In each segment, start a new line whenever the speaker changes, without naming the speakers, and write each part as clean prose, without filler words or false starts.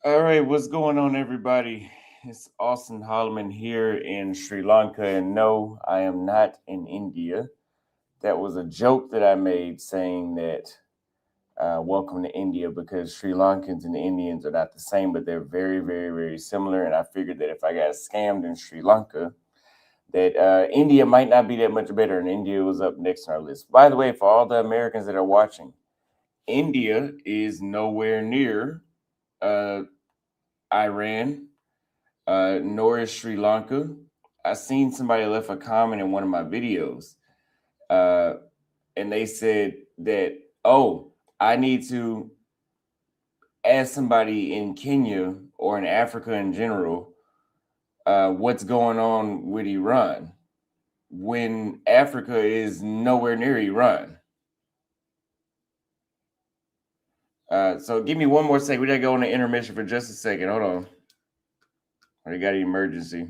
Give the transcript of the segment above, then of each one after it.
All right, what's going on, everybody? It's Austin Holloman here in Sri Lanka, and no, I am not in India. That was a joke that I made saying that welcome to India because Sri Lankans and Indians are not the same, but they're very, very, very similar. And I figured that if I got scammed in Sri Lanka, that India might not be that much better, and India was up next on our list. By the way, for all the Americans that are watching, India is nowhere near uh, Iran, nor is Sri Lanka. I seen somebody left a comment in one of my videos, uh, and they said that, oh, I need to ask somebody in Kenya or in Africa in general what's going on with Iran when Africa is nowhere near Iran. So give me one more second. We gotta go on an intermission for just a second. Hold on. I got an emergency.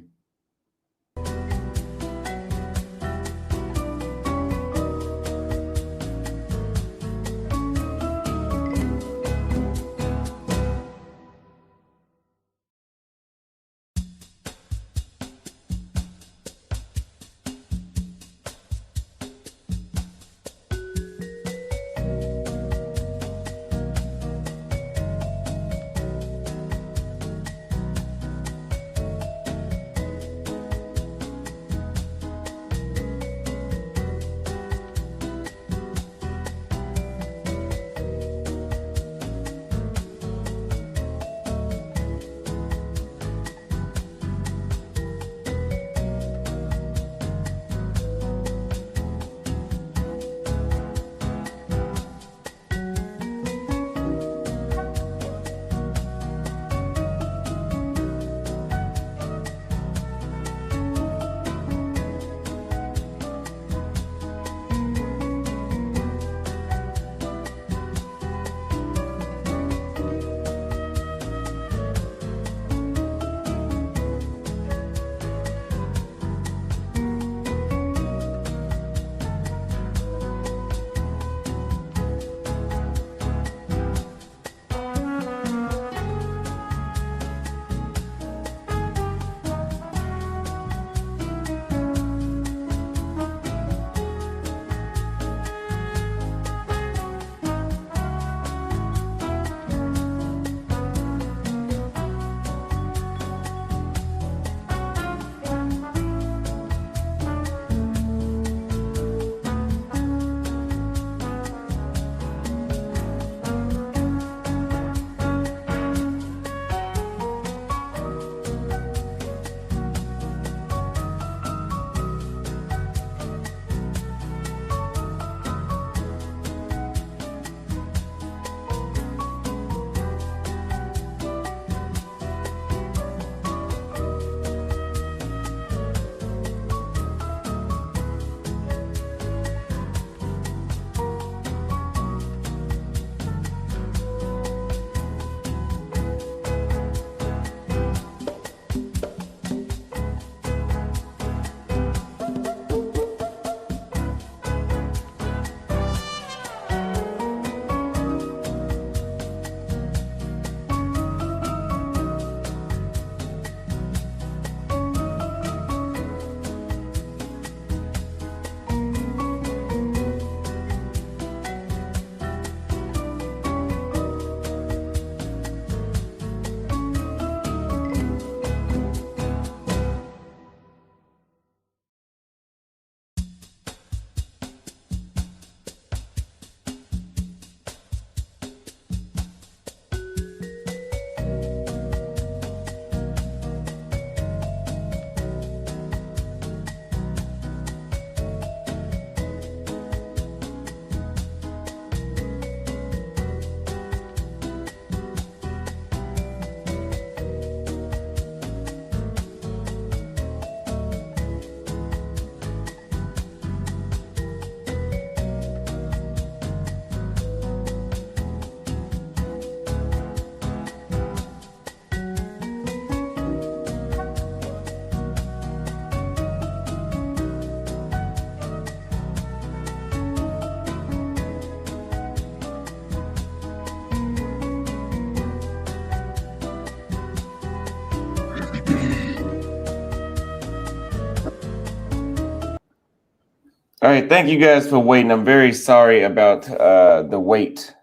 All right, thank you guys for waiting. I'm very sorry about the wait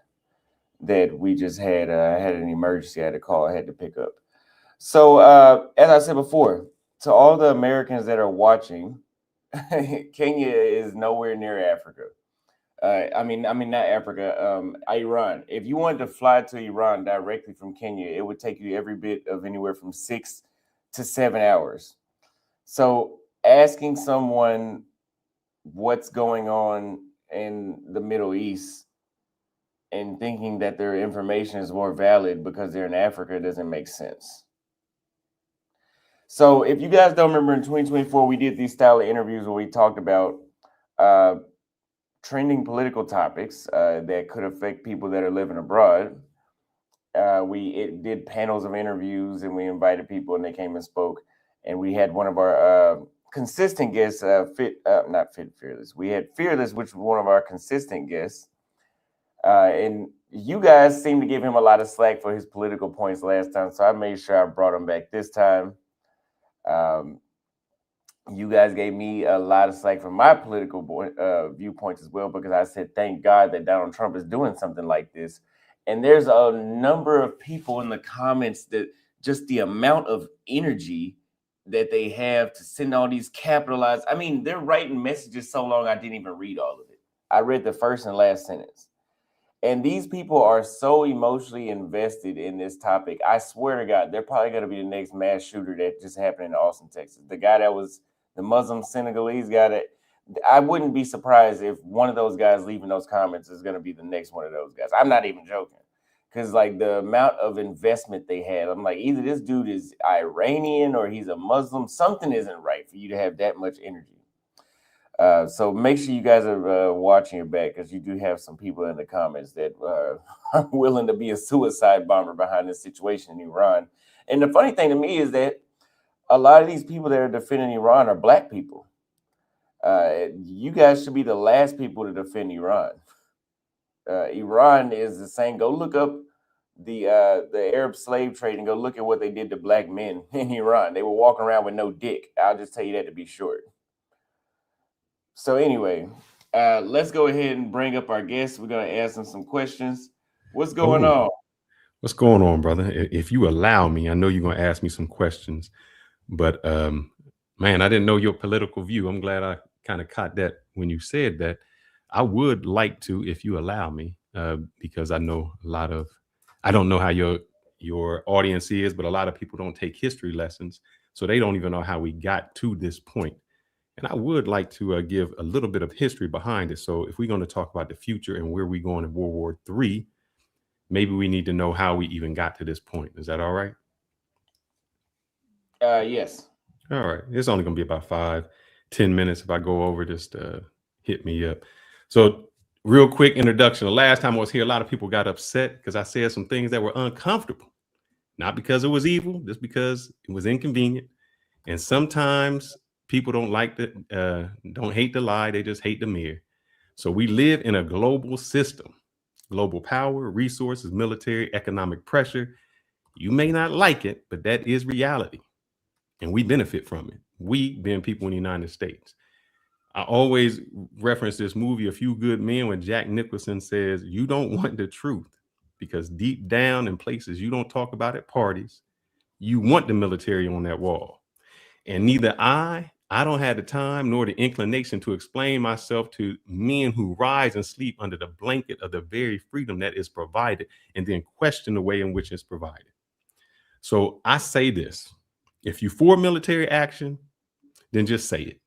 that we just had. I had an emergency I had to call, I had to pick up. So, as I said before, to all the Americans that are watching, Kenya is nowhere near Africa. I mean, not Africa. Iran. If you wanted to fly to Iran directly from Kenya, it would take you every bit of anywhere from 6 to 7 hours. So, asking someone what's going on in the Middle East and thinking that their information is more valid because they're in Africa doesn't make sense. So, if you guys don't remember, in 2024, we did these style of interviews where we talked about uh, trending political topics that could affect people that are living abroad. We did panels of interviews and we invited people and they came and spoke. And we had one of our consistent guests, not Fit Fearless. We had Fearless, which was one of our consistent guests. And you guys seemed to give him a lot of slack for his political points last time. So I made sure I brought him back this time. Um, you guys gave me a lot of slack from my political viewpoints as well, because I said, thank God that Donald Trump is doing something like this. And there's a number of people in the comments that just the amount of energy that they have to send all these capitalized. I mean, they're writing messages so long I didn't even read all of it. I read the first and last sentence. And these people are so emotionally invested in this topic. I swear to God, they're probably going to be the next mass shooter that just happened in Austin, Texas. The guy that was the Muslim Senegalese guy, that I wouldn't be surprised if one of those guys leaving those comments is going to be the next one of those guys. I'm not even joking. Because like the amount of investment they had, I'm like, either this dude is Iranian or he's a Muslim. Something isn't right for you to have that much energy. So make sure you guys are watching your back, because you do have some people in the comments that are willing to be a suicide bomber behind this situation in Iran. And the funny thing to me is that a lot of these people that are defending Iran are Black people. You guys should be the last people to defend Iran. Iran is the same. Go look up the Arab slave trade and go look at what they did to Black men in Iran. They were walking around with no dick. I'll just tell you that to be short. So anyway, let's go ahead and bring up our guests. We're going to ask them some questions. What's going on?
What's going on, brother? If you allow me, I know you're going to ask me some questions, but man, I didn't know your political view. I'm glad I kind of caught that when you said that. I would like to, if you allow me, because I know I don't know how your audience is, but a lot of people don't take history lessons, so they don't even know how we got to this point. And I would like to give a little bit of history behind it. So if we're going to talk about the future and where we're going in World War III, maybe we need to know how we even got to this point. Is that all right?
Yes.
All right. It's only going to be about 5-10 minutes. If I go over, just hit me up. So real quick introduction. The last time I was here, a lot of people got upset because I said some things that were uncomfortable. Not because it was evil, just because it was inconvenient. And sometimes people don't hate the lie, they just hate the mirror. So we live in a global system, global power, resources, military, economic pressure. You may not like it, but that is reality. And we benefit from it. We being people in the United States. I always reference this movie, A Few Good Men, when Jack Nicholson says, you don't want the truth because deep down in places you don't talk about at parties, you want the military on that wall. And neither I don't have the time nor the inclination to explain myself to men who rise and sleep under the blanket of the very freedom that is provided and then question the way in which it's provided. So I say this: if you for military action, then just say it.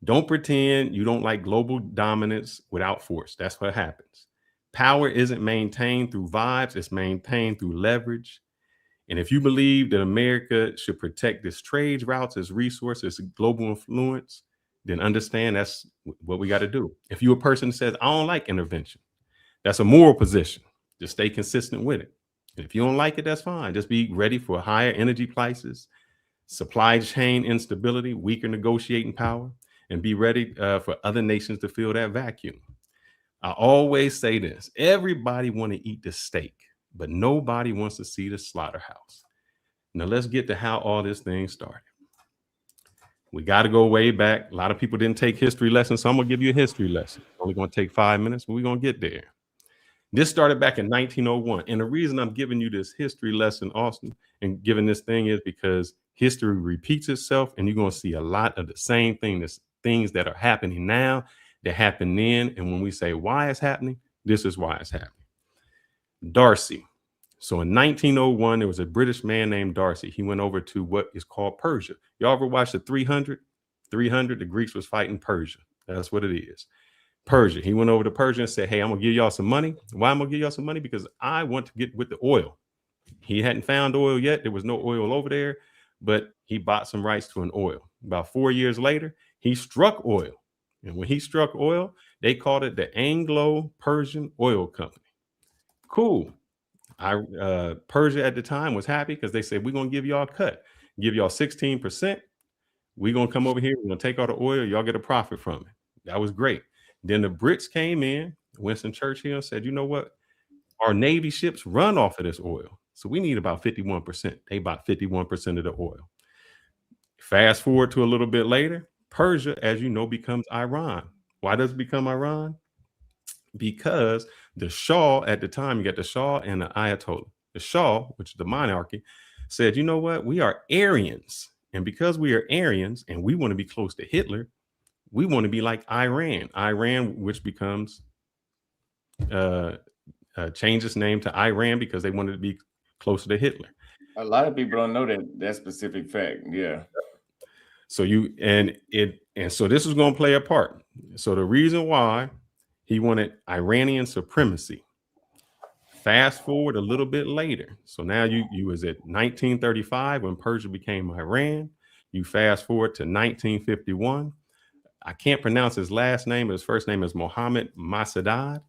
Don't pretend you don't like global dominance without force. That's what happens. Power isn't maintained through vibes, it's maintained through leverage. And if you believe that America should protect its trade routes, its resources, global influence, then understand that's what we got to do. If you're a person that says, I don't like intervention, that's a moral position. Just stay consistent with it. And if you don't like it, that's fine. Just be ready for higher energy prices, supply chain instability, weaker negotiating power, and be ready for other nations to fill that vacuum. I always say this: everybody want to eat the steak, but nobody wants to see the slaughterhouse. Now let's get to how all this thing started. We got to go way back. A lot of people didn't take history lessons, so I'm going to give you a history lesson. It's only going to take 5 minutes, but we're going to get there. This started back in 1901. And the reason I'm giving you this history lesson, Austin, and giving this thing is because history repeats itself, and you're going to see a lot of the same things that are happening now that happened then. And when we say why it's happening, this is why it's happening. Darcy. So in 1901, there was a British man named Darcy. He went over to what is called Persia. Y'all ever watched the 300? 300, the Greeks was fighting Persia. That's what it is. Persia. He went over to Persia and said, hey, I'm going to give y'all some money. Why I'm going to give y'all some money? Because I want to get with the oil. He hadn't found oil yet. There was no oil over there, but he bought some rights to an oil. About 4 years later, he struck oil. And when he struck oil, they called it the Anglo-Persian Oil Company. Cool. Persia at the time was happy because they said, we're going to give y'all a cut, give y'all 16%. We're going to come over here. We're going to take all the oil. Y'all get a profit from it. That was great. Then the Brits came in, Winston Churchill said, you know what? Our Navy ships run off of this oil. So we need about 51%. They bought 51% of the oil. Fast forward to a little bit later, Persia, as you know, becomes Iran. Why does it become Iran? Because the Shah at the time, you got the Shah and the Ayatollah. The Shah, which is the monarchy, said, you know what? We are Aryans. And because we are Aryans and we want to be close to Hitler, we want to be like Iran. Iran, which becomes, changed its name to Iran because they wanted to be closer to Hitler.
A lot of people don't know that specific fact. Yeah.
So so this is going to play a part. So the reason why he wanted Iranian supremacy. Fast forward a little bit later. So now you was at 1935 when Persia became Iran. You fast forward to 1951. I can't pronounce his last name, but his first name is Mohammed Mossadegh.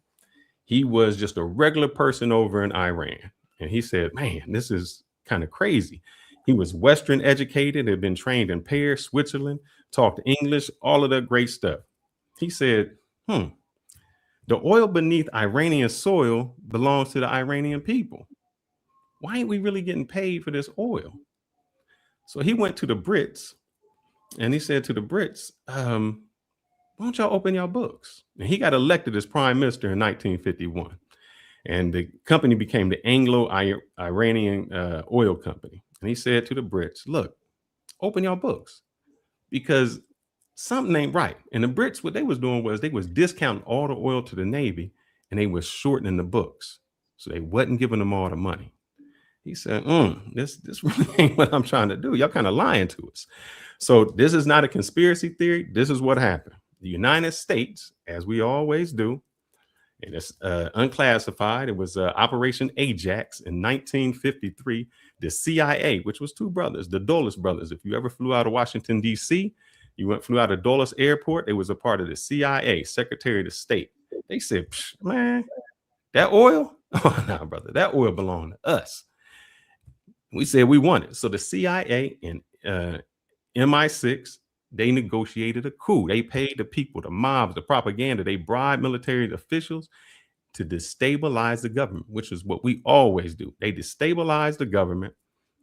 He was just a regular person over in Iran. And he said, man, this is kind of crazy. He was Western educated, had been trained in Paris, Switzerland, talked English, all of that great stuff. He said, the oil beneath Iranian soil belongs to the Iranian people. Why ain't we really getting paid for this oil? So he went to the Brits and he said to the Brits, why don't y'all open your books? And he got elected as prime minister in 1951. And the company became the Anglo-Iranian Oil Company. And he said to the Brits, look, open your books because something ain't right. And the Brits, what they was doing was they was discounting all the oil to the Navy and they was shortening the books. So they wasn't giving them all the money. He said, this really ain't what I'm trying to do. Y'all kind of lying to us. So this is not a conspiracy theory. This is what happened. The United States, as we always do, and it's unclassified. It was Operation Ajax in 1953. The CIA, which was two brothers, the Dulles brothers. If you ever flew out of Washington, D.C., flew out of Dulles Airport, it was a part of the CIA, Secretary of State. They said, man, that oil? Oh, no, brother, that oil belonged to us. We said we want it. So the CIA and MI6, they negotiated a coup. They paid the people, the mobs, the propaganda. They bribed military officials to destabilize the government, which is what we always do. They destabilized the government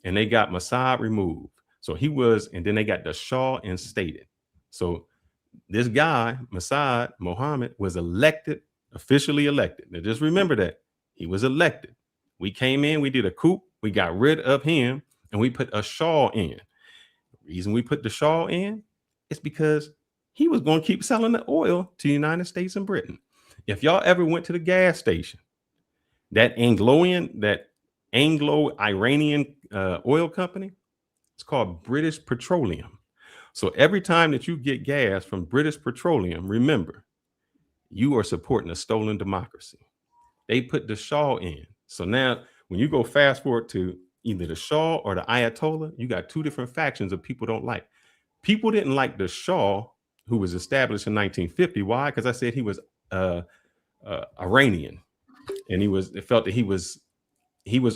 and they got Mossad removed. So and then they got the Shah instated. So this guy, Mohammed, was officially elected. Now just remember that he was elected. We came in, we did a coup, we got rid of him, and we put a Shah in. The reason we put the Shah in is because he was going to keep selling the oil to the United States and Britain. If y'all ever went to the gas station, that Anglo-Iranian oil company, it's called British Petroleum. So every time that you get gas from British Petroleum, remember, you are supporting a stolen democracy. They put the Shah in. So now when you go fast forward to either the Shah or the Ayatollah, you got two different factions of people don't like. People didn't like the Shah, who was established in 1950. Why? Because I said he was Iranian, and they felt that he was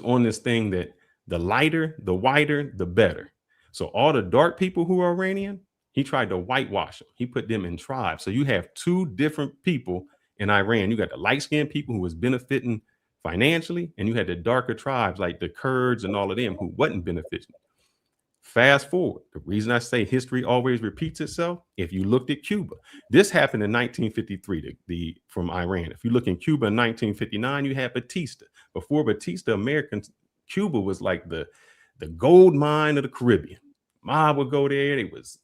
on this thing that the lighter, the whiter, the better. So all the dark people who are Iranian, he tried to whitewash them. He put them in tribes. So you have two different people in Iran. You got the light-skinned people who was benefiting financially, and you had the darker tribes like the Kurds and all of them who wasn't benefiting. Fast forward. The reason I say history always repeats itself, if you looked at Cuba, this happened in 1953 from Iran. If you look in Cuba in 1959, you had Batista. Before Batista, Cuba was like the gold mine of the Caribbean. Mob would go there. It was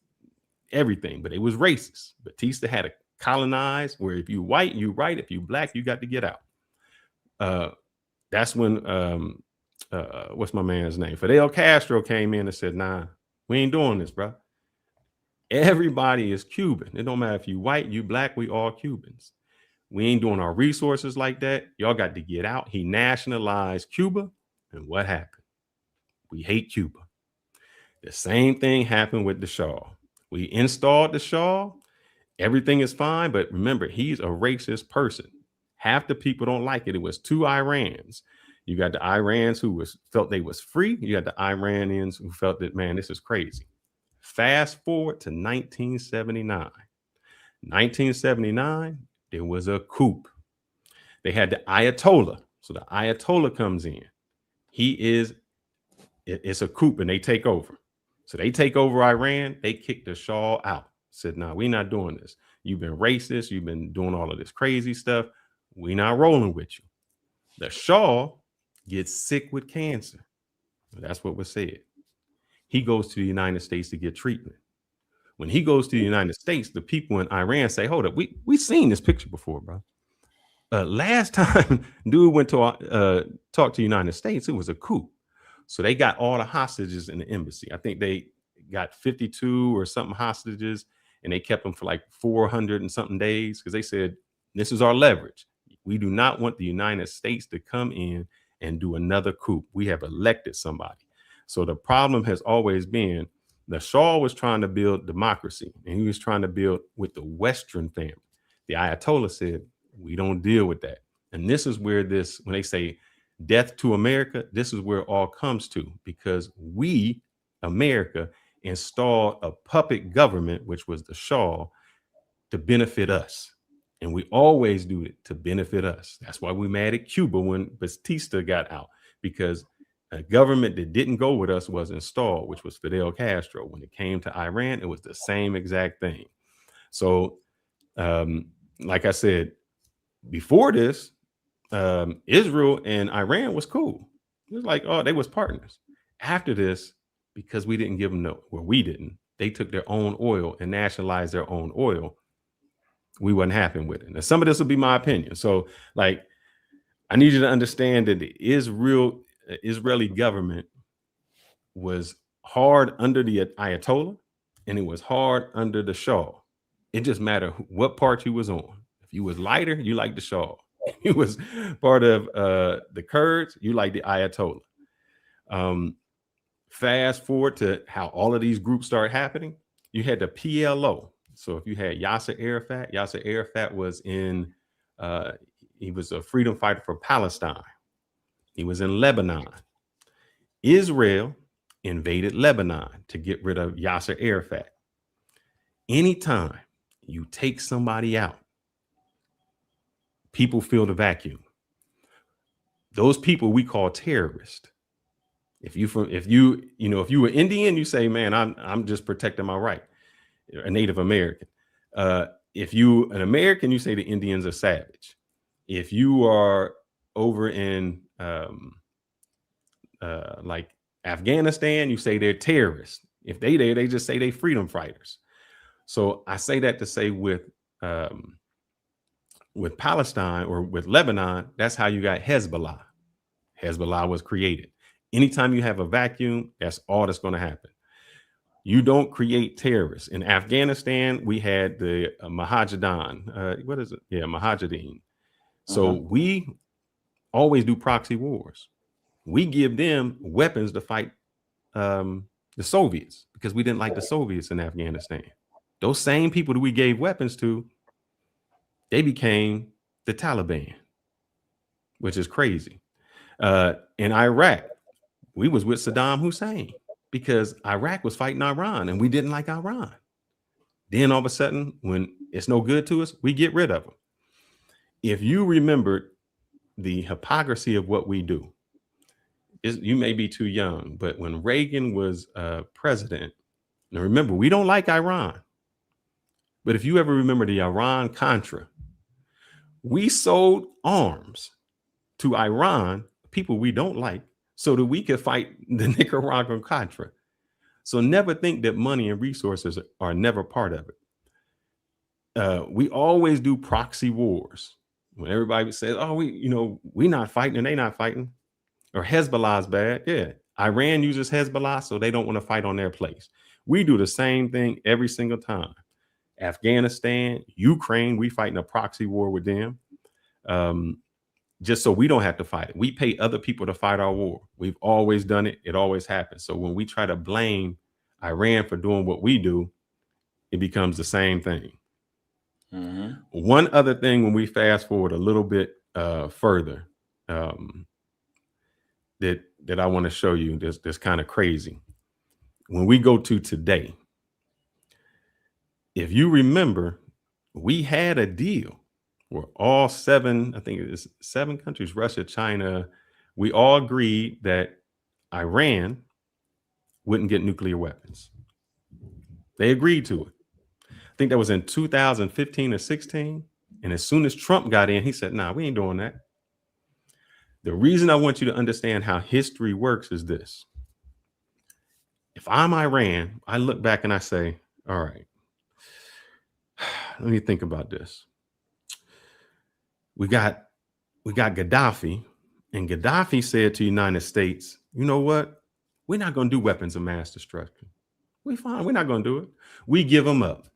everything, but it was racist. Batista had to colonize where if you white, you right. If you black, you got to get out. That's when what's my man's name? Fidel Castro came in and said, nah, we ain't doing this, bro. Everybody is Cuban. It don't matter if you white, you black, we all Cubans. We ain't doing our resources like that. Y'all got to get out. He nationalized Cuba. And what happened? We hate Cuba. The same thing happened with the Shah. We installed the Shah. Everything is fine. But remember, he's a racist person. Half the people don't like it. It was two Irans. You got the Iranians who felt they was free. You got the Iranians who felt that, man, this is crazy. Fast forward to 1979. 1979, there was a coup. They had the Ayatollah. So the Ayatollah comes in. It's a coup and they take over. So they take over Iran. They kick the Shah out. Said, no, we're not doing this. You've been racist. You've been doing all of this crazy stuff. We're not rolling with you. The Shah gets sick with cancer. That's what was said. He goes to the United States to get treatment. When he goes to the United States, the people in Iran say, hold up, we seen this picture before, bro. Last time dude went to talk to the United States, it was a coup. So they got all the hostages in the embassy. I think they got 52 or something hostages, and they kept them for like 400 and something days because they said, this is our leverage. We do not want the United States to come in and do another coup. We have elected somebody. So the problem has always been the Shah was trying to build democracy, and he was trying to build with the Western family. The Ayatollah said, we don't deal with that. And this is where when they say death to America, this is where it all comes to, because we, America, installed a puppet government, which was the Shah, to benefit us. And we always do it to benefit us. That's why we mad at Cuba when Batista got out, because a government that didn't go with us was installed, which was Fidel Castro. When it came to Iran, it was the same exact thing. So, like I said, before this, Israel and Iran was cool. It was like, oh, they was partners. After this, because we didn't give them they took their own oil and nationalized their own oil. We wasn't happy with it. Now, some of this will be my opinion. So, like, I need you to understand that the Israeli government was hard under the Ayatollah, and it was hard under the Shah. It just mattered what part you was on. If you was lighter, you like the Shah. If you was part of the Kurds, you like the Ayatollah. Fast forward to how all of these groups started happening. You had the PLO. So if you had Yasser Arafat was he was a freedom fighter for Palestine. He was in Lebanon. Israel invaded Lebanon to get rid of Yasser Arafat. Anytime you take somebody out, people feel the vacuum. Those people we call terrorists. If you were Indian, you say, man, I'm just protecting my right. A Native American. If you an American, you say the Indians are savage. If you are over in like Afghanistan, you say they're terrorists. If they just say they freedom fighters. So I say that to say with Palestine or with Lebanon, that's how you got Hezbollah. Hezbollah was created. Anytime you have a vacuum, that's all that's going to happen. You don't create terrorists. In Afghanistan, we had the Mujahideen. What is it? Yeah, Mujahideen. So we always do proxy wars. We give them weapons to fight the Soviets because we didn't like the Soviets in Afghanistan. Those same people that we gave weapons to, they became the Taliban, which is crazy. In Iraq, we was with Saddam Hussein because Iraq was fighting Iran and we didn't like Iran. Then all of a sudden, when it's no good to us, we get rid of them. If you remember the hypocrisy of what we do, You may be too young, but when Reagan was president, now remember, we don't like Iran, but if you ever remember the Iran Contra, we sold arms to Iran, people we don't like, so that we could fight the Nicaraguan Contra. So never think that money and resources are never part of it. We always do proxy wars. When everybody says, "Oh, we not fighting and they not fighting," or Hezbollah's bad, yeah. Iran uses Hezbollah, so they don't want to fight on their place. We do the same thing every single time. Afghanistan, Ukraine, we fighting a proxy war with them. Just so we don't have to fight it. We pay other people to fight our war. We've always done it. It always happens. So when we try to blame Iran for doing what we do, it becomes the same thing. Mm-hmm. One other thing, when we fast forward a little bit further, that I want to show you, that's kind of crazy. When we go to today, if you remember, we had a deal where all seven, I think it is 7 countries, Russia, China, we all agreed that Iran wouldn't get nuclear weapons. They agreed to it. I think that was in 2015 or 16. And as soon as Trump got in, he said, "Nah, we ain't doing that." The reason I want you to understand how history works is this. If I'm Iran, I look back and I say, all right, let me think about this. We got Gaddafi, and Gaddafi said to the United States, "You know what? We're not going to do weapons of mass destruction. We're fine. We're not going to do it." We give them up.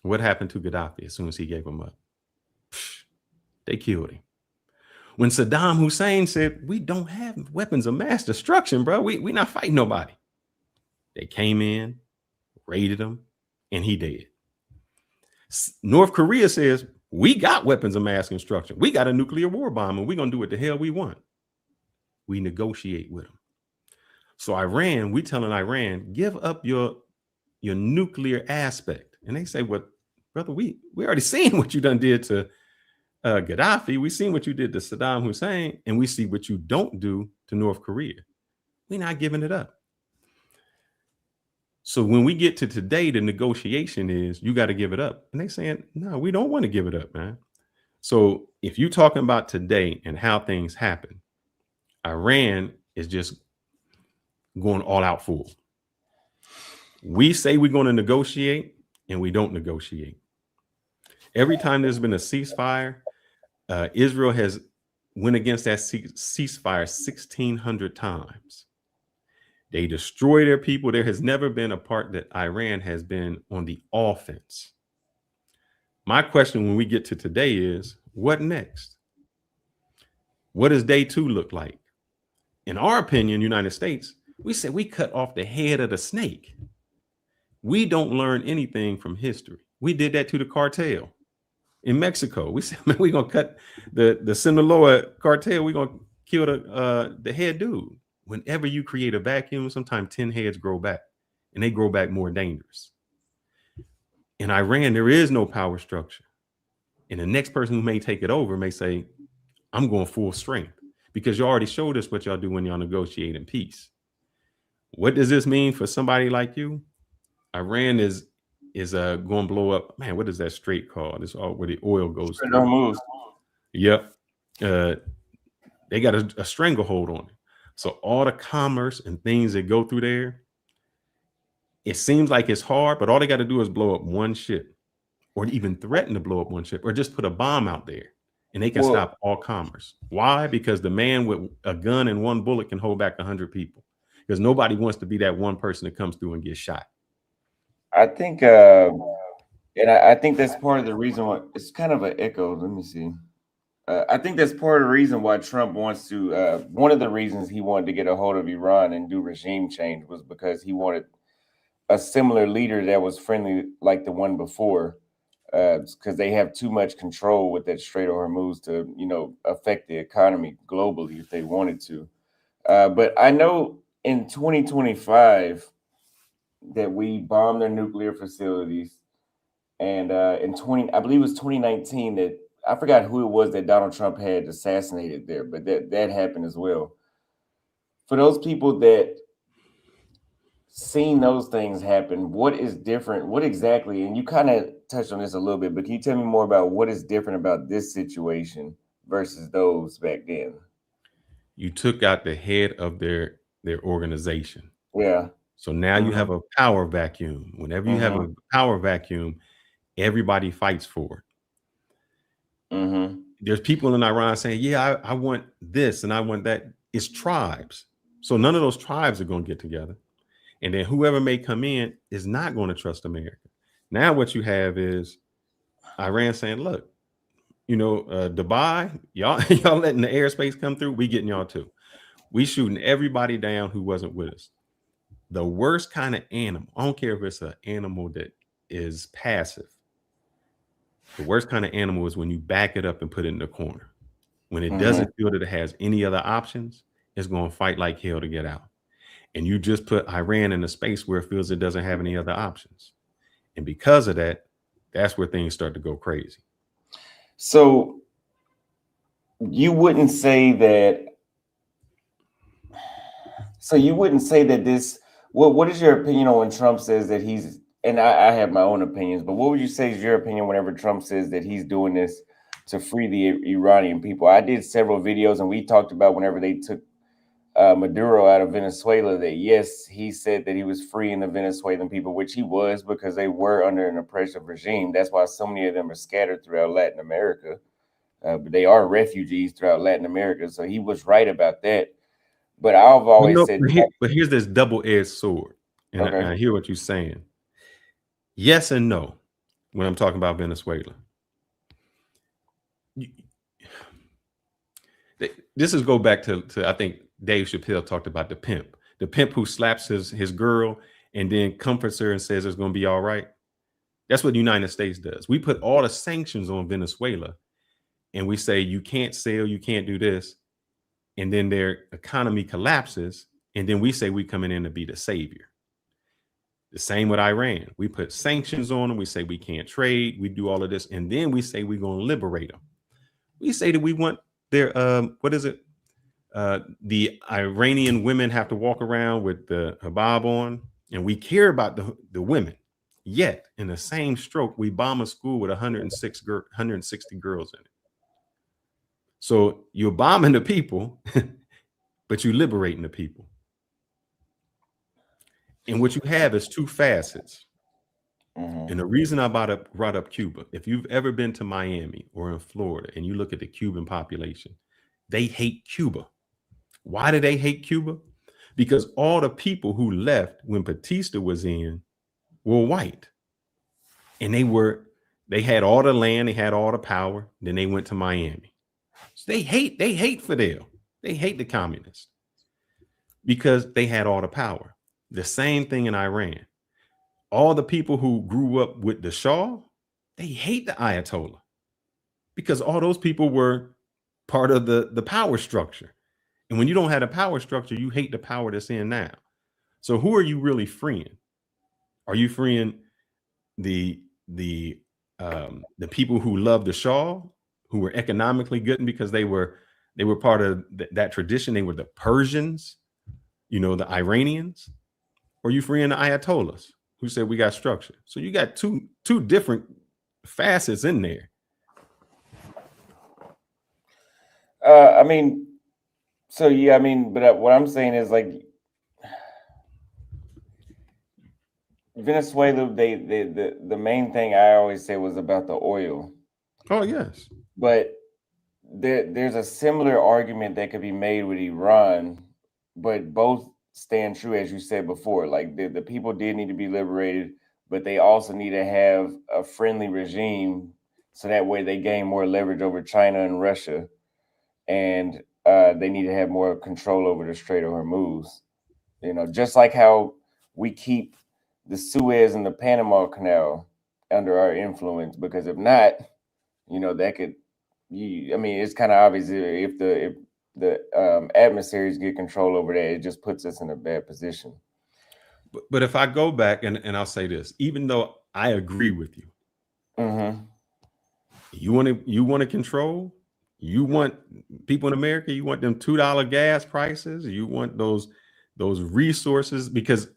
What happened to Gaddafi as soon as he gave them up? They killed him. When Saddam Hussein said, "We don't have weapons of mass destruction, bro. We're not fighting nobody," they came in, raided him, and he dead. North Korea says, "We got weapons of mass destruction. We got a nuclear war bomb, and we're going to do what the hell we want." We negotiate with them. So Iran, we telling Iran, give up your nuclear aspect. And they say, "Well, brother, we already seen what you done did to Gaddafi. We seen what you did to Saddam Hussein, and we see what you don't do to North Korea. We're not giving it up." So when we get to today, the negotiation is you got to give it up. And they saying, "No, we don't want to give it up, man." So if you're talking about today and how things happen, Iran is just going all out full. We say we're going to negotiate and we don't negotiate. Every time there's been a ceasefire, Israel has went against that ceasefire 1,600 times. They destroy their people. There has never been a part that Iran has been on the offense. My question when we get to today is, what next? What does day 2 look like? In our opinion, United States, we said we cut off the head of the snake. We don't learn anything from history. We did that to the cartel in Mexico. We said, "Man, we're going to cut the Sinaloa cartel. We're going to kill the head dude." Whenever you create a vacuum, sometimes 10 heads grow back, and they grow back more dangerous. In Iran, there is no power structure. And the next person who may take it over may say, "I'm going full strength," because you already showed us what y'all do when y'all negotiate in peace. What does this mean for somebody like you? Iran is going to blow up. Man, what is that strait called? It's all where the oil goes through. Yep. They got a stranglehold on it. So all the commerce and things that go through there, it seems like it's hard, but all they got to do is blow up one ship, or even threaten to blow up one ship, or just put a bomb out there, and they can stop all commerce. Why? Because the man with a gun and one bullet can hold back 100 people, because nobody wants to be that one person that comes through and gets shot.
I think, and I think that's part of the reason why it's kind of an echo. Let me see. I think that's part of the reason why Trump wants to, one of the reasons he wanted to get a hold of Iran and do regime change was because he wanted a similar leader that was friendly like the one before, because they have too much control with that Strait of Hormuz to, affect the economy globally if they wanted to. But I know in 2025 that we bombed their nuclear facilities. And I believe it was 2019 that I forgot who it was that Donald Trump had assassinated there, but that happened as well. for those people that seen those things happen, what is different? What exactly? And you kind of touched on this a little bit, but can you tell me more about what is different about this situation versus those back then?
You took out the head of their organization.
Yeah.
So now you have
Mm-hmm.
a power vacuum. Whenever you have
Mm-hmm.
a power vacuum, everybody fights for it.
Mm-hmm.
There's people in Iran saying, yeah, I want this and I want that. It's tribes. So none of those tribes are going to get together. And then whoever may come in is not going to trust America. Now what you have is Iran saying, look, Dubai, y'all, y'all letting the airspace come through. We getting y'all too. We shooting everybody down who wasn't with us. The worst kind of animal, I don't care if it's an animal that is passive. The worst kind of animal is when you back it up and put it in the corner. When it
Mm-hmm.
doesn't feel that it has any other options, it's going to fight like hell to get out. And you just put Iran in a space where it feels it doesn't have any other options. And because of that, that's where things start to go crazy.
So you wouldn't say that. So you wouldn't say that this. What is your opinion on when Trump says that he's? And I have my own opinions, but what would you say is your opinion whenever Trump says that he's doing this to free the Iranian people? I did several videos, and we talked about whenever they took Maduro out of Venezuela, that yes, he said that he was freeing the Venezuelan people, which he was, because they were under an oppressive regime. That's why so many of them are scattered throughout Latin America. But they are refugees throughout Latin America. So he was right about that. But I've always said,
But here's this double-edged sword. And
okay,
I hear what you're saying. Yes and no when I'm talking about Venezuela. This is go back to I think Dave Chappelle talked about the pimp who slaps his girl and then comforts her and says it's going to be all right. That's what the United States does. We put all the sanctions on Venezuela and we say you can't sell, you can't do this, and then their economy collapses, and then we say we coming in to be the savior. The same with Iran. We put sanctions on them. We say we can't trade. We do all of this, and then we say we're going to liberate them. We say that we want their what is it? The Iranian women have to walk around with the hijab on, and we care about the women. Yet, in the same stroke, we bomb a school with 160 girls in it. So you're bombing the people, but you're liberating the people. And what you have is two facets.
mm-hmm.
And the reason I brought up Cuba, if you've ever been to Miami or in Florida and you look at the Cuban population, they hate Cuba. Why do they hate Cuba? Because all the people who left when Batista was in were white. And they had all the land, they had all the power. Then they went to Miami. So they hate Fidel. They hate the communists because they had all the power. The same thing in Iran. All the people who grew up with the Shah, they hate the Ayatollah because all those people were part of the power structure. And when you don't have a power structure, you hate the power that's in now. So who are you really freeing? Are you freeing the people who love the Shah, who were economically good because they were part of that tradition? They were the Persians, the Iranians. Or are you freeing the Ayatollahs who said we got structure? So you got two different facets in there.
I mean, so yeah, I mean, but what I'm saying is like Venezuela, the main thing I always say was about the oil.
Oh yes,
but there's a similar argument that could be made with Iran, but both stand true as you said before. Like the people did need to be liberated, but they also need to have a friendly regime so that way they gain more leverage over China and Russia, and they need to have more control over the Strait of Hormuz. Just like how we keep the Suez and the Panama Canal under our influence, because if not, that could. I mean, it's kind of obvious if the adversaries get control over that, it just puts us in a bad position.
But if I go back and I'll say this, even though I agree with you,
Mm-hmm.
you want to control, You want people in America, you want them $2 gas prices, you want those resources, because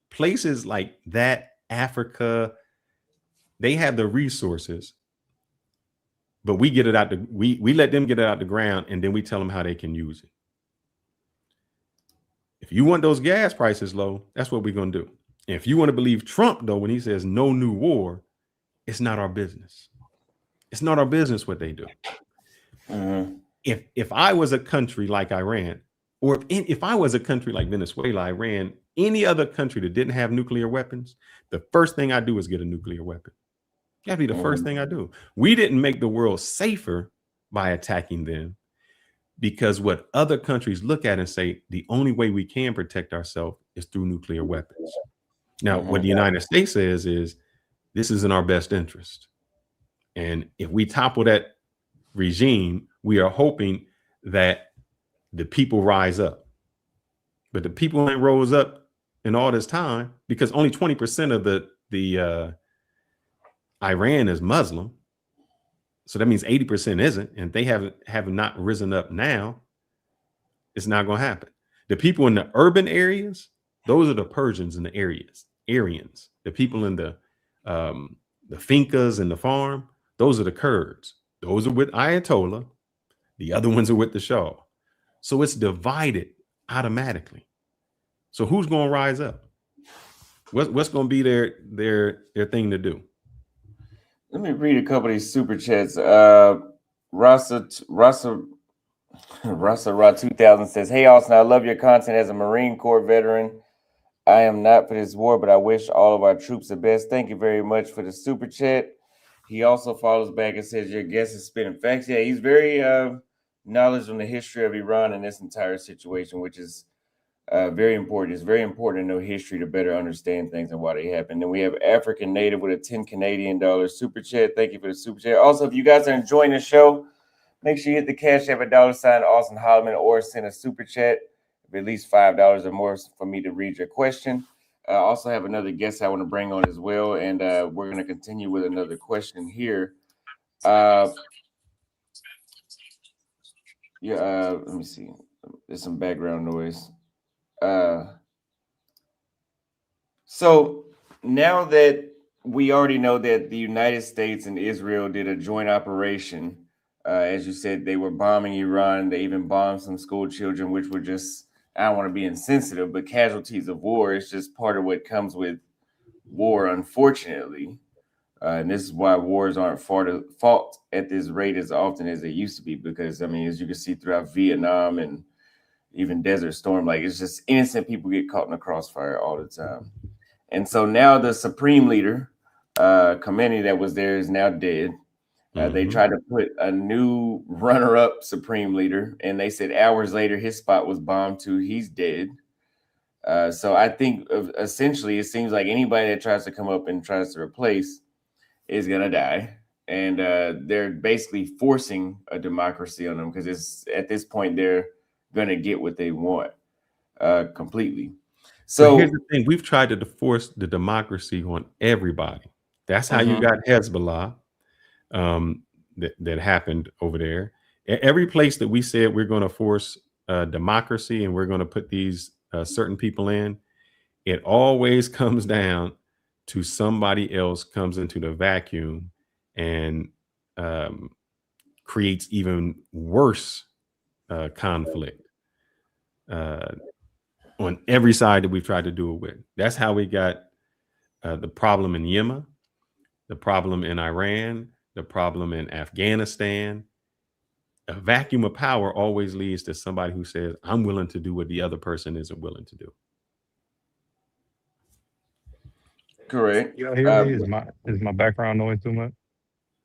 places like that, Africa, they have the resources, but we get it out we let them get it out the ground, and then we tell them how they can use it. If you want those gas prices low, that's what we're going to do. And if you want to believe Trump, though, when he says no new war, it's not our business. It's not our business what they do.
Mm-hmm.
If I was a country like Iran, or if I was a country like Venezuela, Iran, any other country that didn't have nuclear weapons, the first thing I do is get a nuclear weapon. That'd be the first thing I do. We didn't make the world safer by attacking them, because what other countries look at and say, the only way we can protect ourselves is through nuclear weapons. Now, what the United States says is, this is in our best interest. And if we topple that regime, we are hoping that the people rise up. But the people ain't rose up in all this time, because only 20% of the Iran is Muslim. So that means 80% isn't, and they have not risen up now. It's not going to happen. The people in the urban areas, those are the Persians in the areas, Aryans. The people in the fincas and the farm, those are the Kurds. Those are with Ayatollah. The other ones are with the Shah. So it's divided automatically. So who's going to rise up? What's going to be their thing to do?
Let me read a couple of these super chats. Rasa Ra 2000 says, "Hey Austin, I love your content as a Marine Corps veteran. I am not for this war, but I wish all of our troops the best. Thank you very much for the super chat." He also follows back and says, "Your guest is spitting facts." Yeah, he's very knowledgeable on the history of Iran and this entire situation, which is very important. It's very important to know history to better understand things and why they happen. Then we have African Native with a 10 Canadian dollars super chat. Thank you for the super chat. Also, if you guys are enjoying the show, make sure you hit the Cash App at $ Austin Holloman, or send a super chat of at least $5 or more for me to read your question. I also have another guest I want to bring on as well, and we're going to continue with another question here. Let me see. There's some background noise. So now that we already know that the United States and Israel did a joint operation, as you said, they were bombing Iran. They even bombed some school children, which were just, I don't want to be insensitive, but casualties of war. It's just part of what comes with war, unfortunately. And this is why wars aren't fought at this rate as often as they used to be, because, I mean, as you can see throughout Vietnam and even Desert Storm, like, it's just innocent people get caught in the crossfire all the time. And so now the supreme leader, Khomeini, that was there, is now dead. They tried to put a new runner-up supreme leader, and they said hours later his spot was bombed too. He's dead. So I think essentially it seems like anybody that tries to come up and tries to replace is going to die. And they're basically forcing a democracy on them, because it's at this point they're going to get what they want completely. So
here's the thing: we've tried to force the democracy on everybody. That's how you got Hezbollah. That happened over there. Every place that we said we're going to force democracy and we're going to put these certain people in, it always comes down to somebody else comes into the vacuum and creates even worse conflict on every side that we've tried to do it with. That's how we got the problem in Yemen, the problem in Iran, the problem in Afghanistan. A vacuum of power always leads to somebody who says, I'm willing to do what the other person isn't willing to do.
correct.
You hear me? Is my background noise too much?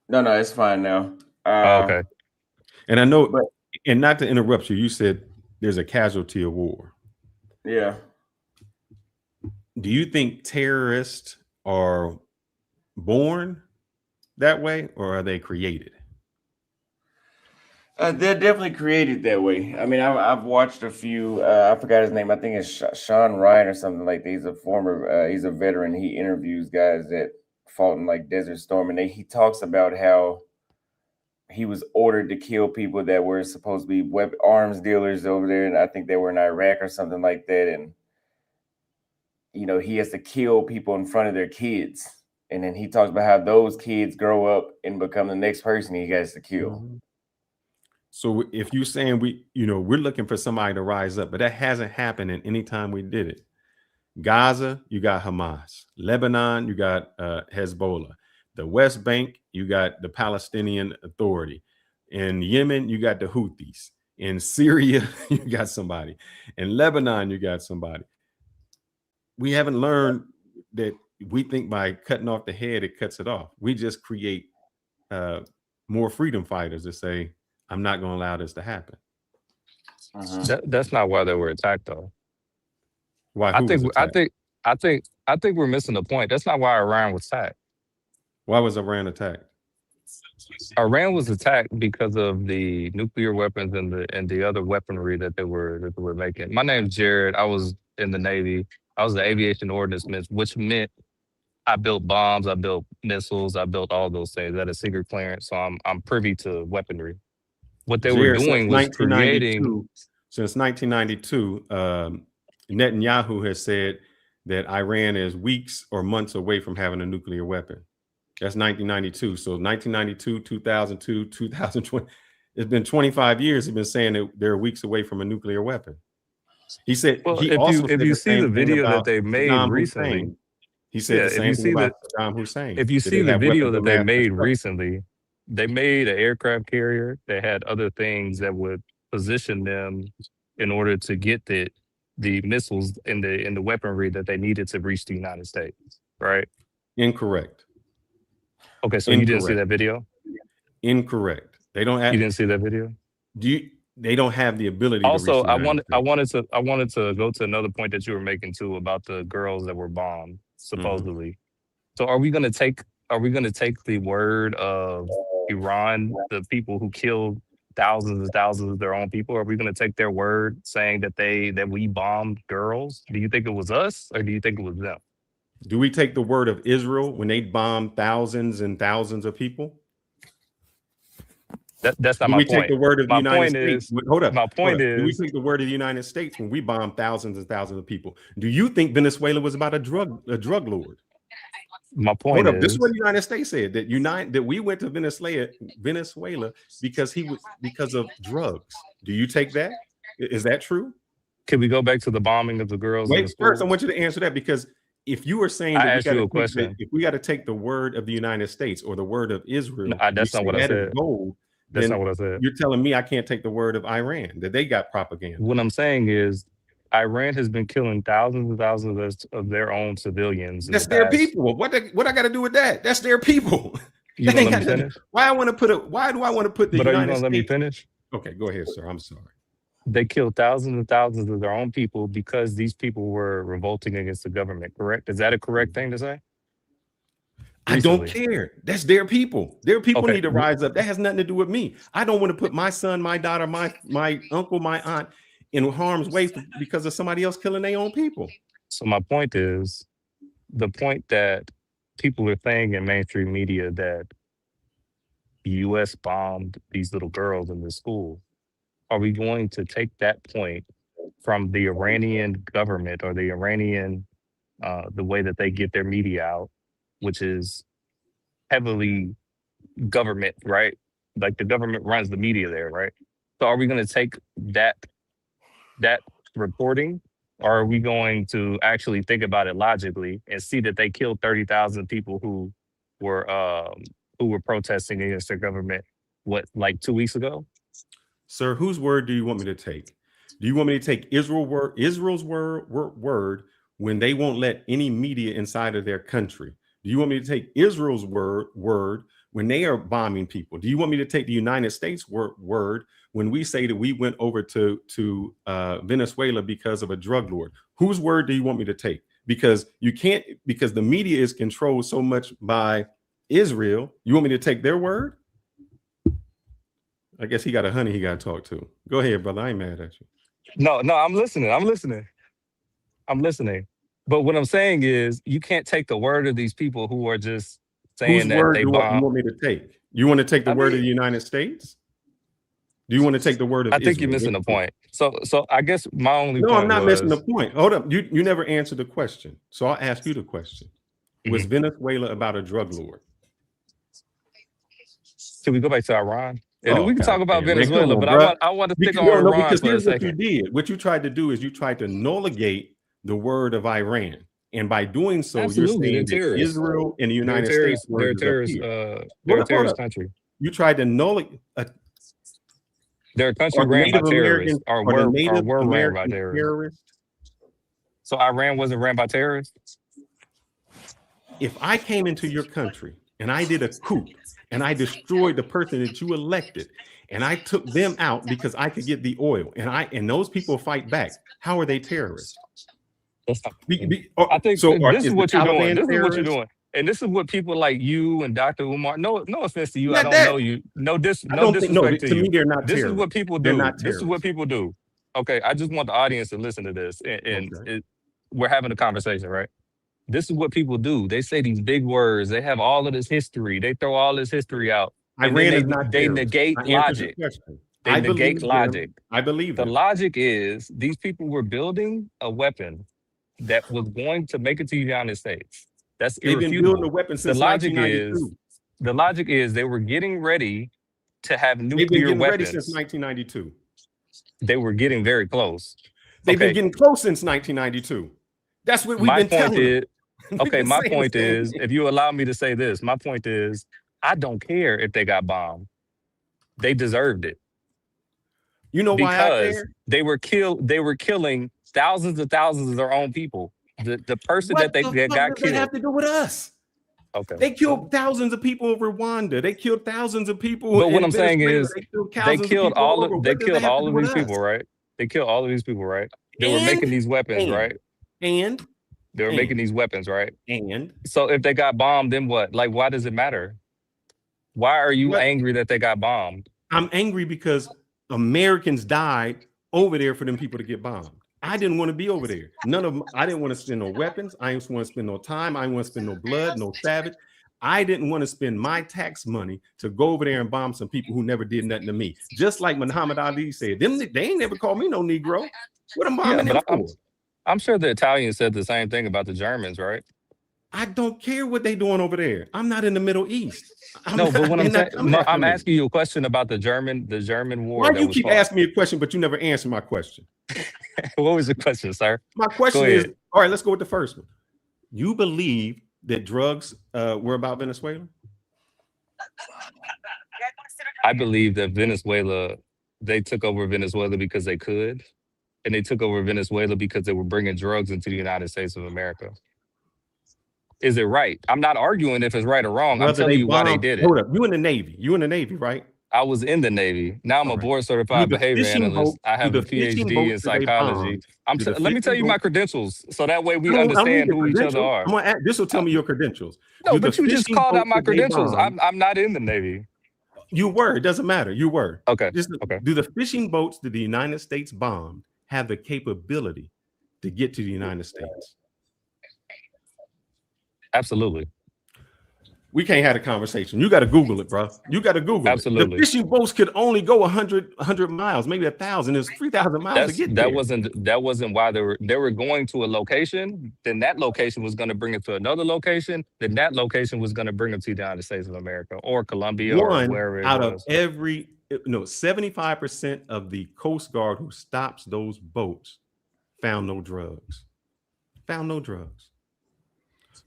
No, it's fine now.
Okay.
And I know, and not to interrupt you, you said there's a casualty of war.
Yeah.
Do you think terrorists are born that way, or are they created?
They're definitely created that way. I mean, I've watched a few. I forgot his name. I think it's Sean Ryan or something like that. He's a former. He's a veteran. He interviews guys that fought in like Desert Storm, and he talks about how he was ordered to kill people that were supposed to be arms dealers over there, and I think they were in Iraq or something like that. And he has to kill people in front of their kids, and then he talks about how those kids grow up and become the next person he has to kill.
Mm-hmm. So if you're saying we're looking for somebody to rise up, but that hasn't happened in any time we did it. Gaza, you got Hamas. Lebanon, you got Hezbollah. The West Bank, you got the Palestinian Authority. In Yemen, you got the Houthis. In Syria, you got somebody. In Lebanon, you got somebody. We haven't learned that we think by cutting off the head, it cuts it off. We just create more freedom fighters that say, I'm not going to allow this to happen.
That's not why they were attacked, though.
Why?
I think we're missing the point. That's not why Iran was attacked.
Why was Iran attacked?
Iran was attacked because of the nuclear weapons and the other weaponry that they were making. My name's Jared. I was in the Navy. I was the aviation ordnance, which meant I built bombs, I built missiles, I built all those things. That is secret clearance, so I'm privy to weaponry. What they were doing was creating.
Since 1992, Netanyahu has said that Iran is weeks or months away from having a nuclear weapon. That's 1992. So 1992, 2002, 2020. It's been 25 years. He's been saying that they're weeks away from a nuclear weapon. He said,
well, if you see the video that they made recently,
he said the same thing about Saddam Hussein.
If you see the video that they made recently, they made an aircraft carrier that had other things that would position them in order to get the missiles and the weaponry that they needed to reach the United States, right?
Incorrect.
Okay, so you didn't see that video?
Incorrect. They don't have.
You didn't see that video?
They don't have the ability.
Also, I wanted to go to another point that you were making too about the girls that were bombed supposedly. So are we gonna take the word of Iran, the people who killed thousands and thousands of their own people? Are we going to take their word saying that we bombed girls? Do you think it was us or do you think it was them?
Do we take the word of Israel when they bombed thousands and thousands of people?
That's not my point.
Do we take the word of the United States?
Hold up. My point is,
do we take the word of the United States when we bombed thousands and thousands of people? Do you think Venezuela was about a drug lord?
My point is,
this is what the United States said, that we went to Venezuela because of drugs. Do you take that? Is that true?
Can we go back to the bombing of the girls?
Wait, first, I want you to answer that, because if you were saying that if we got to take the word of the United States or the word of Israel,
that's not what I said. That's not what I said.
You're telling me I can't take the word of Iran, that they got propaganda.
What I'm saying is, Iran has been killing thousands and thousands of their own civilians.
That's their people. What I got to do with that? That's their people.
You gonna let me finish?
Why do I want to put the United States?
Are you gonna let me finish?
Okay, go ahead, sir. I'm sorry.
They killed thousands and thousands of their own people because these people were revolting against the government. Correct? Is that a correct thing to say?
I don't care. That's their people. Their people need to rise up. That has nothing to do with me. I don't want to put my son, my daughter, my uncle, my aunt in harm's way because of somebody else killing their own people.
So my point is, the point that people are saying in mainstream media that the U.S. bombed these little girls in the school, are we going to take that point from the Iranian government or the Iranian, the way that they get their media out, which is heavily government, right? Like the government runs the media there, right? So are we going to take that reporting, or are we going to actually think about it logically and see that they killed 30,000 people who were protesting against their government, like 2 weeks ago?
Sir, whose word do you want me to take? Do you want me to take Israel's word when they won't let any media inside of their country? Do you want me to take Israel's word when they are bombing people? Do you want me to take the United States word when we say that we went over to Venezuela because of a drug lord? Whose word do you want me to take? Because you can't, because the media is controlled so much by Israel. You want me to take their word? I guess he got a honey he got to talk to. Go ahead, brother. I ain't mad at you.
No, I'm listening. But what I'm saying is, you can't take the word of these people who are just saying that they bombed.
Whose word do you want me to take? You want to take the
I
word of
mean,
the United States? Do you want to take the word of
I think you're
Israel?
missing the point. So I guess my only
No, I'm
point
not missing the
was,
point. Hold up. You never answered the question. So I'll ask you the question. Was
mhm.
Venezuela about a drug lord?
Should we go back to Iran? And
Oh,
we can
God
talk about
damn, man. Come
Venezuela,
on,
but
bro.
I want to stick
Because,
on
no,
Iran
because
for a
here's what you
second.
did. What you tried to do is you tried to nullogate the word of Iran. And by doing so, you're
Absolutely, they're
saying that
terrorists.
Israel and the
They're
United States
terrorists.
word is up here.
They're a
Hold
terrorist
up.
country.
You tried to nullogate.
They're a country
Are the
ran by
Native
terrorists,
Americans, are the Native
were ran by
Americans
terrorists.
terrorists?
So Iran wasn't ran by terrorists?
If I came into your country and I did a coup and I destroyed the person that you elected and I took them out because I could get the oil and those people fight back, how are they terrorists?
That's not, I think
Is
this is
the
what you're doing.
Taliban
This is what you're
terrorists?
doing. And this is what people like you and Dr. Umar, no offense to you, I
Not
don't
that.
know you. No
I don't think, no,
disrespect to
to me,
you.
they're not
This is
terrorists.
what people
They're
do.
not
This is what
terrorists.
people do. Okay, I just want the audience to listen to this.
Okay.
We're having a conversation, right? This is what people do. They say these big words. They have all of this history. They throw all this history out. And then
Iran is not
they
terrorist.
negate
I answered your
logic.
question.
They
I
negate
believe
logic.
them. I believe
The
them.
logic is these people were building a weapon that was going to make it to the United States. That's
They've been building a
irrefutable.
weapon
The
since
logic
1992.
is they were getting ready to have
They've been
nuclear
getting ready since
weapons.
1992.
They were getting very close.
They've been
Okay,
getting close since 1992. That's what we've
my
been
point
telling them.
is, okay, my point is, if you allow me to say this, my point is, I don't care if they got bombed. They deserved it.
You know why I
Because
care?
they were killing thousands of thousands of their own people. The person
What
that they
the
that
fuck
got
does that have
killed.
to do with us?
Okay.
They killed thousands of people in Rwanda. They killed thousands of people
But what
in
I'm saying
Venezuela.
is
They killed thousands of people all over.
they
What does that
killed
have to
all
do
of
with
these people,
us?
right? They killed all of these people, right? They were
And
making these weapons, right?
and
They were making these weapons, right?
and
So if they got bombed, then what? Like, why does it matter? Why are you
what?
angry that they got bombed?
I'm angry because Americans died over there for them people to get bombed. I didn't want to be over there. None of them. I didn't want to spend no weapons. I didn't want to spend no time. I didn't want to spend no blood, no savage. I didn't want to spend my tax money to go over there and bomb some people who never did nothing to me. Just like Muhammad Ali said, they ain't never called me no Negro. What am I bombing them for?
I'm sure the Italians said the same thing about the Germans, right?
I don't care what they doing over there. I'm not in the Middle East.
But what I'm saying, I'm asking you a question about the German war.
Why do you keep asking me a question, but you never answer my question?
What was the question, sir?
My question is, all right, let's go with the first one. You believe that drugs were about Venezuela?
I believe that Venezuela, they took over Venezuela because they could. And they took over Venezuela because they were bringing drugs into the United States of America. Is it right? I'm not arguing if it's right or wrong. I'm telling you why they did it.
Hold up. You in the Navy, right?
I was in the Navy. Now I'm a board certified behavior analyst. I have a PhD in psychology. Let me tell you my credentials so that way we understand who each other are.
This will tell me your credentials.
No, but you just called out my credentials. I'm not in the Navy.
You were. It doesn't matter. You were.
Okay.
Okay. Do the fishing boats that the United States bombed have the capability to get to the United States?
Absolutely.
We can't have a conversation. You got to Google it, bro. You got to Google
Absolutely.
it. The fishing boats could only go 100 miles, maybe 1,000. It's 3,000 miles to get there.
That wasn't why they were going to a location. Then that location was going to bring it to another location. Then that location was going to bring it to the United States of America or Colombia or wherever it was.
Out of 75% of the Coast Guard who stops those boats found no drugs. Found no drugs.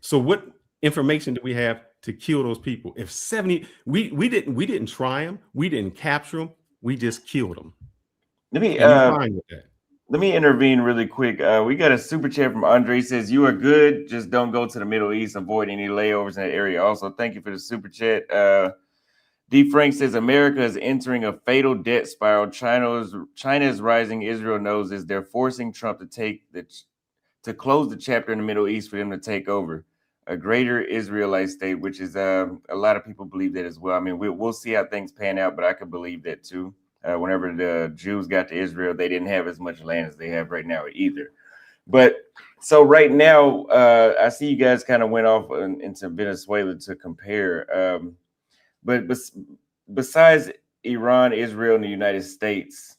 So what information do we have to kill those people? If 70, we didn't try them, we didn't capture them, we just killed them.
Let me intervene really quick. We got a super chat from Andre. He says, "You are good. Just don't go to the Middle East. Avoid any layovers in that area." Also, thank you for the super chat. D. Frank says, "America is entering a fatal debt spiral. China is rising. Israel knows this. They're forcing Trump to close the chapter in the Middle East for them to take over a greater Israelite state," which is a lot of people believe that as well. I mean, we'll see how things pan out, but I could believe that too. Whenever the Jews got to Israel, they didn't have as much land as they have right now either. But so right now, I see you guys kind of went off into Venezuela to compare. But besides Iran, Israel, and the United States,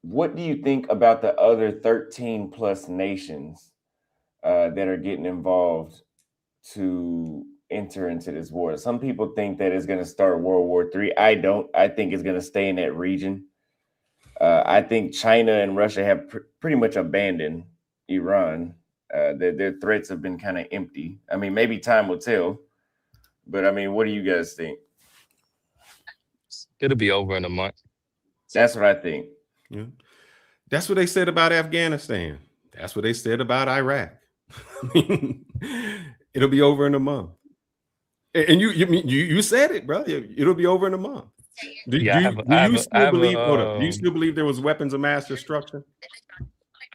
what do you think about the other 13 plus nations that are getting involved to enter into this war? Some people think that it's going to start World War III. I don't. I think it's going to stay in that region. I think China and Russia have pretty much abandoned Iran. Their threats have been kind of empty. I mean, maybe time will tell. But I mean, what do you guys think?
It'll be over in a month.
That's what I think.
Yeah. That's what they said about Afghanistan. That's what they said about Iraq. I mean, it'll be over in a month. And you said it, bro. It'll be over in a month. Do you still believe there was weapons of mass destruction?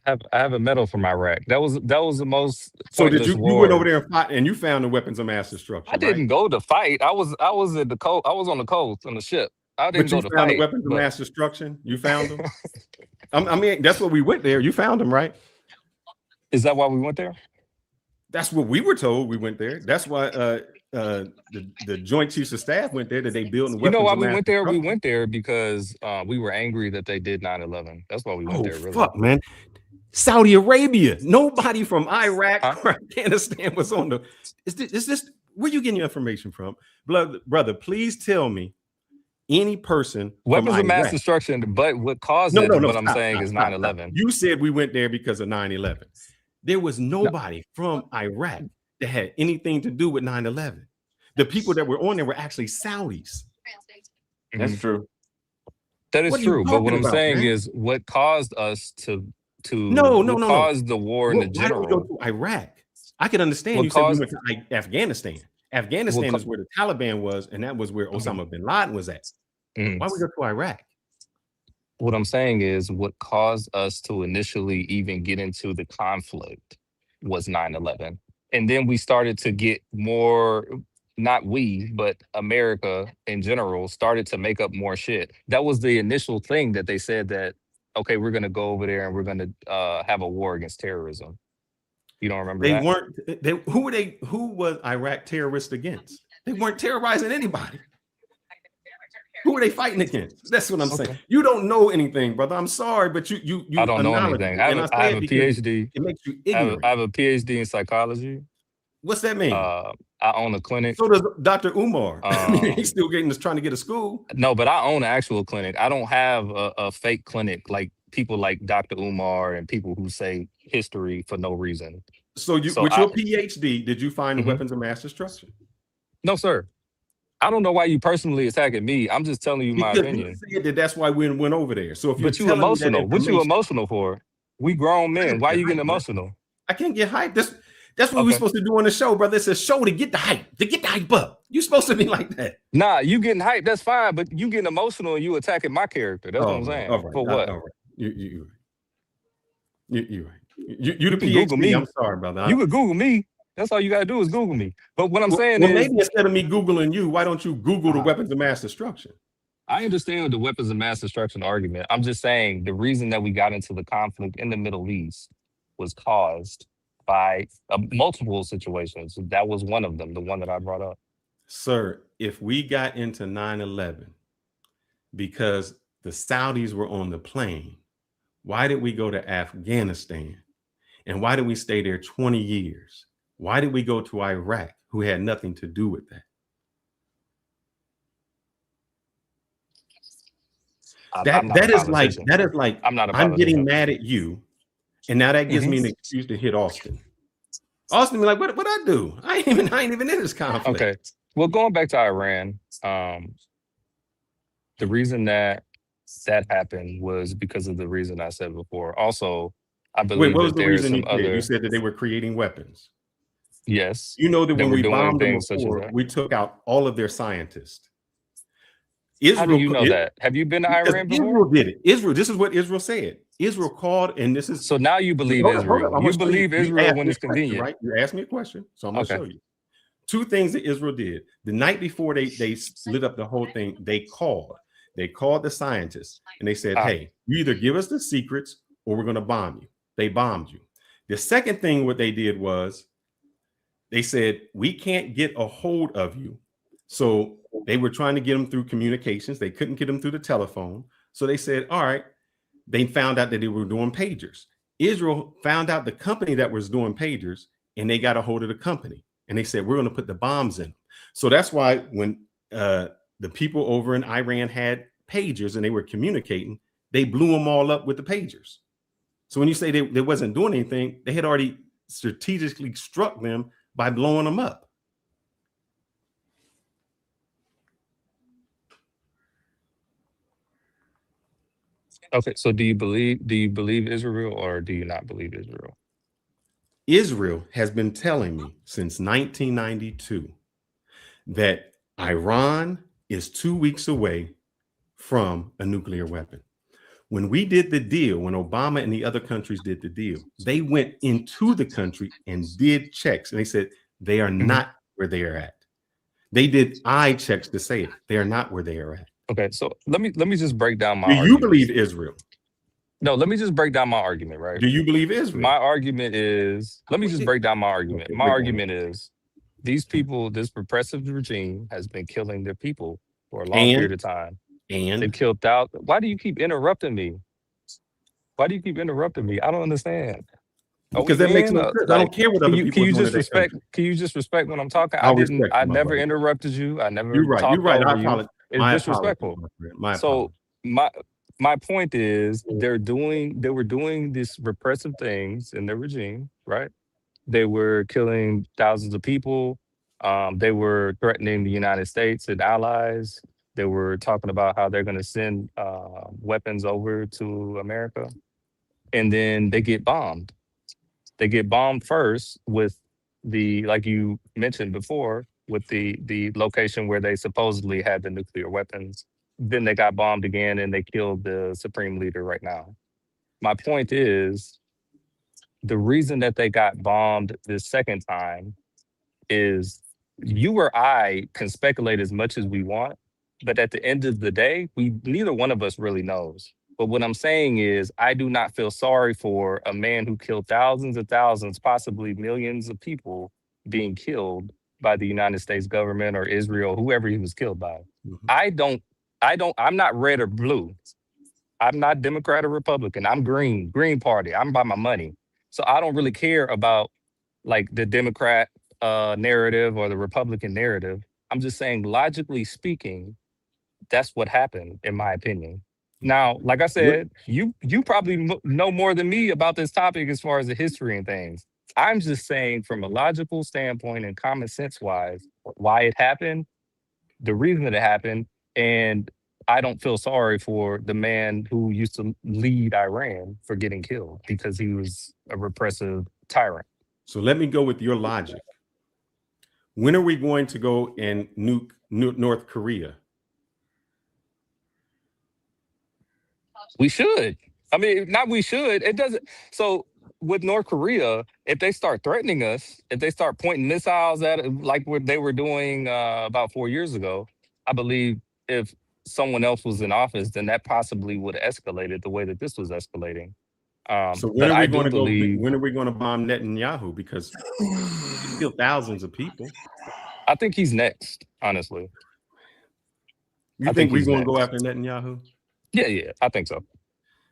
I have a medal from Iraq. That was the most.
So did you went over there and fought and you found the weapons of mass destruction?
I didn't go to fight. I was at the coast. I was on the coast on the ship. I didn't go to fight.
The weapons of mass destruction. You found them. I mean, that's what we went there. You found them, right?
Is that why we went there?
That's what we were told. We went there. That's why the Joint Chiefs of Staff went there. That they built.
You know why we went there? We went there because we were angry that they did 9/11. That's why we went there. Really.
Fuck, man. Saudi Arabia. Nobody from Iraq or Afghanistan was on the. Is this where you getting your information from, brother? Please tell me any person.
Weapons of mass destruction, but what caused it? What I'm saying is 9/11.
You said we went there because of 9/11. There was nobody from Iraq that had anything to do with 9/11. The people that were on there were actually Saudis.
That's true.
That is true. But what I'm saying is what caused us to cause the war in the general.
Why don't we go to Iraq? I can understand you said we went to Afghanistan. Afghanistan is where the Taliban was, and that was where Osama bin Laden was at. Why we go to Iraq?
What I'm saying is what caused us to initially even get into the conflict was 9/11. And then we started to get more, not we, but America in general started to make up more shit. That was the initial thing that they said that, okay, we're going to go over there and we're going to have a war against terrorism. You don't remember that?
Who was Iraq terrorist against? They weren't terrorizing anybody. Who are they fighting against? That's what I'm saying. You don't know anything, brother. I'm sorry, but you
I don't know anything. I have a PhD.
It makes you ignorant.
I have a PhD in psychology.
What's that mean?
I own a clinic.
So does Dr. Umar. He's still trying to get a school.
No, but I own an actual clinic. I don't have a fake clinic like people like Dr. Umar and people who say history for no reason.
So with your PhD, did you find the weapons of mass destruction?
No, sir. I don't know why you personally attacking me. I'm just telling you my opinion.
You said that's why we went over there. So if
but you emotional, what you emotional for? We grown men. Why you getting emotional?
I can't get hyped. That's what we're supposed to do on the show, brother. It's a show to get the hype up. You're supposed to be like that.
Nah, you getting hyped. That's fine, but you getting emotional and you attacking my character. That's what I'm saying.
All right,
for what?
All right. You the PhD. I'm sorry, brother.
You could Google me. That's all you gotta do is Google me. But what I'm saying is,
maybe instead of me Googling you, why don't you Google the weapons of mass destruction?
I understand the weapons of mass destruction argument. I'm just saying the reason that we got into the conflict in the Middle East was caused by multiple situations. That was one of them, the one that I brought up.
Sir, if we got into 9/11 because the Saudis were on the plane, why did we go to Afghanistan? And why did we stay there 20 years? Why did we go to Iraq, who had nothing to do with that? That is like I'm getting mad at you, and now that gives me an excuse to hit Austin. Austin be like, what I do? I ain't even in this conflict.
Okay. Well, going back to Iran, the reason that happened was because of the reason I said before. Also, I believe
what was
that
the
there's
reason
some other.
You said that they were creating weapons.
Yes.
You know that when we bombed them before, we took out all of their scientists.
How do you know that? Have you been to Iran before?
Israel did it. This is what Israel said. Israel called, and this is
so now you believe Israel. You believe Israel when it's convenient,
right? You asked me a question, so I'm going to show you. Two things that Israel did the night before they lit up the whole thing. They called the scientists, and they said, "Hey, you either give us the secrets, or we're going to bomb you." They bombed you. The second thing, what they did was, they said, "We can't get a hold of you So they were trying to get them through communications. They couldn't get them through the telephone. So they said, all right, they found out that they were doing pagers. Israel found out the company that was doing pagers, and they got a hold of the company. And they said, we're going to put the bombs in them. So that's why when the people over in Iran had pagers and they were communicating, they blew them all up with the pagers. So when you say they wasn't doing anything, they had already strategically struck them by blowing them up.
Okay, so do you believe Israel or do you not believe Israel?
Israel has been telling me since 1992 that Iran is 2 weeks away from a nuclear weapon. When we did the deal, when Obama and the other countries did the deal, they went into the country and did checks, and they said they are not where they are at. They did eye checks to say it. They are not where they are at.
Okay, so let me just break down my
Do you
argument.
believe Israel?
No, let me just break down my argument, right?
Do you believe Israel?
My argument is, let me just break down my argument.
Okay,
My argument is these people, this repressive regime has been killing their people for a long period of time.
And
They've killed thousands. Why do you keep interrupting me? Why do you keep interrupting me? I don't understand.
because that makes no sense. I don't care what other people are doing in their country.
Can you just respect when I'm talking?
I
never interrupted you. I never
You're right.
talked
You're right.
over
I
you.
apologize.
It's disrespectful. So my point is they were doing these repressive things in their regime, right? They were killing thousands of people. They were threatening the United States and allies. They were talking about how they're going to send weapons over to America. And then they get bombed. They get bombed first with like you mentioned before, with the location where they supposedly had the nuclear weapons. Then they got bombed again and they killed the supreme leader right now. My point is, the reason that they got bombed this second time is you or I can speculate as much as we want, but at the end of the day, neither one of us really knows. But what I'm saying is, I do not feel sorry for a man who killed thousands and thousands, possibly millions of people being killed by the United States government or Israel, whoever he was killed by. I'm not red or blue. I'm not Democrat or Republican. I'm Green Party. I'm by my money. So I don't really care about like the Democrat narrative or the Republican narrative. I'm just saying, logically speaking, that's what happened, in my opinion. Now, like I said, you probably know more than me about this topic as far as the history and things. I'm just saying, from a logical standpoint and common sense wise, why it happened, the reason that it happened, and I don't feel sorry for the man who used to lead Iran for getting killed because he was a repressive tyrant.
So let me go with your logic. When are we going to go and nuke North Korea?
We should. I mean, not we should. It doesn't. So with North Korea, if they start threatening us, if they start pointing missiles at it, like what they were doing about 4 years ago, I believe if someone else was in office, then that possibly would have escalated the way that this was escalating.
So when are we going to go? When are we going to bomb Netanyahu? Because he killed thousands of people.
I think he's next. Honestly,
you think we're going to go after Netanyahu?
Yeah, I think so.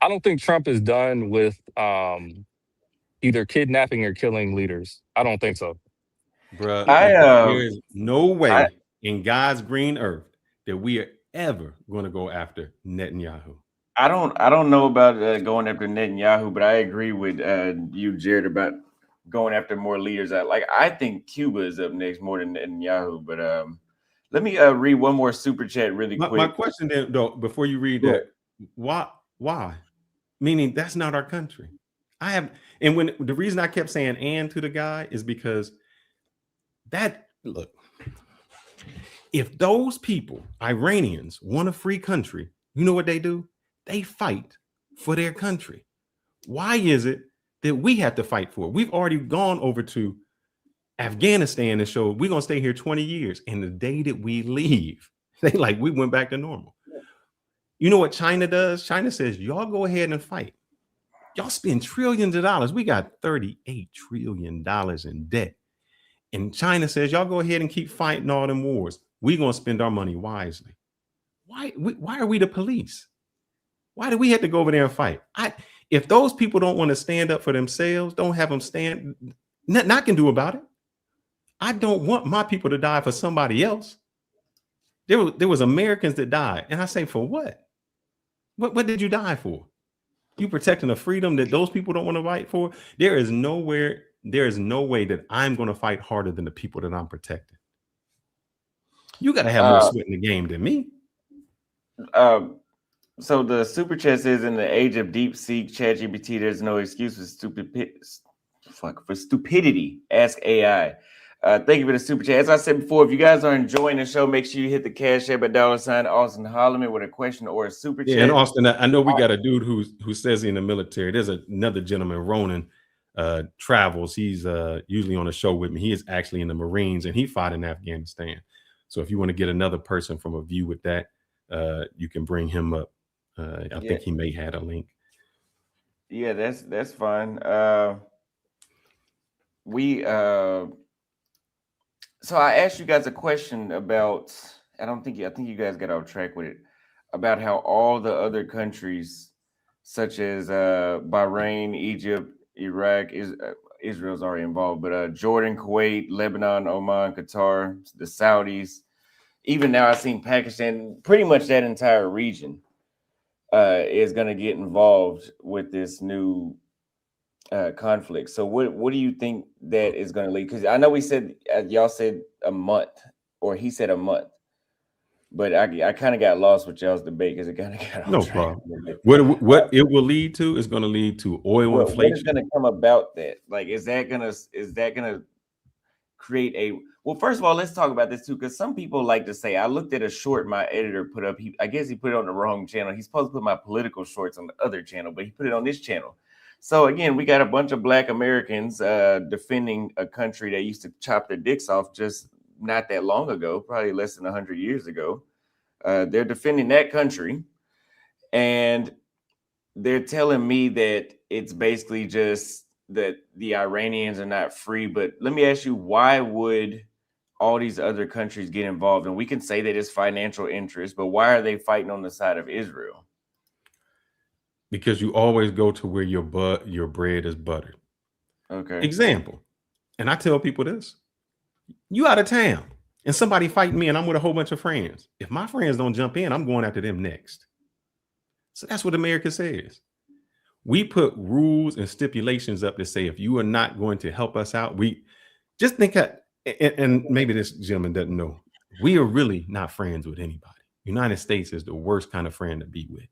I don't think Trump is done with either kidnapping or killing leaders. I don't think so.
Bruh, there is no way in God's green earth that we are ever going to go after Netanyahu.
I don't know about going after Netanyahu, but I agree with you, Jared, about going after more leaders. I think Cuba is up next more than Netanyahu. But let me read one more super chat really quick.
My question then, though, before you read that, why? Meaning that's not our country. And when the reason I kept saying "and" to the guy is because look, if those people, Iranians, want a free country, you know what they do? They fight for their country. Why is it that we have to fight for it? We've already gone over to Afghanistan and showed we're gonna stay here 20 years. And the day that we leave, we went back to normal. You know what China does? China says, y'all go ahead and fight. Y'all spend trillions of dollars. We got $38 trillion in debt. And China says, y'all go ahead and keep fighting all them wars. we're going to spend our money wisely. Why are we the police? Why do we have to go over there and fight? If those people don't want to stand up for themselves, don't have them stand. Nothing I can do about it. I don't want my people to die for somebody else. There was Americans that died, and I say, for what? What did you die for? You protecting a freedom that those people don't want to fight for? There is no way that I'm going to fight harder than the people that I'm protecting. You got to have more sweat in the game than me.
So the super chat says, in the age of deep seek ChatGPT, there's no excuse for stupidity. Ask AI. Thank you for the super chat. As I said before, if you guys are enjoying the show, make sure you hit the Cash App at $ Austin Holloman with a question or a super chat.
Yeah, and Austin, I know we got a dude who says he's in the military. There's another gentleman, Ronan, travels. He's usually on a show with me. He is actually in the Marines, and he fought in Afghanistan. So if you want to get another person from a view with that, you can bring him up. I think he may have a link.
Yeah, that's fine. So I asked you guys a question about, I think you guys got off track with it, about how all the other countries, such as Bahrain, Egypt, Iraq, Israel's already involved, but Jordan, Kuwait, Lebanon, Oman, Qatar, the Saudis, even now I've seen Pakistan, pretty much that entire region is going to get involved with this new conflict. So what do you think that is going to lead? Because I know we said, y'all said a month, or he said a month, but I kind of got lost with y'all's debate because it kind of got
no problem. What it will lead to is going to lead to oil inflation.
What is going to come about that? Like, is that gonna create a? Well, first of all, let's talk about this too, because some people like to say, I looked at a short my editor put up. I guess he put it on the wrong channel. He's supposed to put my political shorts on the other channel, but he put it on this channel. So again, we got a bunch of Black Americans defending a country that used to chop their dicks off just not that long ago, probably less than 100 years ago. They're defending that country, and they're telling me that it's basically just that the Iranians are not free. But let me ask you, why would all these other countries get involved? And we can say that it's financial interest, but why are they fighting on the side of Israel?
Because you always go to where your bread is buttered.
Okay.
Example, and I tell people this: you out of town and somebody fighting me, and I'm with a whole bunch of friends. If my friends don't jump in, I'm going after them next. So that's what America says. We put rules and stipulations up to say, if you are not going to help us out, we just think, and maybe this gentleman doesn't know, we are really not friends with anybody. United States is the worst kind of friend to be with.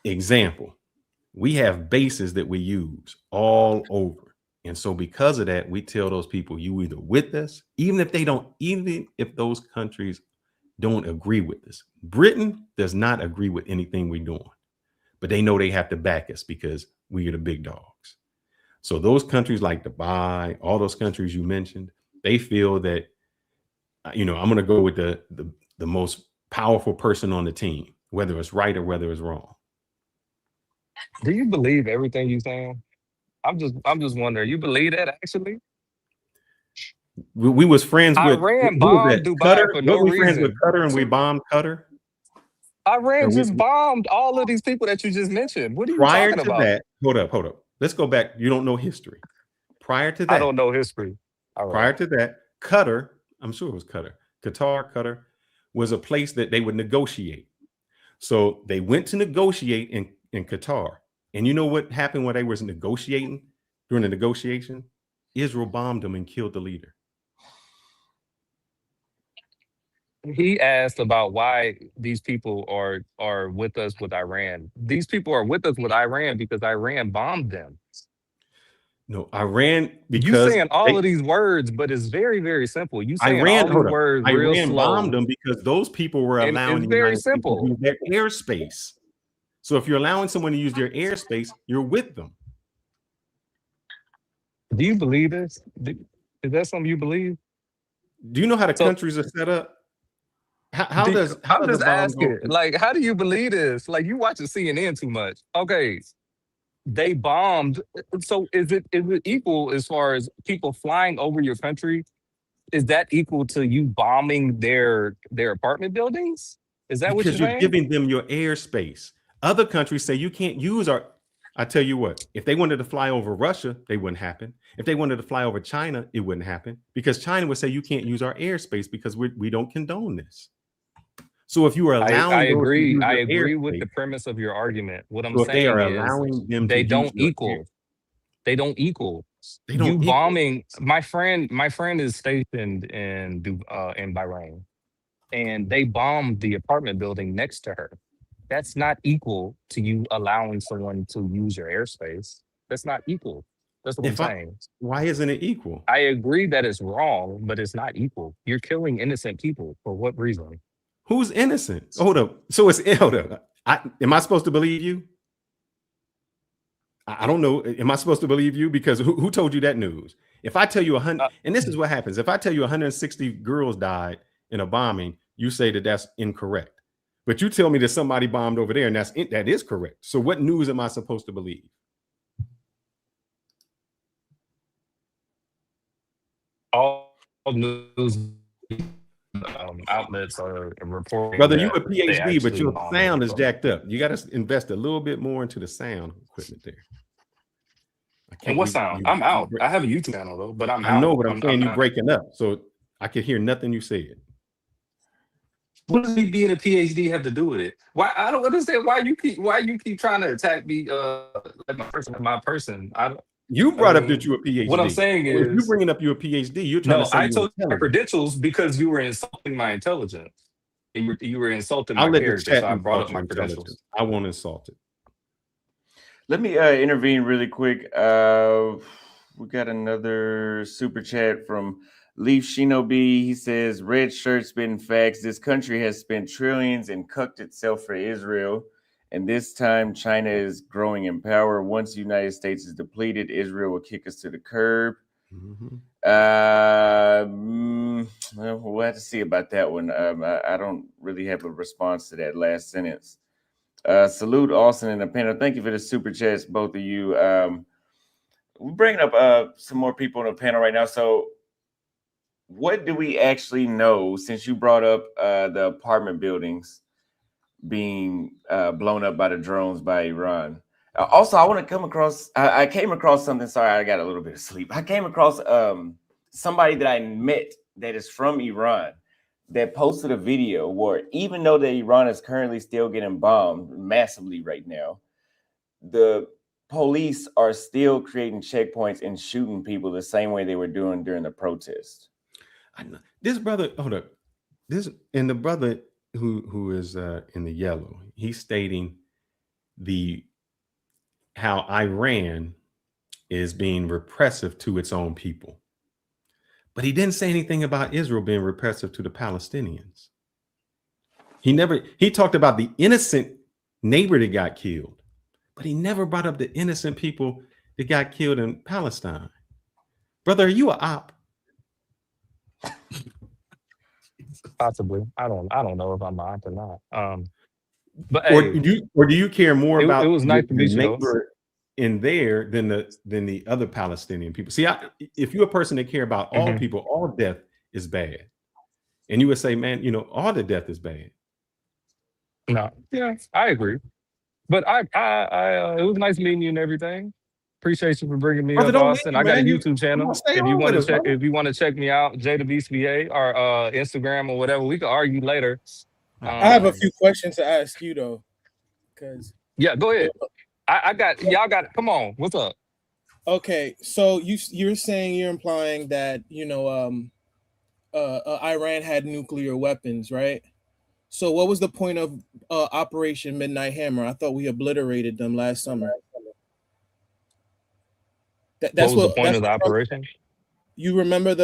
Example, we have bases that we use all over. And so because of that, we tell those people, you either with us, even if those countries don't agree with us. Britain does not agree with anything we're doing, but they know they have to back us because we are the big dogs. So those countries like Dubai, all those countries you mentioned, they feel that, I'm going to go with the most powerful person on the team, whether it's right or whether it's wrong.
Do you believe everything you're saying? I'm just wondering. You believe that actually?
We was friends with
Iran bombed Dubai
Qatar?
for no reason.
Friends with Qatar, and we bombed Qatar.
Iran just bombed all of these people that you just mentioned. What are you talking about?
Prior to that, hold up. Let's go back. You don't know history. Prior to that,
I don't know history.
Prior to that, Qatar, I'm sure it was Qatar was a place that they would negotiate. So they went to negotiate in Qatar. And you know what happened when they was negotiating during the negotiation? Israel bombed them and killed the leader.
He asked about why these people are with us with Iran. These people are with us with Iran because Iran bombed them.
No, Iran, because
you saying all of these words, but it's very, very simple. You saying
Iran,
all these words real
Iran
slow.
bombed them because those people were allowing
it's very simple.
to use their airspace. So if you're allowing someone to use their airspace, you're with them.
Do you believe this? Is that something you believe?
Do you know how the countries are set up? How does
I'm just asking, like, how do you believe this? Like, you watching CNN too much. Okay, they bombed. So is it equal as far as people flying over your country is that equal to you bombing their apartment buildings? Is that what you're
Because you're
saying?
giving them your airspace. Other countries say you can't use our. I tell you what, if they wanted to fly over Russia, they wouldn't happen. If they wanted to fly over China, it wouldn't happen because China would say you can't use our airspace because we don't condone this. So if you are
I
allowing those to
agree.
use
I
your
agree with the
airspace,
premise of your argument. What I'm
so if they are
saying is
allowing them to
they
use
don't
your air,
equal. They don't equal.
they
You
don't equal.
bombing my friend is stationed in Bahrain, and they bombed the apartment building next to her. That's not equal to you allowing someone to use your airspace. That's not equal. That's what I'm
If I,
saying.
why isn't it equal?
I agree that it's wrong, but it's not equal. You're killing innocent people for what reason?
Who's innocent? Hold up. So it's hold up. Am I supposed to believe you? I don't know. Am I supposed to believe you? Because who told you that news? If I tell you 100,
Uh,
and this is what happens. If I tell you 160 girls died in a bombing, you say that that's incorrect. But you tell me that somebody bombed over there, and that is correct. So what news am I supposed to believe?
all news outlets are reporting
Brother, you
that
a
they
PhD, but
actually
your
bombed
sound is
the
jacked up. You got to invest a little bit more into the sound equipment there. I
And
can't.
what sound? I'm out. I have a YouTube channel though, but I'm
I know,
out.
but I'm saying you
not.
breaking up, so I could hear nothing you said.
What does me being a PhD have to do with it? Why I don't understand why you keep trying to attack me like my person.
You
I
brought up that
mean,
you a
what I'm
PhD.
saying
So if you
is
bringing up you a PhD, you're trying to
no.
say
I
you're
told you my
intelligent.
credentials because you were insulting my intelligence. You were insulting
I'll
my
let the
character, so
chat
I brought up
insult your
my
intelligence.
credentials.
I won't insult it.
Let me intervene really quick. We got another super chat from Leaf Shinobi. He says, "Red shirt spitting facts. This country has spent trillions and cucked itself for Israel. And this time, China is growing in power. Once the United States is depleted, Israel will kick us to the curb."
Mm-hmm.
Well, we'll have to see about that one. I don't really have a response to that last sentence. Salute Austin and the panel. Thank you for the super chats, both of you. We're bringing up some more people on the panel right now. So, what do we actually know since you brought up the apartment buildings being blown up by the drones by Iran? Also, I want to come across. I came across something. Sorry, I got a little bit of sleep. I came across somebody that I met that is from Iran that posted a video where even though that Iran is currently still getting bombed massively right now, the police are still creating checkpoints and shooting people the same way they were doing during the protest.
I know. This brother, hold up. The brother who is in the yellow, he's stating how Iran is being repressive to its own people. But he didn't say anything about Israel being repressive to the Palestinians. He talked about the innocent neighbor that got killed, but he never brought up the innocent people that got killed in Palestine. Brother, are you a op?
Possibly. I don't know if I'm out or not. But
Or
hey,
do you care more
it
about
was
your
nice to meet you though.
neighbor in there than the other Palestinian people? See, if you're a person that care about all
Mhm.
people, all death is bad, and you would say, man, all the death is bad.
No, yeah, I agree. But it was nice meeting you and everything. Appreciate you for bringing me
Brother,
up,
don't
Austin.
leave,
I got a
man.
YouTube
Come on,
channel.
stay on with us, brother.
If you want to check me out, JWSBA or Instagram or whatever, we can argue later.
I have a few questions to ask you though, because
yeah, go ahead. Y'all got. Come on, what's up?
Okay, so you're saying you're implying that Iran had nuclear weapons, right? So what was the point of Operation Midnight Hammer? I thought we obliterated them last summer.
What was the point of the operation?
You remember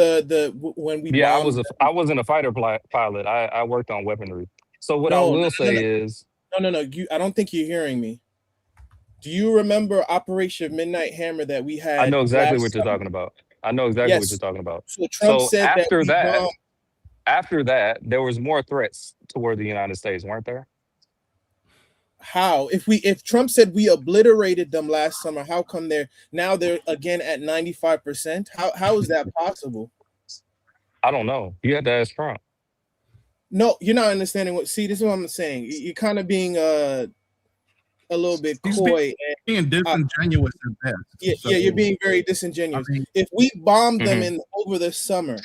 when we
Yeah,
bombed?
I wasn't a fighter pilot. I worked on weaponry. So what I
No,
will say is
no. I don't think you're hearing me. Do you remember Operation Midnight Hammer that we had?
I know exactly what
last
you're
summer?
talking about. I know exactly what
Yes.
you're talking about.
So Trump said that we bombed.
After that, there was more threats toward the United States, weren't there?
How? If Trump said we obliterated them last summer, how come they're again at 95%? How is that possible?
I don't know. You had to ask Trump.
No, you're not understanding what. See, this is what I'm saying. You're kind of being a little bit
He's
coy.
being disingenuous at best.
Yeah,
So,
yeah, you're being very disingenuous.
I mean,
If we bombed them
Mhm.
over the summer,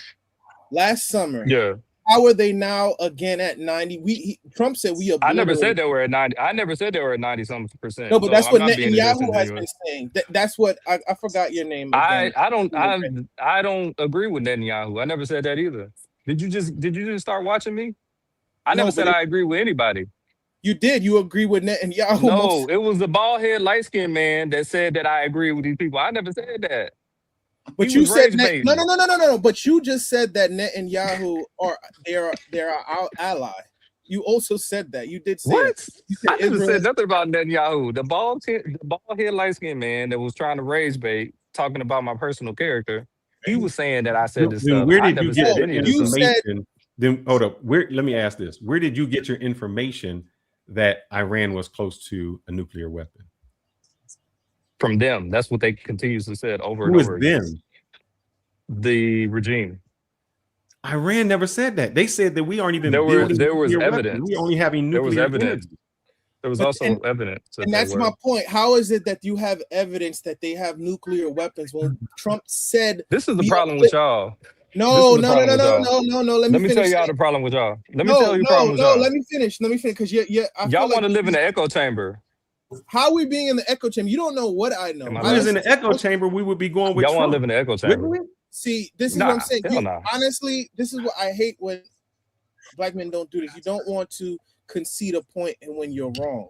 last summer,
Yeah.
how are they now again at 90? Trump said we
I
obliterated.
never said they were at 90. I never said they were at 90-something%.
No, but
so
that's
I'm
what
not being
Netanyahu has
disingenuous.
been saying. That's what I forgot your name again.
I don't agree with Netanyahu. I never said that either. Did you just start watching me? I
No,
never said
but
I agree with anybody.
you did. You agree with Netanyahu?
No, it was the bald head, light skinned man that said that I agree with these people. I never said that.
But
He
you
was
said
rage baiting.
no. But you just said that Netanyahu they're our ally. You also said that. You did say
What?
that. You said
I never
Israel
said
is-
nothing about Netanyahu. The bald head, light skinned man that was trying to rage bait, talking about my personal character. He was saying that I said this
Then
stuff.
where
I
did
never
you get
said
your
any of this stuff.
information? Then hold up. Let me ask this. Where did you get your information that Iran was close to a nuclear weapon?
From them. That's what they continuously said over
Who
and
is
over again.
them?
The regime.
Iran never said that. They said that we aren't even
There
building
was
nuclear weapons.
evidence.
We only having
There was
nuclear
evidence.
energy.
There was
But-
also evidence.
and that's my point. How is it that you have evidence that they have nuclear weapons when Trump said
This is the
we
problem
are-
with y'all.
No.
This is the problem with y'all.
Let me
Let me tell
finish.
y'all the problem with y'all. Let me
No,
tell you the problem with y'all.
let me finish. Because I
Y'all
feel
want to
like
live in the echo chamber.
how we being in the echo chamber. You don't know what I know.
Am I
If we was in the echo chamber, we would be going with
Y'all want
Trump.
to live in the echo
Wouldn't
chamber.
we?
See, this is
Nah,
what I'm saying.
hell nah.
Honestly, this is what I hate when black men don't do this. You don't want to concede a point and when you're wrong.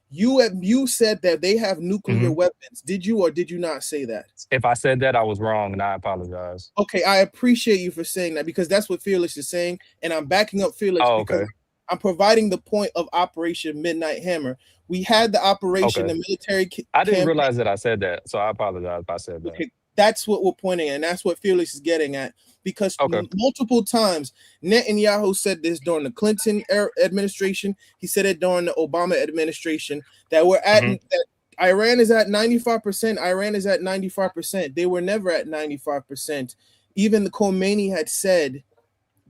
You said that they have nuclear weapons. Did you or did you not say that?
If I said that, I was wrong, and I apologize.
Okay, I appreciate you for saying that because that's what Fearless is saying, and I'm backing up Fearless
Oh,
because
okay.
I'm providing the point of Operation Midnight Hammer. We had the operation,
Okay.
the military.
I didn't
campaign.
realize that I said that, so I apologize if I said that.
Okay, that's what we're pointing at, and that's what Fearless is getting at. Because
Okay.
multiple times Netanyahu said this during the Clinton administration. He said it during the Obama administration that we're at that Iran is at 95%. Iran is at 95%. They were never at 95%. Even the Khomeini had said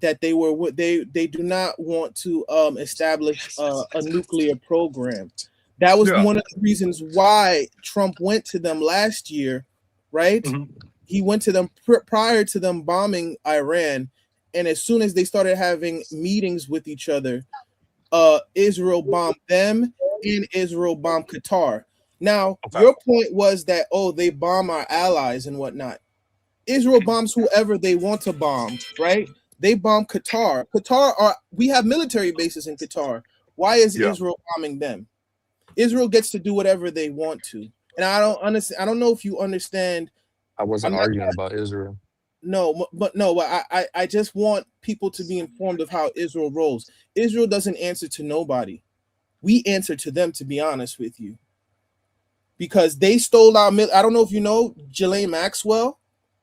that they do not want to establish a nuclear program. That was one of the reasons why Trump went to them last year, right? He went to them prior to them bombing Iran, and as soon as they started having meetings with each other, Israel bombed them and Israel bombed Qatar. Now, your point was that they bomb our allies and whatnot. Israel bombs whoever they want to bomb, right? They bomb Qatar. We have military bases in Qatar. Why is Israel bombing them? Israel gets to do whatever they want to, and I don't understand. I don't know if you understand.
I wasn't arguing about Israel.
No, but I just want people to be informed of how Israel rolls. Israel doesn't answer to nobody. We answer to them, to be honest with you, because they stole our. I don't know if you know Ghislaine Maxwell,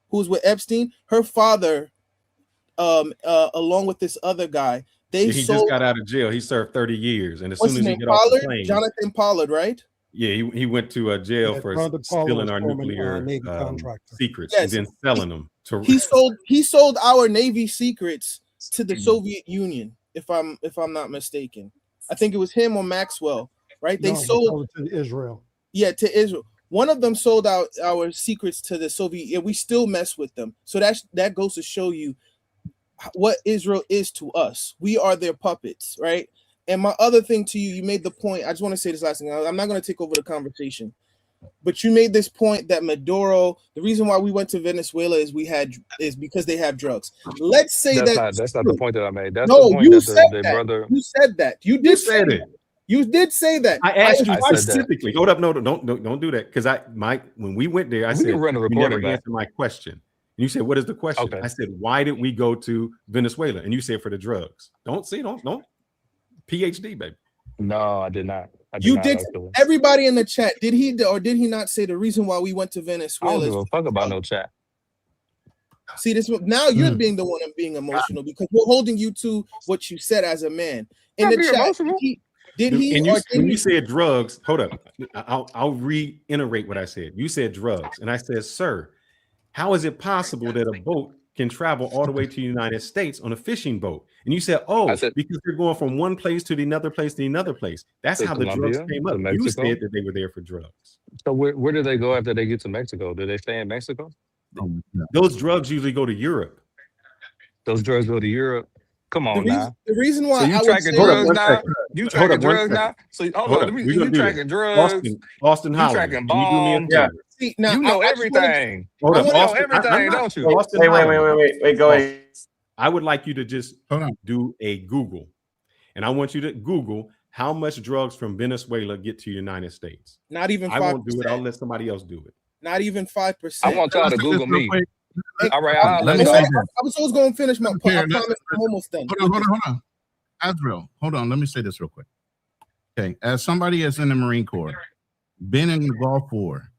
who's with Epstein. Her father, along with this other guy, he
just got out of jail. He served 30 years, and as
what's
soon as
his
he
name?
got off the
Pollard?
plane,
Jonathan Pollard, right?
Yeah, he went to jail for stealing our nuclear secrets and then selling them to.
He sold our Navy secrets to the Soviet Union, if I'm not mistaken. I think it was him or Maxwell, right? They sold
it to Israel.
Yeah, to Israel. One of them sold out our secrets to the Soviet. Yeah, we still mess with them. So that goes to show you what Israel is to us. We are their puppets, right? And my other thing to you, you made the point. I just want to say this last thing. I'm not going to take over the conversation, but you made this point that Maduro. The reason why we went to Venezuela is because they have drugs. Let's say
that's not the point that I made. That's
no,
the point
you
that
said
the
that.
brother.
You said that. You did say
it.
You did say that.
I asked you
I said
specifically. Hold up, no, don't do that, because when we went there, I said
can run a
you
recording
never
back.
answered my question. And you said, "What is the question?"
Okay.
I said, "Why did we go to Venezuela?" And you said, "For the drugs." Don't PhD, baby.
No, I did not.
You did. Everybody in the chat, did he or did he not say the reason why we went to
I
Venezuela?
don't give a fuck about no chat.
See this now you're being the one and being emotional because we're holding you to what you said as a man in the chat.
When you said drugs, hold up. I'll reiterate what I said. You said drugs, and I said, "Sir, how is it possible that a boat can travel all the way to the United States on a fishing boat. And you said, oh, because they're going from one place to another place to another place. That's how the drugs came up. You said that they were there for drugs.
So where do they go after they get to Mexico? Do they stay in Mexico?
Those drugs usually go to Europe.
Those drugs go to Europe. Come on now.
The reason why
so you tracking drugs now? You tracking drugs now? So hold on. You tracking drugs?
Austin Holland.
Tracking bombs.
Yeah.
See, now,
you know everything.
You
know everything, don't you?
Wait. Go ahead.
I would like you to just do a Google, and I want you to Google how much drugs from Venezuela get to the United States.
Not even 5%.
I won't do it. I'll let somebody else do it.
Not even 5%.
I want y'all to Google me. All right,
I was always going to finish my point. I promise I'm almost done.
Hold on. Azrael, hold on. Let me say this real quick. Okay, as somebody that's in the Marine Corps, been in the Gulf War,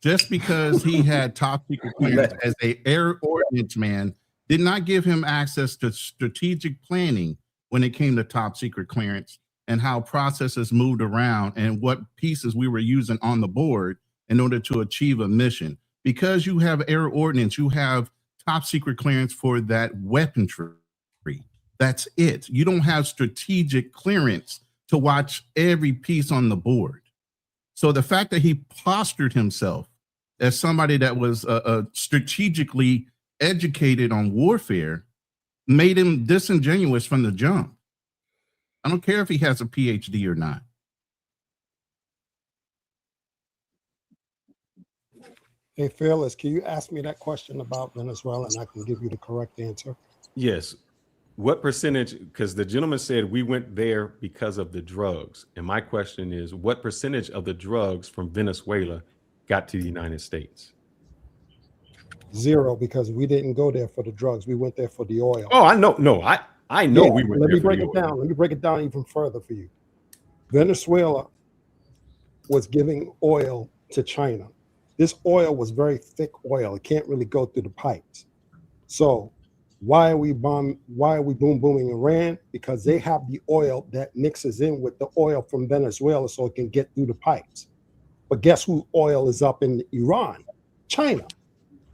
just because he had top secret clearance as a air ordnance man did not give him access to strategic planning when it came to top secret clearance and how processes moved around and what pieces we were using on the board in order to achieve a mission. Because you have air ordnance, you have top secret clearance for that weaponry. That's it. You don't have strategic clearance to watch every piece on the board. So the fact that he postured himself as somebody that was strategically educated on warfare made him disingenuous from the jump. I don't care if he has a PhD or not.
Hey, Fearless, can you ask me that question about Venezuela and I can give you the correct answer?
Yes. What percentage, because the gentleman said we went there because of the drugs. And my question is, what percentage of the drugs from Venezuela got to the United States?
0, because we didn't go there for the drugs. We went there for the oil.
Oh, I know. No, I know we went there.
Let me break it down. Let me break it down even further for you. Venezuela was giving oil to China. This oil was very thick oil. It can't really go through the pipes. So why are we booming Iran? Because they have the oil that mixes in with the oil from Venezuela so it can get through the pipes. But guess who oil is up in Iran? China.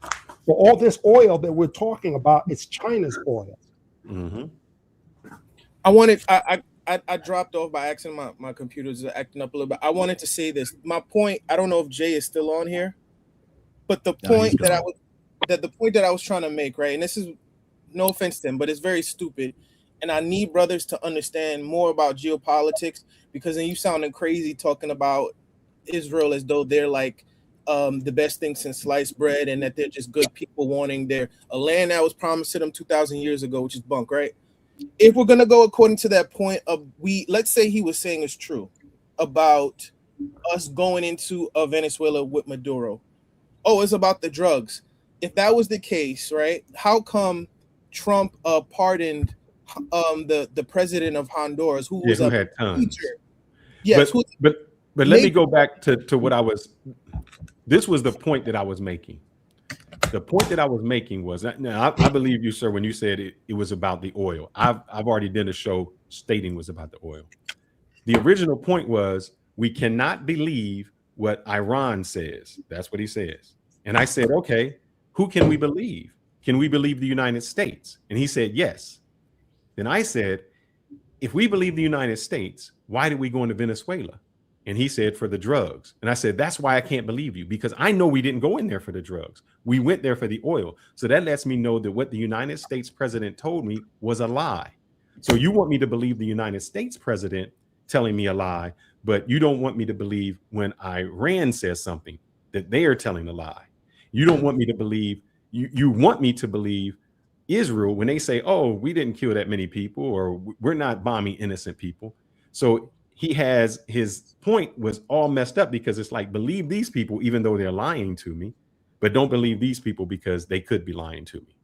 So all this oil that we're talking about, it's China's oil.
Mm-hmm.
I dropped off by accident. My computer's acting up a little bit. I wanted to say this. My point, I don't know if Jay is still on here, but the point that I was trying to make, right? And this is no offense to him, but it's very stupid. And I need brothers to understand more about geopolitics, because then you sounding crazy talking about Israel as though they're like the best thing since sliced bread and that they're just good people wanting a land that was promised to them 2,000 years ago, which is bunk, right? If we're going to go according to that point of let's say he was saying is true about us going into Venezuela with Maduro. Oh, it's about the drugs. If that was the case, right? How come Trump pardoned the president of Honduras, who was
had tons.
Teacher? Yes,
but let me go back to what I was. This was the point that I was making. The point that I was making was that now I believe you, sir, when you said it was about the oil. I've already done a show stating it was about the oil. The original point was we cannot believe what Iran says. That's what he says. And I said, okay, who can we believe? Can we believe the United States? And he said, yes. Then I said, if we believe the United States, why did we go into Venezuela? And he said, for the drugs. And I said, that's why I can't believe you, because I know we didn't go in there for the drugs. We went there for the oil. So that lets me know that what the United States president told me was a lie. So you want me to believe the United States president telling me a lie, but you don't want me to believe when Iran says something that they are telling a lie. You don't want me to believe, you want me to believe Israel when they say, oh, we didn't kill that many people, or we're not bombing innocent people. So his point was all messed up, because it's like, believe these people even though they're lying to me, but don't believe these people because they could be lying to me.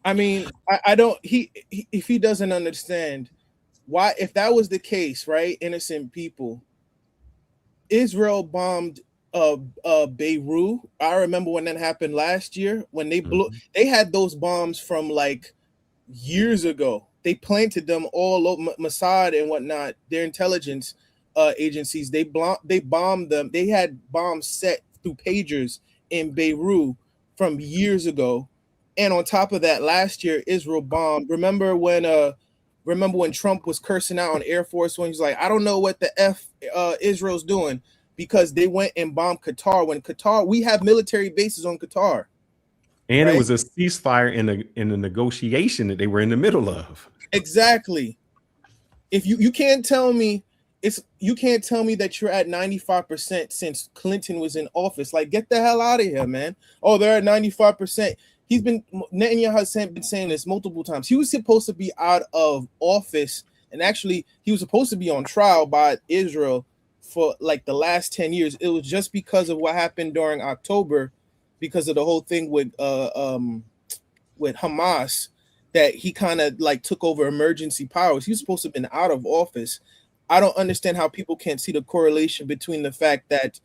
I mean, I don't, if he doesn't understand why, if that was the case, right? Innocent people. Israel bombed Beirut. I remember when that happened last year, when they blew, they had those bombs from like years ago. They planted them all over Mossad and whatnot. Their intelligence agencies, they bombed them. They had bombs set through pagers in Beirut from years ago. And on top of that, last year Israel bombed. Remember when Trump was cursing out on Air Force One? He's like, I don't know what the F Israel's doing, because they went and bombed Qatar. When Qatar, we have military bases on Qatar.
And
right?
it was a ceasefire in the negotiation that they were in the middle of.
Exactly. If you can't tell me you can't tell me that you're at 95% since Clinton was in office. Like, get the hell out of here, man. Oh, they're at 95%. Netanyahu has been saying this multiple times. He was supposed to be out of office, and actually he was supposed to be on trial by Israel for like the last 10 years. It was just because of what happened during October, because of the whole thing with Hamas, that he kind of like took over emergency powers. He was supposed to have been out of office. I don't understand how people can't see the correlation between the fact that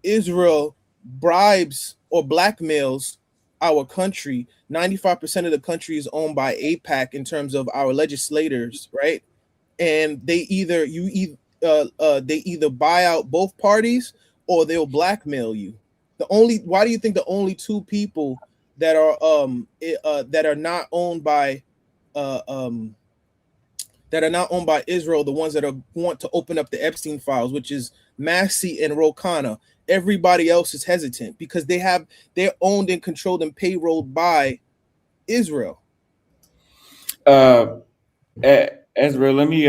Israel bribes or blackmails our country. 95% of the country is owned by AIPAC in terms of our legislators, right? And they either buy out both parties or they'll blackmail you. Why do you think the only two people that are not owned by Israel, the ones that want to open up the Epstein files, which is Massey and Ro Khanna? Everybody else is hesitant because they're owned and controlled and payrolled by Israel.
Ezra, let me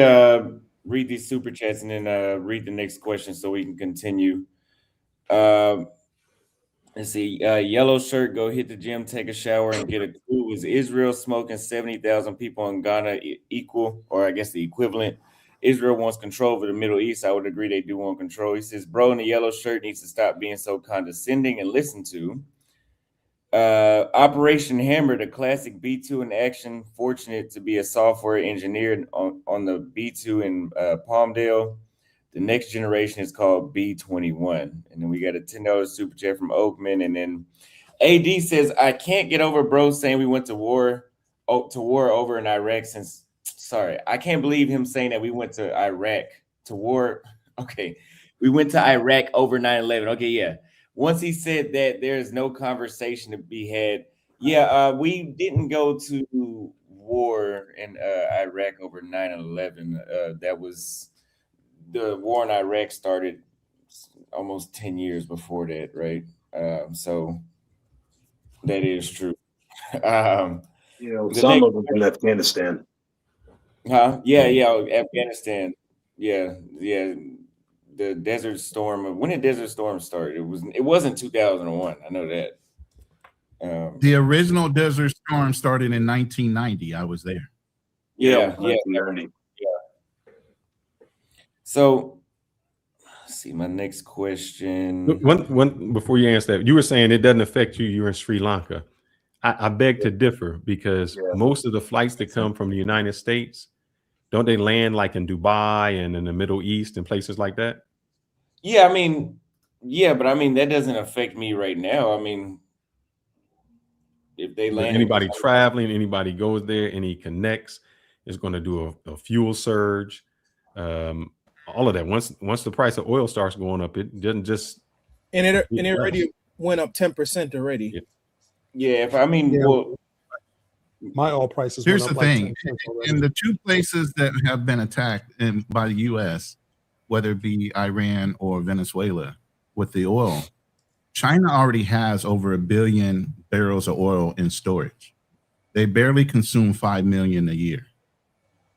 read these super chats and then read the next question so we can continue. Let's see. Yellow shirt, go hit the gym, take a shower, and get a clue. Is Israel smoking 70,000 people in Ghana equal, or I guess the equivalent? Israel wants control over the Middle East. I would agree they do want control. He says, bro in the yellow shirt needs to stop being so condescending and listen to. Operation Hammer, the classic B2 in action. Fortunate to be a software engineer on the B2 in Palmdale. The next generation is called B21. And then we got a $10 super chat from Oakman. And then AD says, I can't get over bro saying we went to war over in Iraq since. Sorry, I can't believe him saying that we went to Iraq to war. Okay, we went to Iraq over 9/11. Okay, yeah. Once he said that there's no conversation to be had. Yeah, we didn't go to war in Iraq over 9/11. That was the war in Iraq started almost 10 years before that, right? So that is true.
Some of them in Afghanistan.
Huh? Yeah, Afghanistan. Yeah. The Desert Storm. When did Desert Storm start? It wasn't 2001. I know that.
The original Desert Storm started in 1990. I was there.
Yeah.
1990.
So, let's see my next question.
One before you answer that, you were saying it doesn't affect you. You're in Sri Lanka. I beg to differ because most of the flights that come from the United States, don't they land like in Dubai and in the Middle East and places like that?
Yeah, but that doesn't affect me right now. If they land,
anybody traveling, anybody goes there and he connects, is going to do a fuel surge. All of that. Once the price of oil starts going up, it doesn't just.
And it already went up 10% already.
Yeah.
Well, my oil prices.
Here's the thing: in the two places that have been attacked by the U.S., whether it be Iran or Venezuela, with the oil, China already has over 1 billion barrels of oil in storage. They barely consume 5 million a year.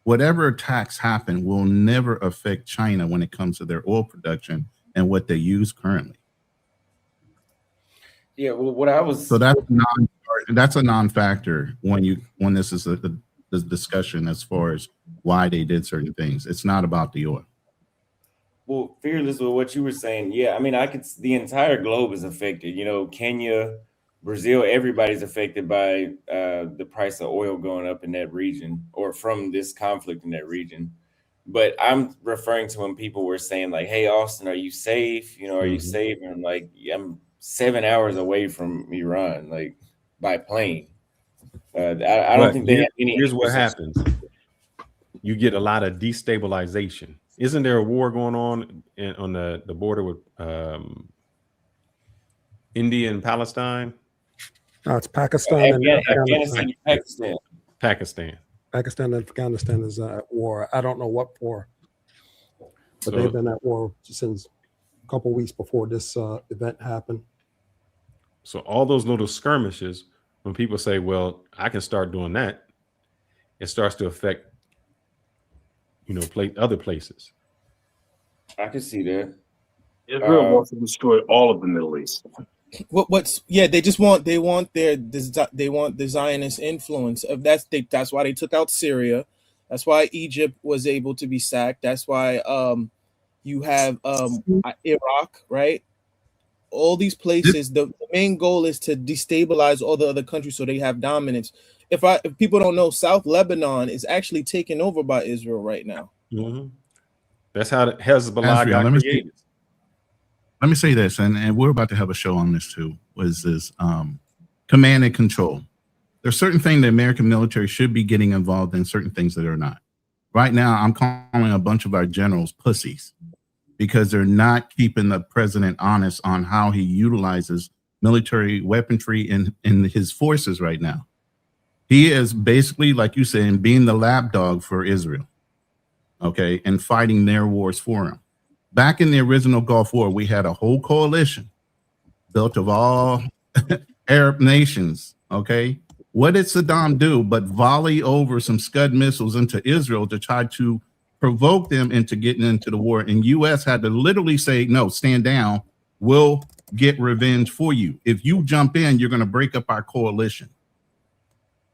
Whatever attacks happen will never affect China when it comes to their oil production and what they use currently.
Yeah, well,
so that's a non-factor when this is the discussion as far as why they did certain things. It's not about the oil.
Well, Fearless, with what you were saying, yeah, the entire globe is affected. Kenya, Brazil, everybody's affected by the price of oil going up in that region or from this conflict in that region. But I'm referring to when people were saying like, hey, Austin, are you safe? Are you safe? And I'm like, yeah, I'm 7 hours away from Iran, like by plane. I don't think they have any.
Here's what happens. You get a lot of destabilization. Isn't there a war going on on the border with India and Palestine?
It's Pakistan and
Afghanistan and Pakistan.
Pakistan and Afghanistan is at war. I don't know what for, but
So-
they've been at war since a couple weeks before this event happened.
So all those little skirmishes, when people say, well, I can start doing that, it starts to affect, other places.
I can see that.
Israel wants to destroy all of the Middle East.
They just want the Zionist influence. That's why they took out Syria. That's why Egypt was able to be sacked. That's why you have Iraq, right? All these places. The main goal is to destabilize all the other countries so they have dominance. If people don't know, South Lebanon is actually taken over by Israel right now.
Mm-hmm. That's how Hezbollah got created.
Let me say this, and we're about to have a show on this too, was this command and control. There's certain things the American military should be getting involved in, certain things that are not. Right now, I'm calling a bunch of our generals pussies because they're not keeping the president honest on how he utilizes military weaponry in his forces right now. He is basically, like you said, being the lapdog for Israel, okay, and fighting their wars for him. Back in the original Gulf War, we had a whole coalition built of all Arab nations, okay? What did Saddam do but volley over some Scud missiles into Israel to try to provoke them into getting into the war? And U.S. had to literally say, no, stand down. We'll get revenge for you. If you jump in, you're going to break up our coalition.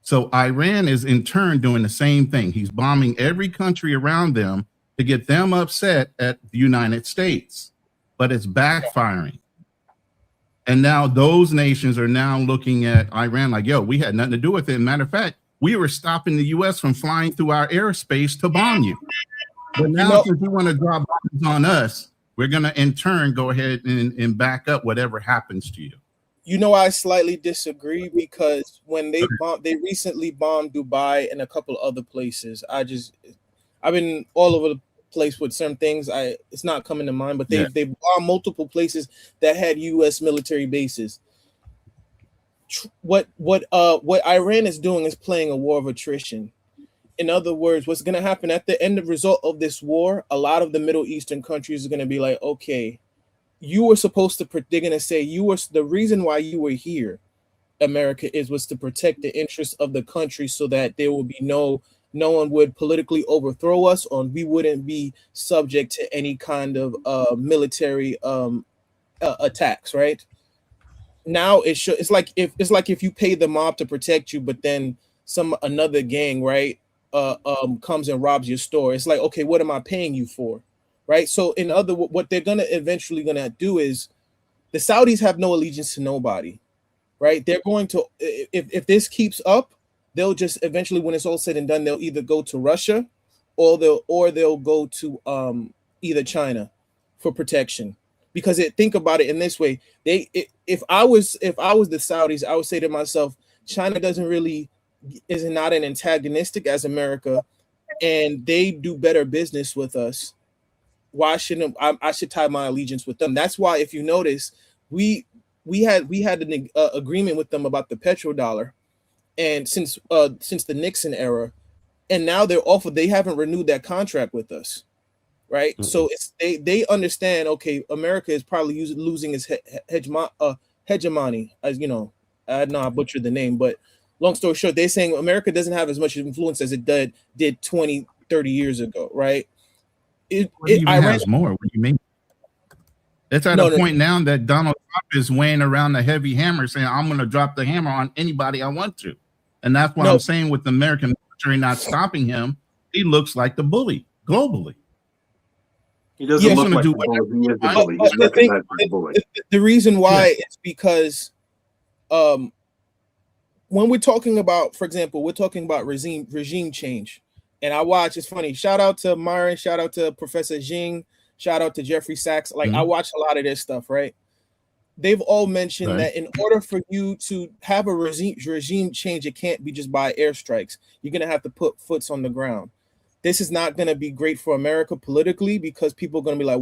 So Iran is in turn doing the same thing. He's bombing every country around them to get them upset at the United States, but it's backfiring. And now those nations are now looking at Iran like, yo, we had nothing to do with it. Matter of fact, we were stopping the U.S. from flying through our airspace to bomb you. But now, if you want to drop bombs on us, we're going to in turn go ahead and back up whatever happens to you.
I slightly disagree because when they recently bombed Dubai and a couple other places. I've been all over the place with certain things. It's not coming to mind, but they bombed multiple places that had U.S. military bases. What Iran is doing is playing a war of attrition. In other words, what's going to happen at the end of result of this war, a lot of the Middle Eastern countries are going to be like, okay, you were supposed to, they're going to say the reason why you were here, America, was to protect the interests of the country so that there will be no one would politically overthrow us, or we wouldn't be subject to any kind of military attacks, right? Now it's like if you pay the mob to protect you, but then another gang, right, comes and robs your store. It's like, okay, what am I paying you for, right? So what they're eventually gonna do is, the Saudis have no allegiance to nobody, right? They're going to, if this keeps up, they'll just eventually, when it's all said and done, they'll either go to Russia or they'll go to either China for protection. Because think about it in this way, if I was the Saudis, I would say to myself, China is not an antagonistic as America, and they do better business with us. Why shouldn't I should tie my allegiance with them? That's why, if you notice, we had an agreement with them about the petrodollar, and since the Nixon era, and now they haven't renewed that contract with us, right? Mm-hmm. So they understand, okay, America is probably losing its hegemony, as you know. I know I butchered the name, but long story short, they're saying America doesn't have as much influence as it did 20, 30 years ago, right?
Iran has more. What do you mean? It's at a point now that Donald Trump is weighing around the heavy hammer, saying, I'm going to drop the hammer on anybody I want to. And that's what I'm saying with the American military not stopping him. He looks like the bully globally.
He doesn't look like the bully. He is the bully. He's recognized as the bully.
The reason why is because when we're talking about, for example, we're talking about regime change. And it's funny, shout out to Myron, shout out to Professor Jing, shout out to Jeffrey Sachs. Like, I watch a lot of this stuff, right? They've all mentioned that in order for you to have a regime change, it can't be just by airstrikes. You're going to have to put foots on the ground. This is not going to be great for America politically, because people are going to be like,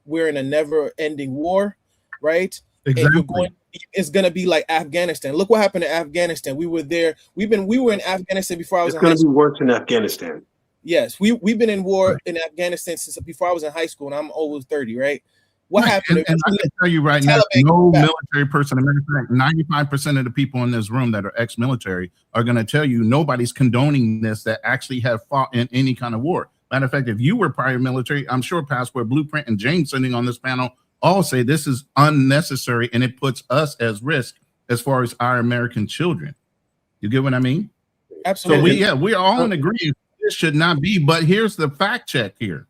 we're in a never ending war, right?
Exactly.
It's gonna be like Afghanistan. Look what happened to Afghanistan. We were there. We were in Afghanistan before I was
It's
in
going
high
to be
school.
worse in Afghanistan.
Yes, we've been in war
Right.
in Afghanistan since before I was in high school, and I'm almost 30, right? What
Right.
happened?
And I can tell you right now, no military person, 95% of the people in this room that are ex-military are going to tell you nobody's condoning this that actually have fought in any kind of war. Matter of fact, if you were prior military, I'm sure Passport Blueprint and James sitting on this panel all say this is unnecessary and it puts us as risk as far as our American children. You get what I mean?
Absolutely.
So we are all in agreement. This should not be, but here's the fact check here.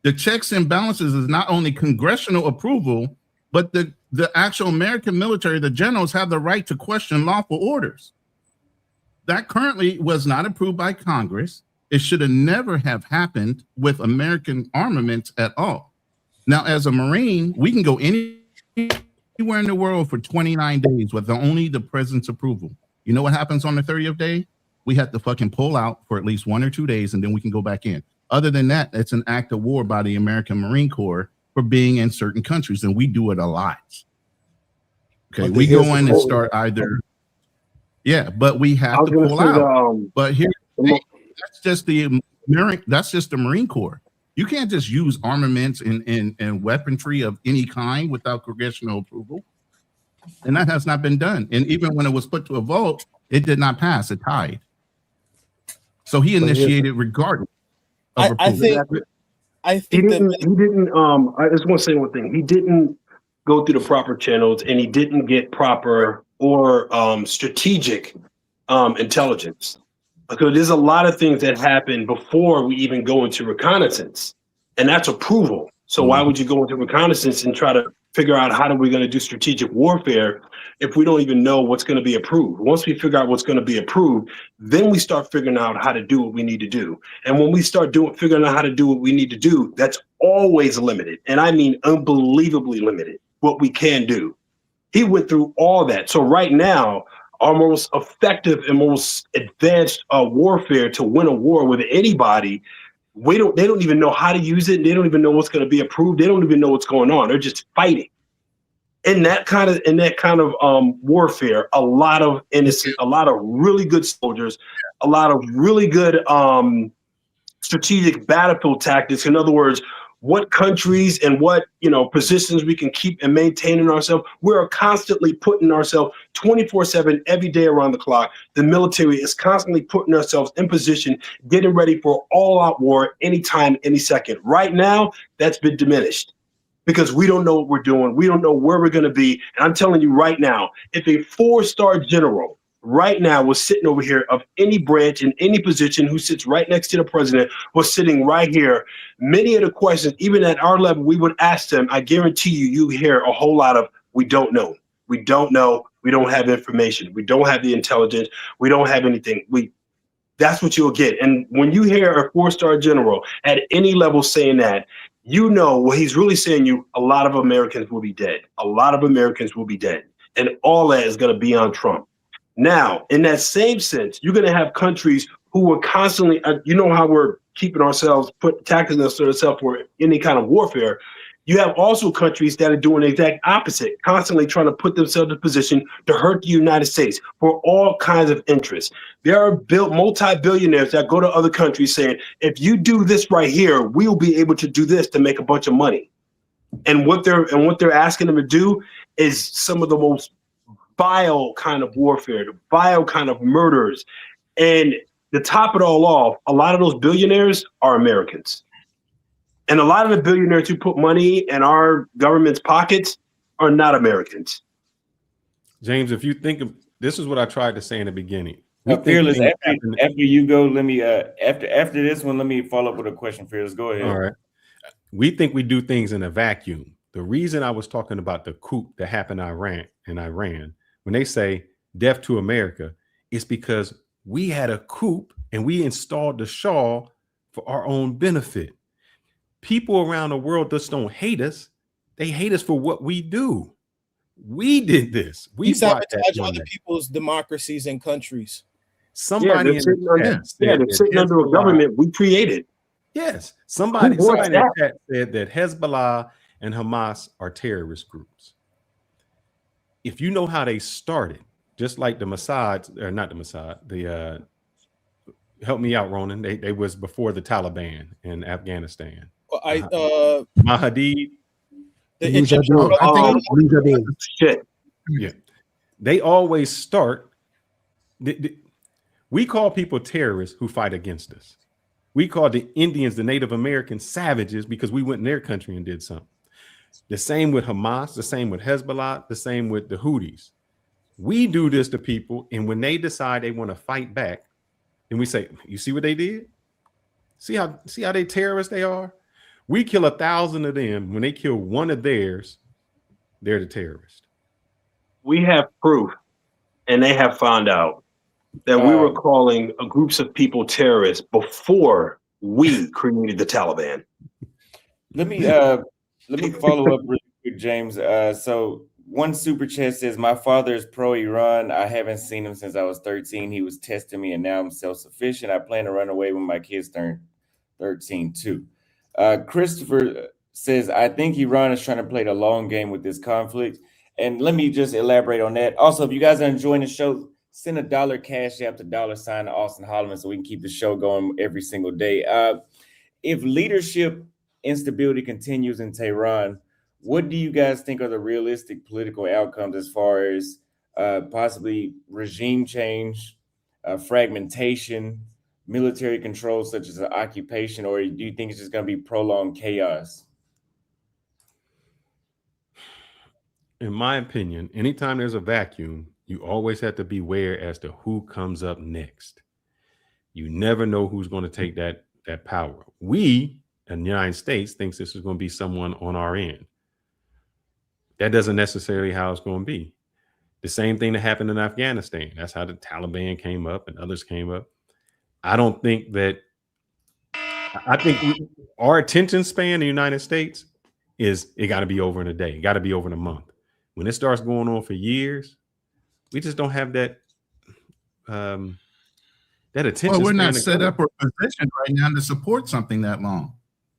The checks and balances is not only congressional approval, but the actual American military, the generals have the right to question lawful orders. That currently was not approved by Congress. It should have never have happened with American armaments at all. Now, as a Marine, we can go anywhere in the world for 29 days with only the president's approval. You know what happens on the 30th day? We have to fucking pull out for at least 1 or 2 days, and then we can go back in. Other than that, it's an act of war by the American Marine Corps for being in certain countries, and we do it a lot. Okay, we go in and start either, but we have to pull out. But here, that's just the Marine Corps. You can't just use armaments and weaponry of any kind without congressional approval, and that has not been done. And even when it was put to a vote, it did not pass; it tied. So he initiated regardless.
I think
he didn't. I just want to say one thing. He didn't go through the proper channels, and he didn't get proper or strategic intelligence. Because there's a lot of things that happen before we even go into reconnaissance, and that's approval. So why would you go into reconnaissance and try to figure out how are we going to do strategic warfare if we don't even know what's going to be approved? Once we figure out what's going to be approved, then we start figuring out how to do what we need to do. And when we start figuring out how to do what we need to do, that's always limited. And I mean unbelievably limited, what we can do. He went through all that. So right now, our most effective and most advanced warfare to win a war with anybody, they don't even know how to use it. They don't even know what's going to be approved. They don't even know what's going on. They're just fighting. In that kind of warfare, a lot of innocent, a lot of really good soldiers, a lot of really good strategic battlefield tactics. In other words, what countries and what positions we can keep and maintaining ourselves. We're constantly putting ourselves 24/7 every day around the clock. The military is constantly putting ourselves in position, getting ready for all-out war anytime, any second. Right now, that's been diminished because we don't know what we're doing. We don't know where we're going to be. And I'm telling you right now, if a 4-star general right now was sitting over here of any branch in any position who sits right next to the president was sitting right here, many of the questions, even at our level, we would ask them. I guarantee you hear a whole lot of, we don't know. We don't know. We don't have information. We don't have the intelligence. We don't have anything. That's what you'll get. And when you hear a 4-star general at any level saying that, what he's really saying a lot of Americans will be dead. A lot of Americans will be dead. And all that is going to be on Trump. Now, in that same sense, you're going to have countries who are constantly, how we're keeping ourselves, taxing ourselves for any kind of warfare. You have also countries that are doing the exact opposite, constantly trying to put themselves in a position to hurt the United States for all kinds of interests. There are multi-billionaires that go to other countries saying, if you do this right here, we'll be able to do this to make a bunch of money. And what they're asking them to do is some of the most vile kind of warfare, the vile kind of murders. And to top it all off, a lot of those billionaires are Americans. And a lot of the billionaires who put money in our government's pockets are not Americans.
James, if you think of this is what I tried to say in the beginning.
Fearless, after you go, let me after this one, let me follow up with a question. Fearless, go ahead.
All right. We think we do things in a vacuum. The reason I was talking about the coup that happened in Iran, when they say death to America, it's because we had a coup and we installed the Shah for our own benefit. People around the world just don't hate us. They hate us for what we do. We did this. We
sabotage other people's democracies and countries.
Somebody
they're sitting under a government we created.
Yes. Somebody in the chat said that Hezbollah and Hamas are terrorist groups. if you know how they started, just like the Mossad, or not the Mossad, the help me out, Ronan. They was before the Taliban in Afghanistan.
The
Mahdi.
Egyptian
I think
brotherhood.
Shit.
Yeah, they always start. We call people terrorists who fight against us. We call the Indians, the Native Americans, savages because we went in their country and did something. The same with Hamas, the same with Hezbollah, the same with the Houthis. We do this to people, and when they decide they want to fight back, and we say, "You see what they did? See how they terrorists they are? We kill 1,000 of them. When they kill one of theirs, they're the terrorist."
We have proof, and they have found out that we were calling groups of people terrorists before we created the Taliban.
Let me follow up really quick, James. So one super chat says, "My father is pro-Iran. I haven't seen him since I was 13. He was testing me, and now I'm self-sufficient. I plan to run away when my kids turn 13 too." Christopher says, "I think Iran is trying to play the long game with this conflict." And let me just elaborate on that. Also, if you guys are enjoying the show, send a $1 cash app to $ Austin Holloman so we can keep the show going every single day. If leadership instability continues in Tehran, what do you guys think are the realistic political outcomes as far as possibly regime change, fragmentation, military control such as an occupation, or do you think it's just going to be prolonged chaos?
In my opinion, anytime there's a vacuum, you always have to beware as to who comes up next. You never know who's going to take that power. We in the United States thinks this is going to be someone on our end. That doesn't necessarily how it's going to be. The same thing that happened in Afghanistan. That's how the Taliban came up and others came up. I don't think that. I think our attention span in the United States is it got to be over in a day. It got to be over in a month. When it starts going on for years, we just don't have that attention.
Well, we're not set up or positioned right now to support something that long.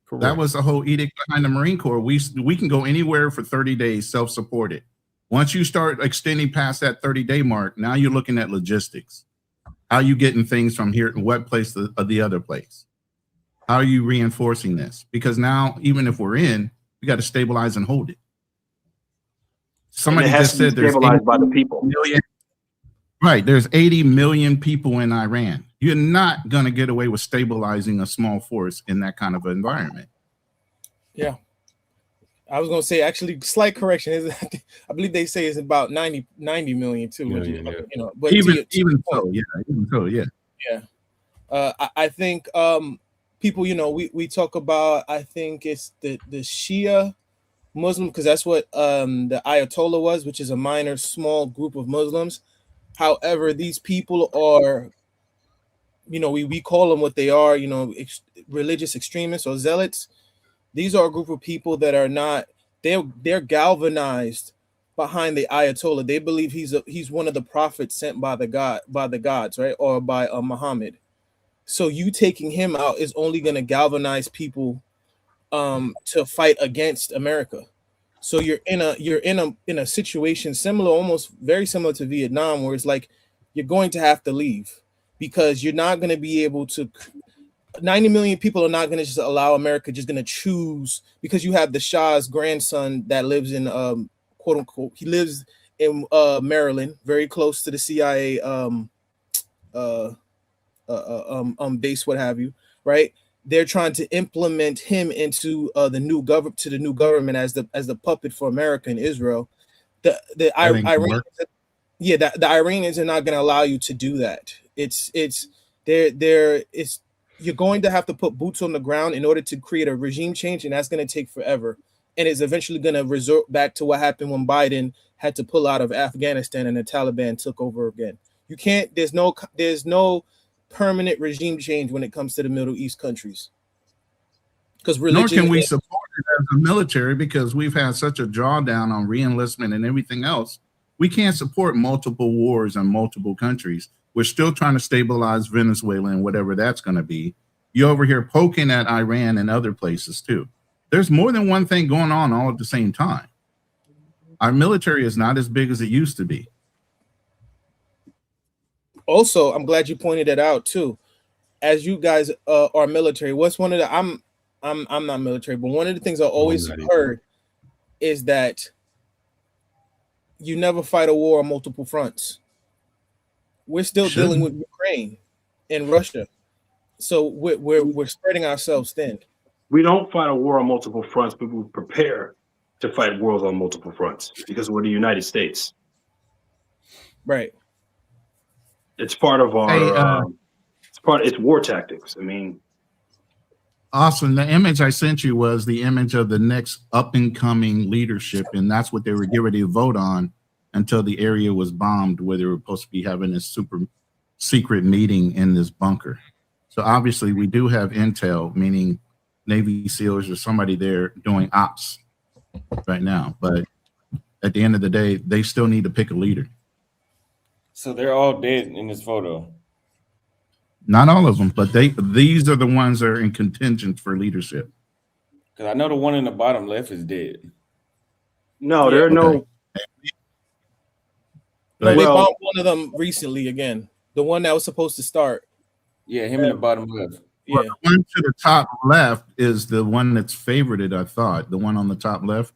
Correct. That was the whole edict behind the Marine Corps. We can go anywhere for 30 days self-supported. Once you start extending past that 30-day mark, now you're looking at logistics. How are you getting things from here to what place to the other place? How are you reinforcing this? Because now, even if we're in, we got to stabilize and hold it. Somebody just said there's
stabilized by the people.
Right. There's 80 million people in Iran. You're not going to get away with stabilizing a small force in that kind of environment.
Yeah. I was going to say, actually, slight correction is, I believe they say it's about 90 million too. You know, but
even so, yeah.
I think people, you know, we talk about, I think it's the Shia Muslim, because that's what the Ayatollah was, which is a minor, small group of Muslims. However, these people are, you know, we call them what they are, you know, religious extremists or zealots. These are a group of people that are not, they're galvanized behind the Ayatollah. They believe he's one of the prophets sent by the gods, right? Or by Muhammad. So you taking him out is only going to galvanize people to fight against America. So you're in a situation similar, almost very similar to Vietnam, where it's like you're going to have to leave because you're not going to be able to. 90 million people are not going to just allow America just going to choose, because you have the Shah's grandson that lives in quote unquote, he lives in Maryland, very close to the CIA base, what have you, right? They're trying to implement him into the new government as the puppet for America and Israel. The Iranians are not going to allow you to do that. You're going to have to put boots on the ground in order to create a regime change, and that's going to take forever. And it's eventually going to resort back to what happened when Biden had to pull out of Afghanistan and the Taliban took over again. You can't. There's no permanent regime change when it comes to the Middle East countries. Because
nor can we support it as a military, because we've had such a drawdown on reenlistment and everything else. We can't support multiple wars in multiple countries. We're still trying to stabilize Venezuela and whatever that's going to be. You're over here poking at Iran and other places too. There's more than one thing going on all at the same time. Our military is not as big as it used to be.
Also, I'm glad you pointed that out too. As you guys are military, what's one of the I'm not military, but one of the things I always heard is that you never fight a war on multiple fronts. We're still dealing with Ukraine and Russia, so we're spreading ourselves thin.
We don't fight a war on multiple fronts, but we prepare to fight wars on multiple fronts because we're the United States.
Right.
It's part of our. It's war tactics. I mean,
Austin, the image I sent you was the image of the next up and coming leadership, and that's what they were getting ready to vote on until the area was bombed, where they were supposed to be having this super secret meeting in this bunker. So obviously, we do have intel, meaning Navy SEALs or somebody there doing ops right now. But at the end of the day, they still need to pick a leader.
So they're all dead in this photo.
Not all of them, but these are the ones that are in contingent for leadership.
Because I know the one in the bottom left is dead.
No, there are no.
No, they bombed one of them recently again. The one that was supposed to start.
Yeah, him in the bottom left.
Yeah.
Well, the one to the top left is the one that's favorited, I thought. The one on the top left.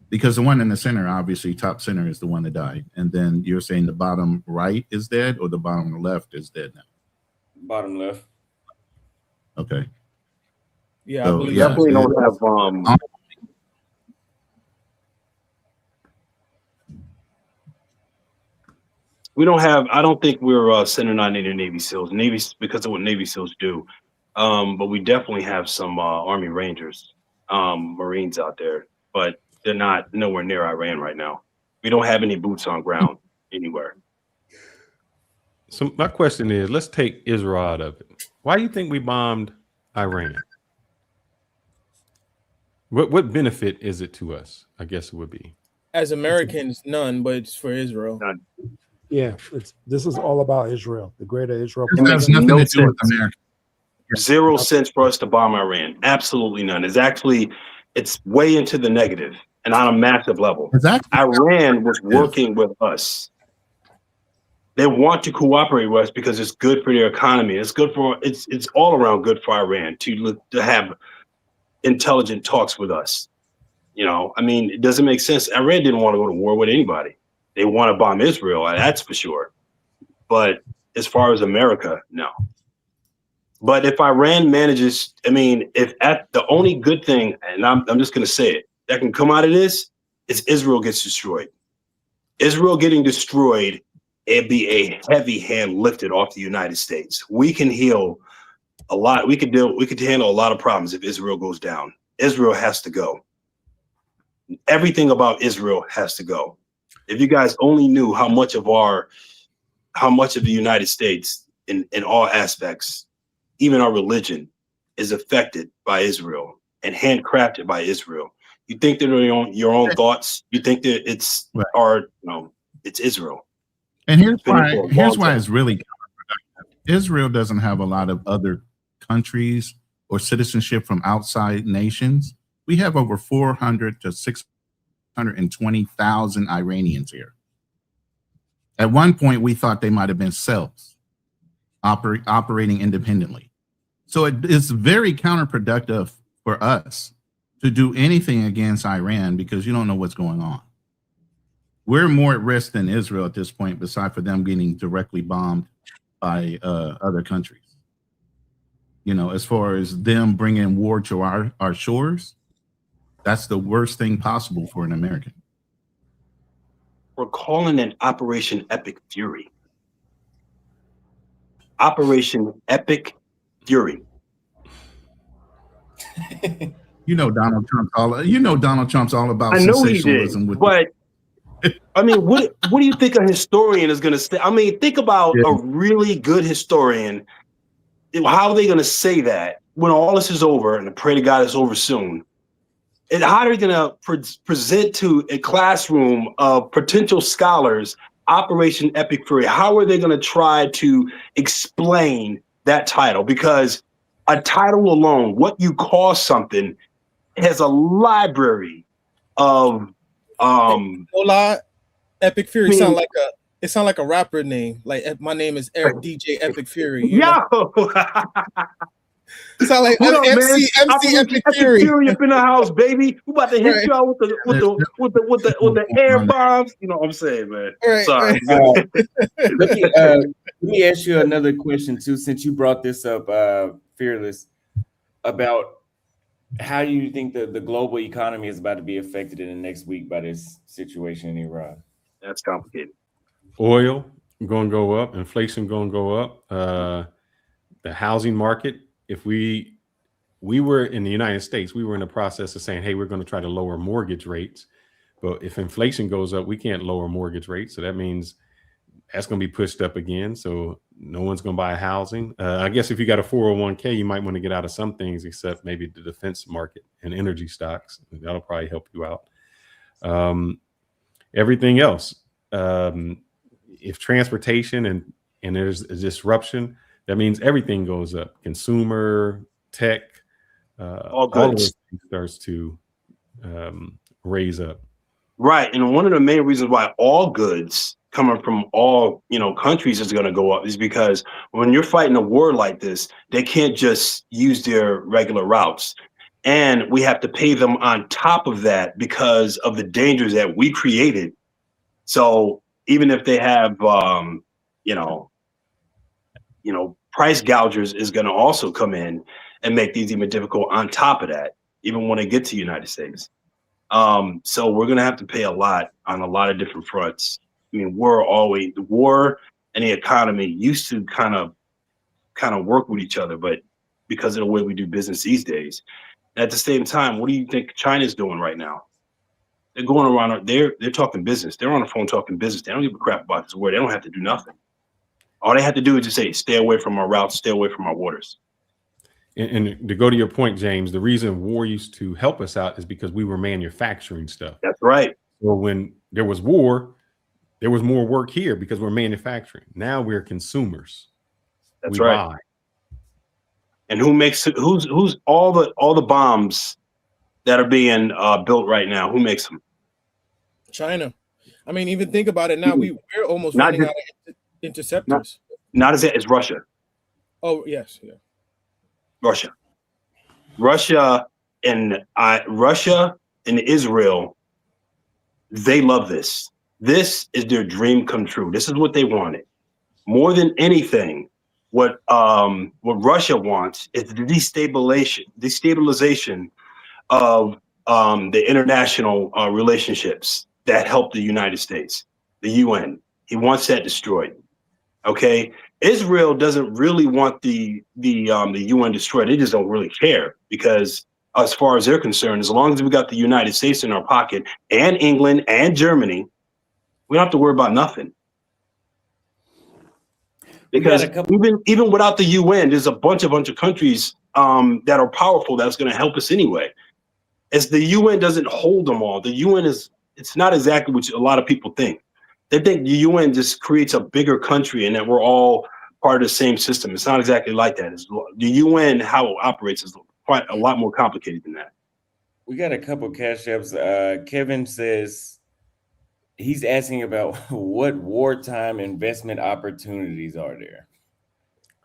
Because the one in the center, obviously, top center is the one that died. And then you're saying the bottom right is dead or the bottom left is dead now?
Bottom left.
Okay.
Yeah,
So,
I believe
Definitely
yeah,
don't have. We don't have. I don't think we're sending out any Navy SEALs. Because of what Navy SEALs do. But we definitely have some Army Rangers, Marines out there. But they're not nowhere near Iran right now. We don't have any boots on ground anywhere.
So my question is, let's take Israel out of it. Why do you think we bombed Iran? What benefit is it to us? I guess it would be.
as Americans, none, but it's for Israel.
None.
Yeah, this is all about Israel, the greater Israel.
It has
makes
nothing
no
to do with
sense.
America.
0 cents for us to bomb Iran. Absolutely none. It's way into the negative and on a massive level.
Exactly.
Iran was working with us. They want to cooperate with us because it's good for their economy. It's all around good for Iran to have intelligent talks with us. You know, I mean, it doesn't make sense. Iran didn't want to go to war with anybody. They want to bomb Israel, that's for sure. But as far as America, no. But if Iran manages, I mean, the only good thing, and I'm just going to say it, that can come out of this is Israel gets destroyed. Israel getting destroyed, it'd be a heavy hand lifted off the United States. We can heal a lot. We could handle a lot of problems if Israel goes down. Israel has to go. Everything about Israel has to go. If you guys only knew how much of the United States in all aspects, even our religion, is affected by Israel and handcrafted by Israel. You think that your own thoughts, you think that it's it's Israel.
And here's why it's really counterproductive. Israel doesn't have a lot of other countries or citizenship from outside nations. We have over 400 to 620,000 Iranians here. At one point, we thought they might have been cells operating independently. So it's very counterproductive for us to do anything against Iran because you don't know what's going on. We're more at risk than Israel at this point, besides for them getting directly bombed by other countries. You know, as far as them bringing war to our shores, that's the worst thing possible for an American.
We're calling it Operation Epic Fury. Operation Epic Fury.
Donald Trump's all about
I know he
sensationalism.
did, but I mean, what do you think a historian is going to say? I mean, think about a really good historian. How are they going to say that when all this is over, and I pray to God it's over soon? And how are they going to present to a classroom of potential scholars Operation Epic Fury? How are they going to try to explain that title? Because a title alone, what you call something, has a library of
Hola, Epic Fury
I mean-
sound like a rapper name. Like my name is Eric DJ Epic Fury. You know? Sound like
What up, man?
MC Epic Fury.
Up in the house, baby. We about to hit you out with the air bombs. You know what I'm saying, man?
Right,
Sorry.
right.
Let me ask you another question too, since you brought this up, Fearless, about how you think the global economy is about to be affected in the next week by this situation in Iran.
That's complicated.
Oil going to go up, inflation going to go up, the housing market. If we were in the United States, we were in the process of saying, hey, we're going to try to lower mortgage rates. But if inflation goes up, we can't lower mortgage rates. So that means that's going to be pushed up again. So no one's going to buy housing. I guess if you got a 401k, you might want to get out of some things, except maybe the defense market and energy stocks. That'll probably help you out. Everything else, if transportation and there's a disruption, that means everything goes up. Consumer, tech, all of those things starts to raise up.
Right. And one of the main reasons why all goods coming from all, countries is going to go up is because when you're fighting a war like this, they can't just use their regular routes. And we have to pay them on top of that because of the dangers that we created. So even if they have, price gougers is going to also come in and make these even difficult on top of that, even when they get to the United States. So we're going to have to pay a lot on a lot of different fronts. I mean, the war and the economy used to kind of work with each other, but because of the way we do business these days. And at the same time, what do you think China's doing right now? They're going around, they're talking business. They're on the phone talking business. They don't give a crap about this war. They don't have to do nothing. All they have to do is just say, stay away from our routes, stay away from our waters.
And to go to your point, James, the reason war used to help us out is because we were manufacturing stuff.
That's right.
So when there was war, there was more work here because we're manufacturing. Now we're consumers.
That's right. Buy. And who's all the bombs that are being built right now? Who makes them?
China. I mean, even think about it now. We're almost running out of interceptors.
Not as it's Russia.
Oh yes, yeah.
Russia and Israel, they love this. This is their dream come true. This is what they wanted. More than anything, what Russia wants is the destabilization of the international relationships that help the United States, the UN. He wants that destroyed. Okay. Israel doesn't really want the UN destroyed. They just don't really care because as far as they're concerned, as long as we got the United States in our pocket and England and Germany, we don't have to worry about nothing. Because even without the UN, there's a bunch of countries that are powerful that's going to help us anyway. As the UN doesn't hold them all. The UN it's not exactly what a lot of people think. They think the UN just creates a bigger country and that we're all part of the same system. It's not exactly like that. The UN, how it operates, is quite a lot more complicated than that.
We got a couple cash apps. Kevin says he's asking about what wartime investment opportunities are there.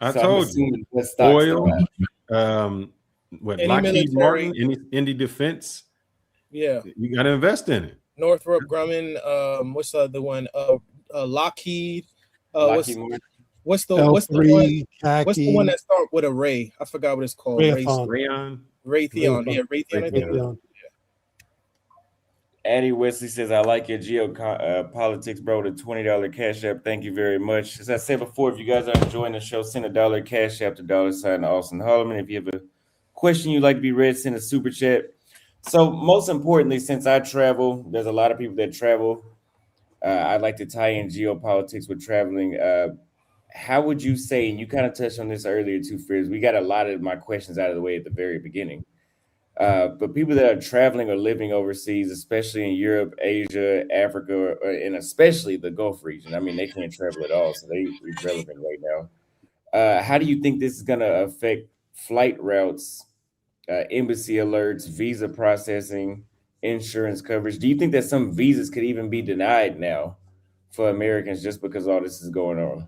I told you, oil, Lockheed Martin, any defense.
Yeah,
you got to invest in it.
Northrop Grumman, what's the other one? Lockheed. What's the one that starts with a Ray? I forgot what it's called.
Raytheon.
Yeah, Raytheon.
Addie Wesley says, I like your geopolitics, bro. The $20 cash app. Thank you very much. As I said before, if you guys are enjoying the show, send $1 cash app to $ Austin Holloman. If you have a question you'd like to be read, send a super chat. So most importantly, since I travel, there's a lot of people that travel. I'd like to tie in geopolitics with traveling. How would you say, and you kind of touched on this earlier too, Frizz, we got a lot of my questions out of the way at the very beginning. But people that are traveling or living overseas, especially in Europe, Asia, Africa, and especially the Gulf region, I mean, they can't travel at all, so they're irrelevant right now. How do you think this is going to affect flight routes, embassy alerts, visa processing, insurance coverage. Do you think that some visas could even be denied now for Americans just because all this is going on?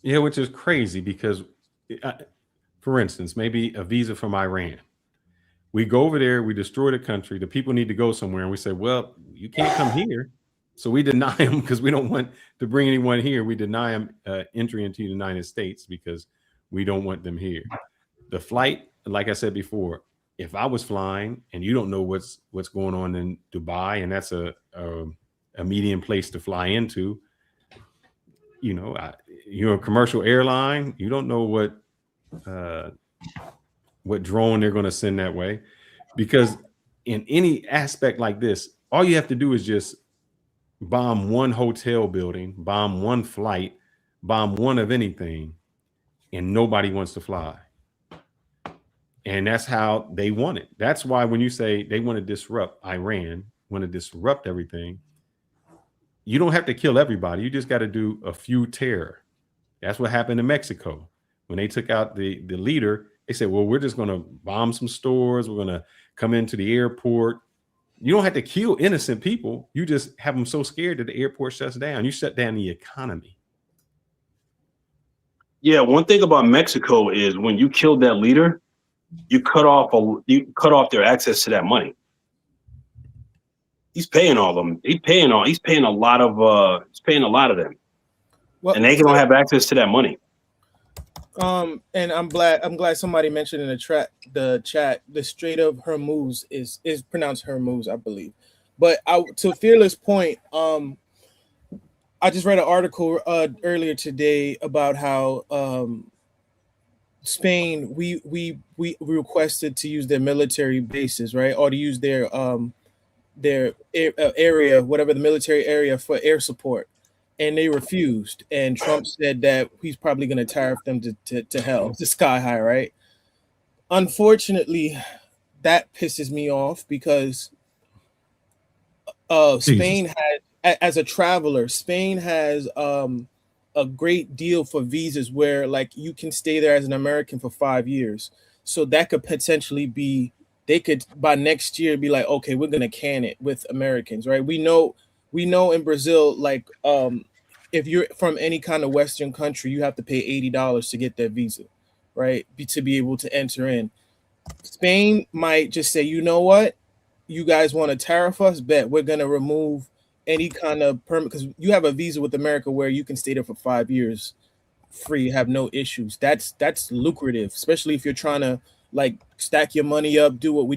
Yeah, which is crazy because, for instance, maybe a visa from Iran. We go over there, we destroy the country. The people need to go somewhere, and we say, "Well, you can't come here," so we deny them because we don't want to bring anyone here. We deny them entry into the United States because we don't want them here. The flight, like I said before, if I was flying and you don't know what's going on in Dubai, and that's a medium place to fly into, you know, you're a commercial airline, you don't know what drone they're going to send that way, because in any aspect like this, all you have to do is just bomb one hotel building, bomb one flight, bomb one of anything, and nobody wants to fly. And that's how they want it. That's why when you say they want to disrupt Iran, want to disrupt everything, you don't have to kill everybody. You just got to do a few terror. That's what happened in Mexico. When they took out the leader, they said, well, we're just going to bomb some stores. We're going to come into the airport. You don't have to kill innocent people. You just have them so scared that the airport shuts down. You shut down the economy.
Yeah, one thing about Mexico is when you killed that leader, you cut off their access to that money. He's paying all of them. He's paying a lot of them. Well, and they don't have access to that money.
And I'm glad somebody mentioned in the chat the Strait of Hormuz is pronounced Hormuz, I believe. But to Fearless point, I just read an article earlier today about how Spain we requested to use their military bases, right, or to use their area, whatever the military area, for air support. And they refused. And Trump said that he's probably going to tariff them to hell, to sky high, right? Unfortunately, that pisses me off because Spain had, as a traveler, Spain has a great deal for visas where, like, you can stay there as an American for 5 years. So that could potentially be, they could by next year be like, okay, we're going to can it with Americans, right? We know in Brazil, like, if you're from any kind of Western country, you have to pay $80 to get that visa, right? To be able to enter in. Spain might just say, you know what? You guys want to tariff us? Bet we're going to remove any kind of permit, because you have a visa with America where you can stay there for 5 years free, have no issues. That's lucrative, especially if you're trying to, like, stack your money up, do what we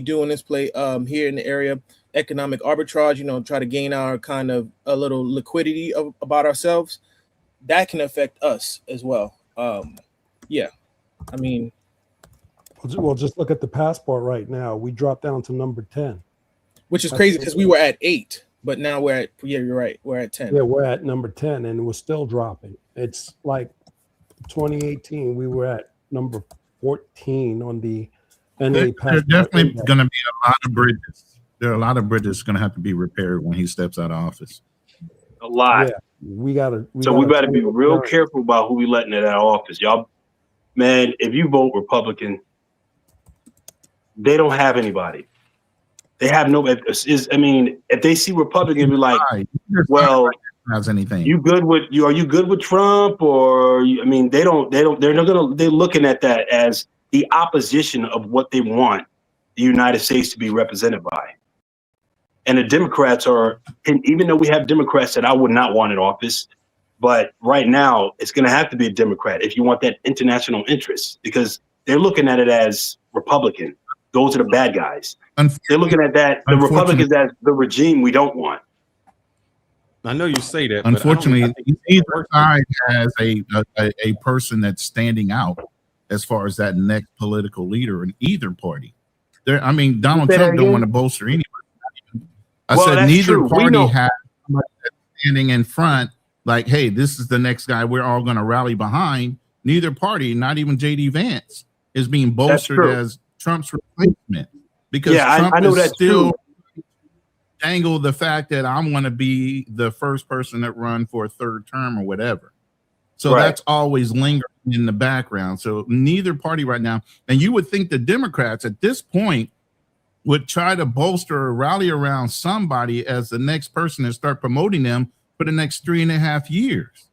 do in this play here in the area. Economic arbitrage, try to gain our kind of a little liquidity about ourselves. That can affect us as well. Yeah, I mean,
well, just look at the passport right now. We dropped down to number 10,
which is crazy because we were at 8, but now we're at, yeah, you're right, we're at 10.
Yeah, we're at number 10, and we're still dropping. It's like 2018, we were at number 14 on the NA passport.
There's definitely going to be a lot of bridges. There are a lot of bridges going to have to be repaired when he steps out of office.
A lot. Yeah,
we got to
be real careful about who we letting in that office. Y'all, man, if you vote Republican, they don't have anybody. They have no. If they see Republican, be like, well,
has anything?
Are you good with Trump? Or they're looking at that as the opposition of what they want the United States to be represented by. And the Democrats even though we have Democrats that I would not want in office, but right now it's going to have to be a Democrat if you want that international interest, because they're looking at it as Republican. Those are the bad guys. They're looking at that, the Republicans, as the regime we don't want.
I know you say that.
Unfortunately, either side has a person that's standing out as far as that next political leader in either party. Donald Trump don't want to bolster anybody. I said neither party has somebody that's standing in front, like, hey, this is the next guy we're all going to rally behind. Neither party, not even J.D. Vance, is being bolstered as Trump's replacement, because Trump is still dangle the fact that I want to be the first person that run for a third term or whatever. So that's always lingering in the background. So neither party right now, and you would think the Democrats at this point would try to bolster or rally around somebody as the next person and start promoting them for the next 3.5 years.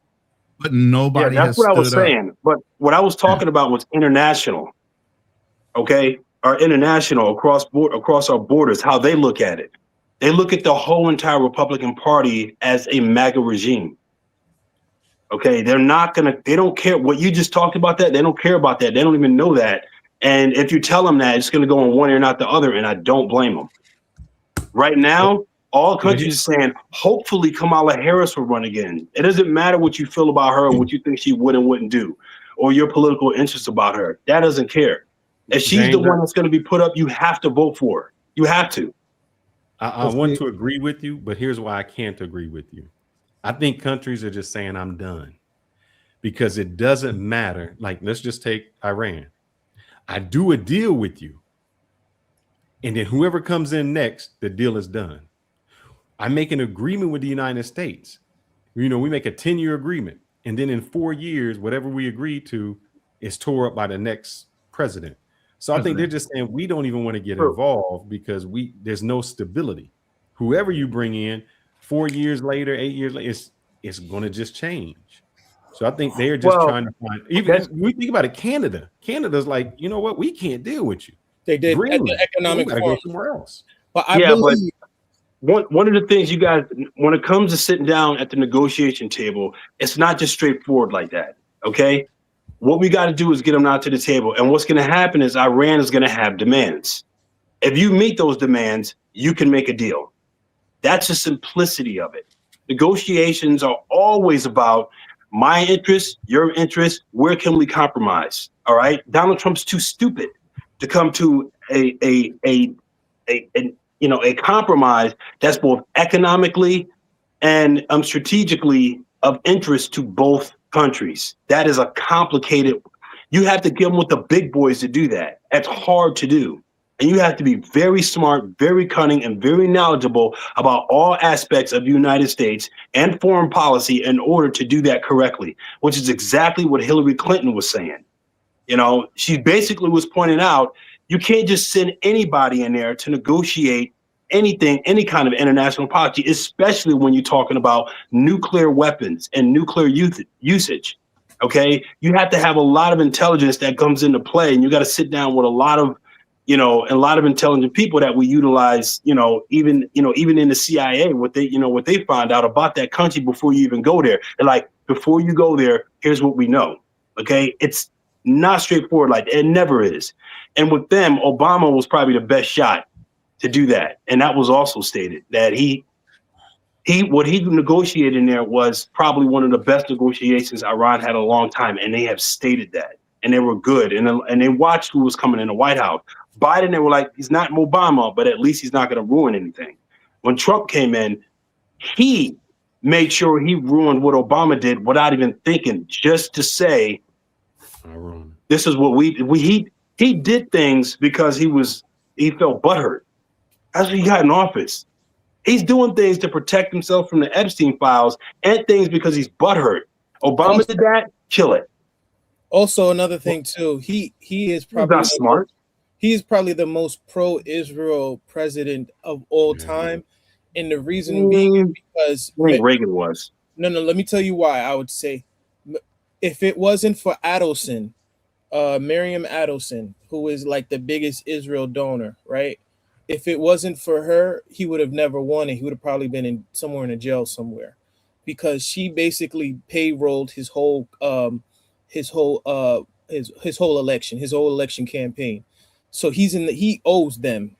But nobody
that's
has
what I was
stood up.
saying. But what I was talking about was international. Okay, our international across our borders, how they look at it. They look at the whole entire Republican Party as a MAGA regime. Okay, they don't care what you just talked about that. They don't care about that. They don't even know that. And if you tell them that, it's going to go in one ear, not the other. And I don't blame them. Right now, all countries are saying, hopefully Kamala Harris will run again. It doesn't matter what you feel about her or what you think she would and wouldn't do, or your political interests about her. That doesn't care. If she's
James,
the one that's going to be put up, you have to vote for her. You have to.
I want to agree with you, but here's why I can't agree with you. I think countries are just saying I'm done because it doesn't matter. Like, let's just take Iran. I do a deal with you, and then whoever comes in next, the deal is done. I make an agreement with the United States. We make a 10-year agreement, and then in 4 years, whatever we agree to is tore up by the next president. So I think they're just saying we don't even want to get involved because there's no stability. Whoever you bring in, 4 years later, 8 years later, it's going to just change. So I think they're just trying to find. Even we think about it, Canada's like, you know what, we can't deal with you.
They did
Greenland,
at the economic
we gotta
forum
go somewhere else.
But I believe
one of the things you guys, when it comes to sitting down at the negotiation table, it's not just straightforward like that. Okay, what we got to do is get them out to the table, and what's going to happen is Iran is going to have demands. If you meet those demands, you can make a deal. That's the simplicity of it. Negotiations are always about my interest, your interest. Where can we compromise? All right. Donald Trump's too stupid to come to a compromise that's both economically and strategically of interest to both countries. That is a complicated. You have to get them with the big boys to do that. That's hard to do. And you have to be very smart, very cunning, and very knowledgeable about all aspects of the United States and foreign policy in order to do that correctly, which is exactly what Hillary Clinton was saying. She basically was pointing out, you can't just send anybody in there to negotiate anything, any kind of international policy, especially when you're talking about nuclear weapons and nuclear usage. Okay, you have to have a lot of intelligence that comes into play, and you got to sit down with a lot of intelligent people that we utilize, even in the CIA, what they find out about that country before you even go there. They're like, before you go there, here's what we know. Okay, it's not straightforward like that. It never is. And with them, Obama was probably the best shot to do that. And that was also stated that what he negotiated in there was probably one of the best negotiations Iran had in a long time. And they have stated that, and they were good. And they watched who was coming in the White House. Biden, they were like, he's not Obama, but at least he's not going to ruin anything. When Trump came in, he made sure he ruined what Obama did without even thinking, just to say, this is what he did things because he felt butthurt. That's what he got in office. He's doing things to protect himself from the Epstein files and things because he's butthurt. Obama did that, kill it.
Also, another thing too, he is probably
not smart.
He's probably the most pro-Israel president of all time, and the reason being is because
I think Reagan was.
No, let me tell you why. I would say, if it wasn't for Adelson, Miriam Adelson, who is like the biggest Israel donor, right? If it wasn't for her, he would have never won it. He would have probably been somewhere in a jail somewhere, because she basically payrolled his whole election campaign. So he owes them,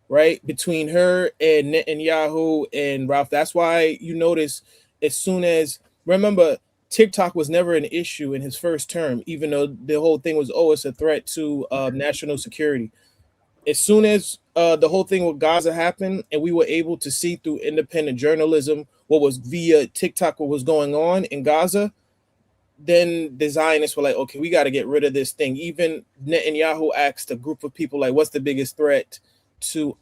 right? Between her and Netanyahu and Ralph. That's why you notice remember, TikTok was never an issue in his first term, even though the whole thing was, it's a threat to national security. As soon as the whole thing with Gaza happened, and we were able to see through independent journalism what was via TikTok, what was going on in Gaza, then the Zionists were like, okay, we got to get rid of this thing. Even Netanyahu asked a group of people, like, what's the biggest threat to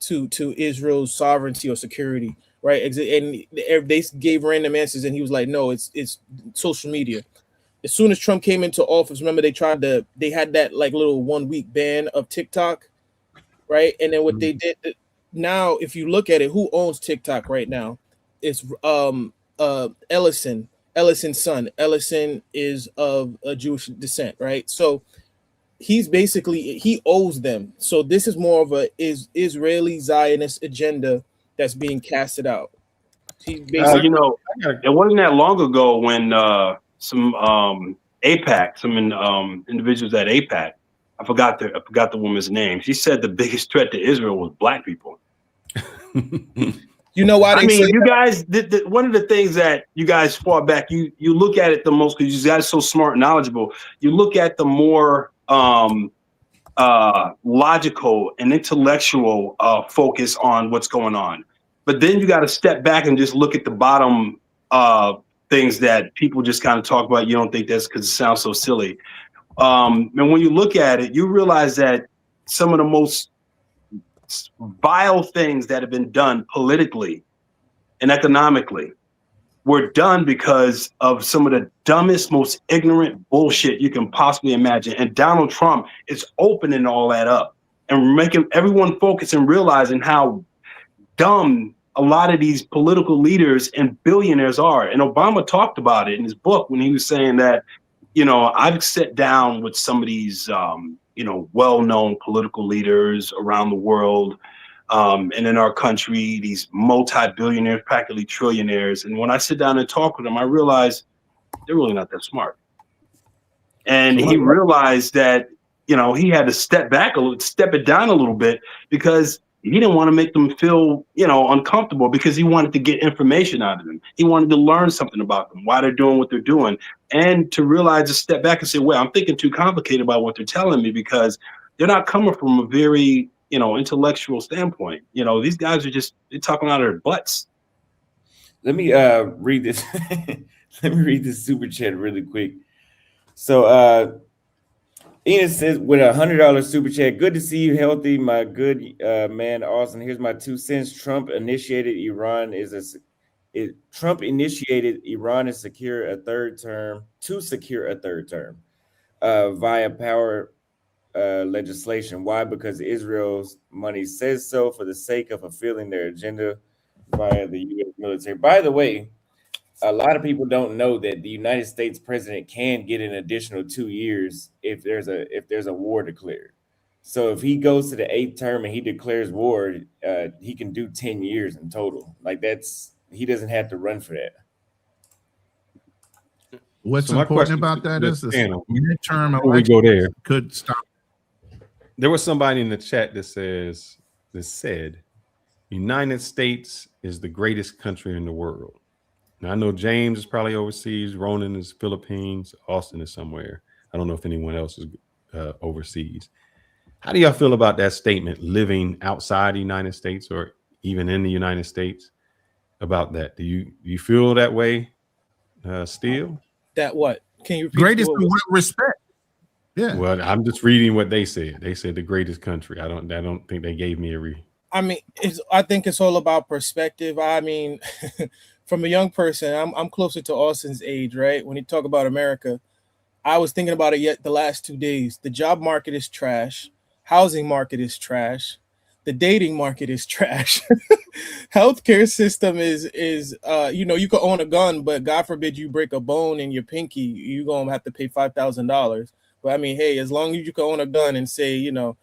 Israel's sovereignty or security, right? And they gave random answers, and he was like, no, it's social media. As soon as Trump came into office, remember they had that like little 1 week ban of TikTok, right? And then what they did now, if you look at it, who owns TikTok right now? It's Ellison's son. Ellison is of a Jewish descent, right? So he owes them. So this is more of a Israeli Zionist agenda that's being casted out. He basically,
You know, it wasn't that long ago when some APAC, some individuals at APAC, I forgot the woman's name. She said the biggest threat to Israel was black people.
you know why they
I mean,
say
you guys, one of the things that you guys fought back, you look at it the most, because you guys are so smart and knowledgeable. You look at the more logical and intellectual focus on what's going on. But then you got to step back and just look at the bottom things that people just kind of talk about. You don't think that's because it sounds so silly. And when you look at it, you realize that some of the most vile things that have been done politically and economically were done because of some of the dumbest, most ignorant bullshit you can possibly imagine. And Donald Trump is opening all that up and making everyone focus and realizing how dumb a lot of these political leaders and billionaires are. And Obama talked about it in his book when he was saying that, you know, I've sat down with some of these, you know, well-known political leaders around the world, and in our country, these multi-billionaires, practically trillionaires. And when I sit down and talk with them, I realize they're really not that smart. And he realized that, you know, he had to step back a little, step it down a little bit, because he didn't want to make them feel, you know, uncomfortable, because he wanted to get information out of them. He wanted to learn something about them, why they're doing what they're doing, and to realize, to step back and say, well, I'm thinking too complicated about what they're telling me, because they're not coming from a very, you know, intellectual standpoint. You know, these guys are just, they're talking out of their butts.
Let me read this. Let me read this super chat really quick. So Ian says with $100 super chat, good to see you healthy, my good man, Austin. Here's my 2 cents. Trump initiated Iran is secure a third term via power legislation. Why? Because Israel's money says so, for the sake of fulfilling their agenda via the U.S. military. By the way, a lot of people don't know that the United States president can get an additional 2 years if there's a war declared. So if he goes to the 8th term and he declares war, he can do 10 years in total. Like, he doesn't have to run for that.
What's
So my
important
question
about that
to
is
the
this
panel,
midterm
before we go there,
could stop.
there was somebody in the chat that said, United States is the greatest country in the world. Now, I know James is probably overseas, Ronan is Philippines, Austin is somewhere. I don't know if anyone else is overseas. How do y'all feel about that statement, living outside the United States or even in the United States, about that? Do you feel that way still?
that what? Can you repeat?
Greatest in what respect? Yeah.
Well, I'm just reading what they said. They said the greatest country. I don't think they gave me a
I mean, I think it's all about perspective. I mean, from a young person, I'm closer to Austin's age, right? When you talk about America, I was thinking about it yet the last 2 days. The job market is trash. Housing market is trash. The dating market is trash. Healthcare system is you know, you could own a gun, but God forbid you break a bone in your pinky, you're gonna have to pay $5,000. But I mean, hey, as long as you can own a gun and say, you know,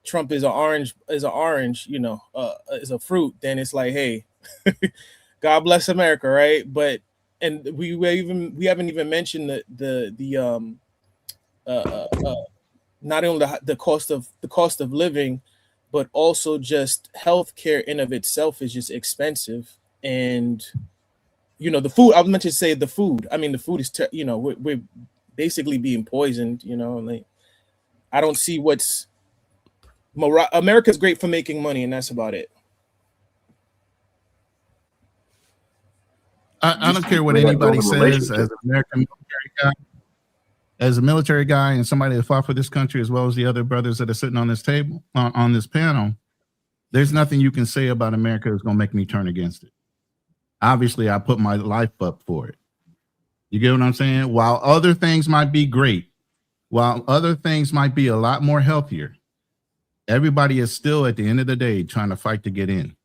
Trump is an orange, you know, is a fruit, then it's like, hey, God bless America, right? But and we haven't even mentioned the not only the cost of living, but also just healthcare in of itself is just expensive. And you know, the food, I was meant to say the food. I mean, the food is you know, we're basically being poisoned, you know. Like, I don't see what's America's great for making money, and that's about it.
I don't care what anybody says as an American military guy. As a military guy and somebody that fought for this country, as well as the other brothers that are sitting on this table, on this panel, there's nothing you can say about America that's going to make me turn against it. Obviously, I put my life up for it. You get what I'm saying? While other things might be great, while other things might be a lot more healthier, Everybody is still at the end of the day trying to fight to get in.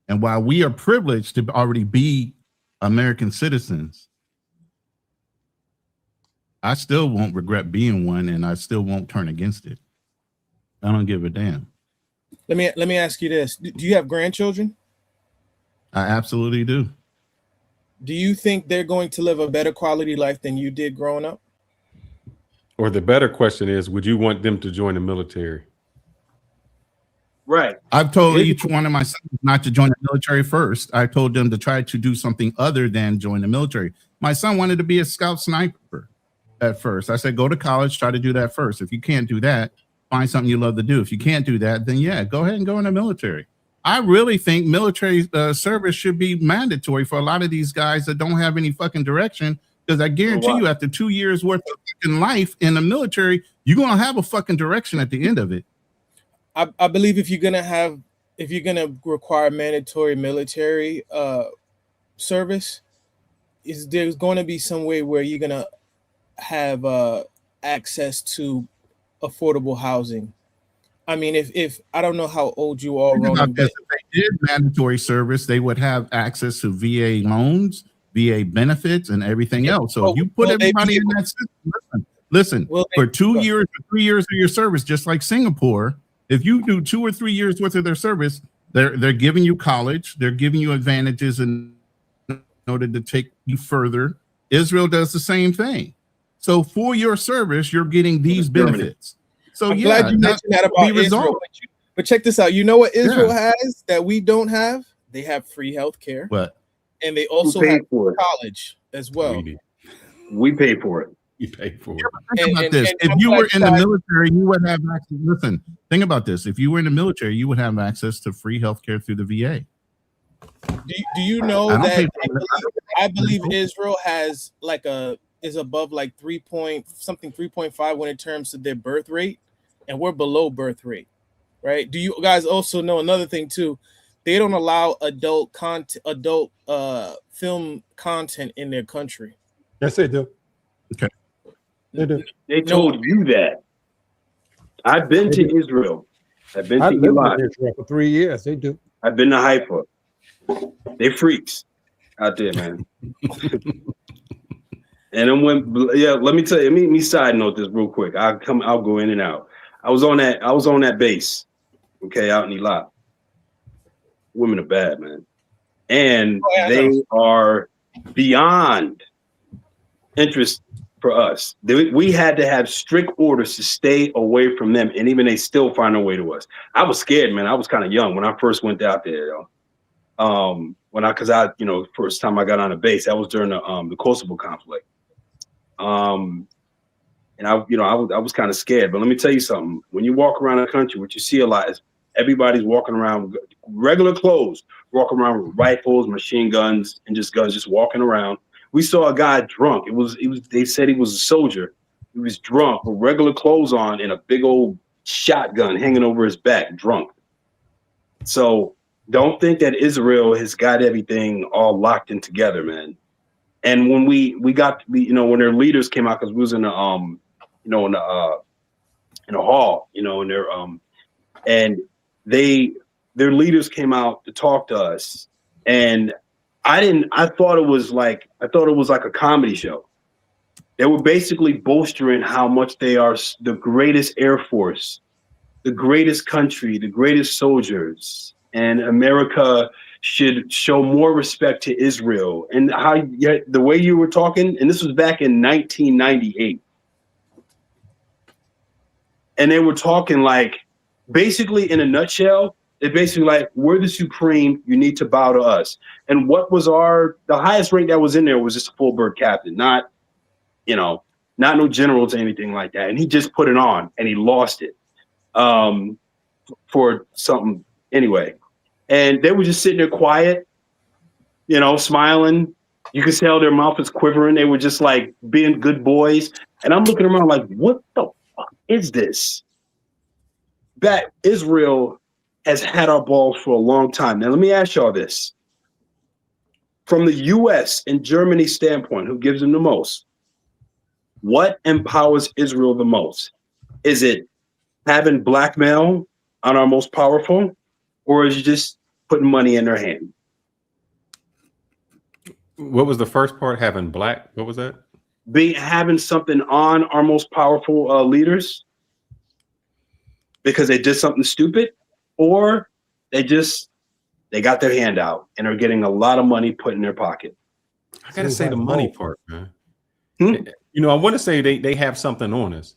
And while we are privileged to already be American citizens, I still won't regret being one, and I still won't turn against it. I don't give a damn.
Let me ask you this. Do you have grandchildren?
I absolutely do.
Do you think they're going to live a better quality life than you did growing up?
Or the better question is, would you want them to join the military?
Right.
I've told each one of my sons not to join the military first. I told them to try to do something other than join the military. My son wanted to be a scout sniper at first. I said, go to college, try to do that first. If you can't do that, find something you love to do. If you can't do that, then yeah, go ahead and go in the military. I really think military service should be mandatory for a lot of these guys that don't have any fucking direction. Because I guarantee you, after 2 years worth of fucking life in the military, you're gonna have a fucking direction at the end of it.
I believe if you're gonna require mandatory military service, there's going to be some way where you're gonna have access to affordable housing. I mean, if I don't know how old you are, Ronan, but
if they did mandatory service, they would have access to VA loans, VA benefits, and everything else. So if you put everybody in that system, listen, for 2 years or 3 years of your service, just like Singapore, if you do 2 or 3 years worth of their service, they're giving you college, they're giving you advantages in order to take you further. Israel does the same thing. So for your service, you're getting these benefits. So
I'm glad you mentioned that about Israel. But check this out. You know what Israel has that we don't have? They have free health care.
What?
And they also have college as well.
We pay for it.
You pay for it.
Think about this. If you were in the military, you would have access. Listen, think about this. If you were in the military, you would have access to free health care through the VA.
Do you know that I believe Israel has is above like 3.5 when it terms to their birth rate, and we're below birth rate, right? Do you guys also know another thing too? They don't allow adult film content in their country.
Yes, they do.
Okay.
They do.
They told you that. I've been to Israel. I've been to
Eilat. Israel for 3 years. They do.
I've been to Haifa. They freaks out there, man. And then let me tell you, let me side note this real quick. I'll go in and out. I was on that base, okay, out in Eilat. Women are bad, man. And they are beyond interest for us. We had to have strict orders to stay away from them, and even they still find their way to us. I was scared, man. I was kind of young when I first went out there, first time I got on a base, that was during the Kosovo conflict. And I was kind of scared, but let me tell you something. When you walk around the country, what you see a lot is everybody's walking around with regular clothes, walking around with rifles, machine guns, and just walking around. We saw a guy drunk. They said he was a soldier. He was drunk with regular clothes on and a big old shotgun hanging over his back, drunk. So don't think that Israel has got everything all locked in together, man. And when we got, when their leaders came out, because we was in the in a hall, and their leaders came out to talk to us, and I thought it was like a comedy show. They were basically bolstering how much they are the greatest Air Force, the greatest country, the greatest soldiers, and America should show more respect to Israel. And the way you were talking, and this was back in 1998. And they were talking like, basically in a nutshell, they're basically like, we're the supreme, you need to bow to us. And what was the highest rank that was in there was just a full bird captain, not no generals or anything like that. And he just put it on and he lost it for something anyway. And they were just sitting there quiet, smiling. You could tell their mouth was quivering. They were just like being good boys. And I'm looking around like, what the fuck is this? That Israel has had our balls for a long time. Now, let me ask y'all this. From the U.S. and Germany standpoint, who gives them the most? What empowers Israel the most? Is it having blackmail on our most powerful, or is it just putting money in their hand?
What was the first part? Having black? What was that?
Having something on our most powerful leaders because they did something stupid, or they got their hand out and are getting a lot of money put in their pocket.
I gotta say the money part, man.
Hmm?
You know, I want to say they have something on us,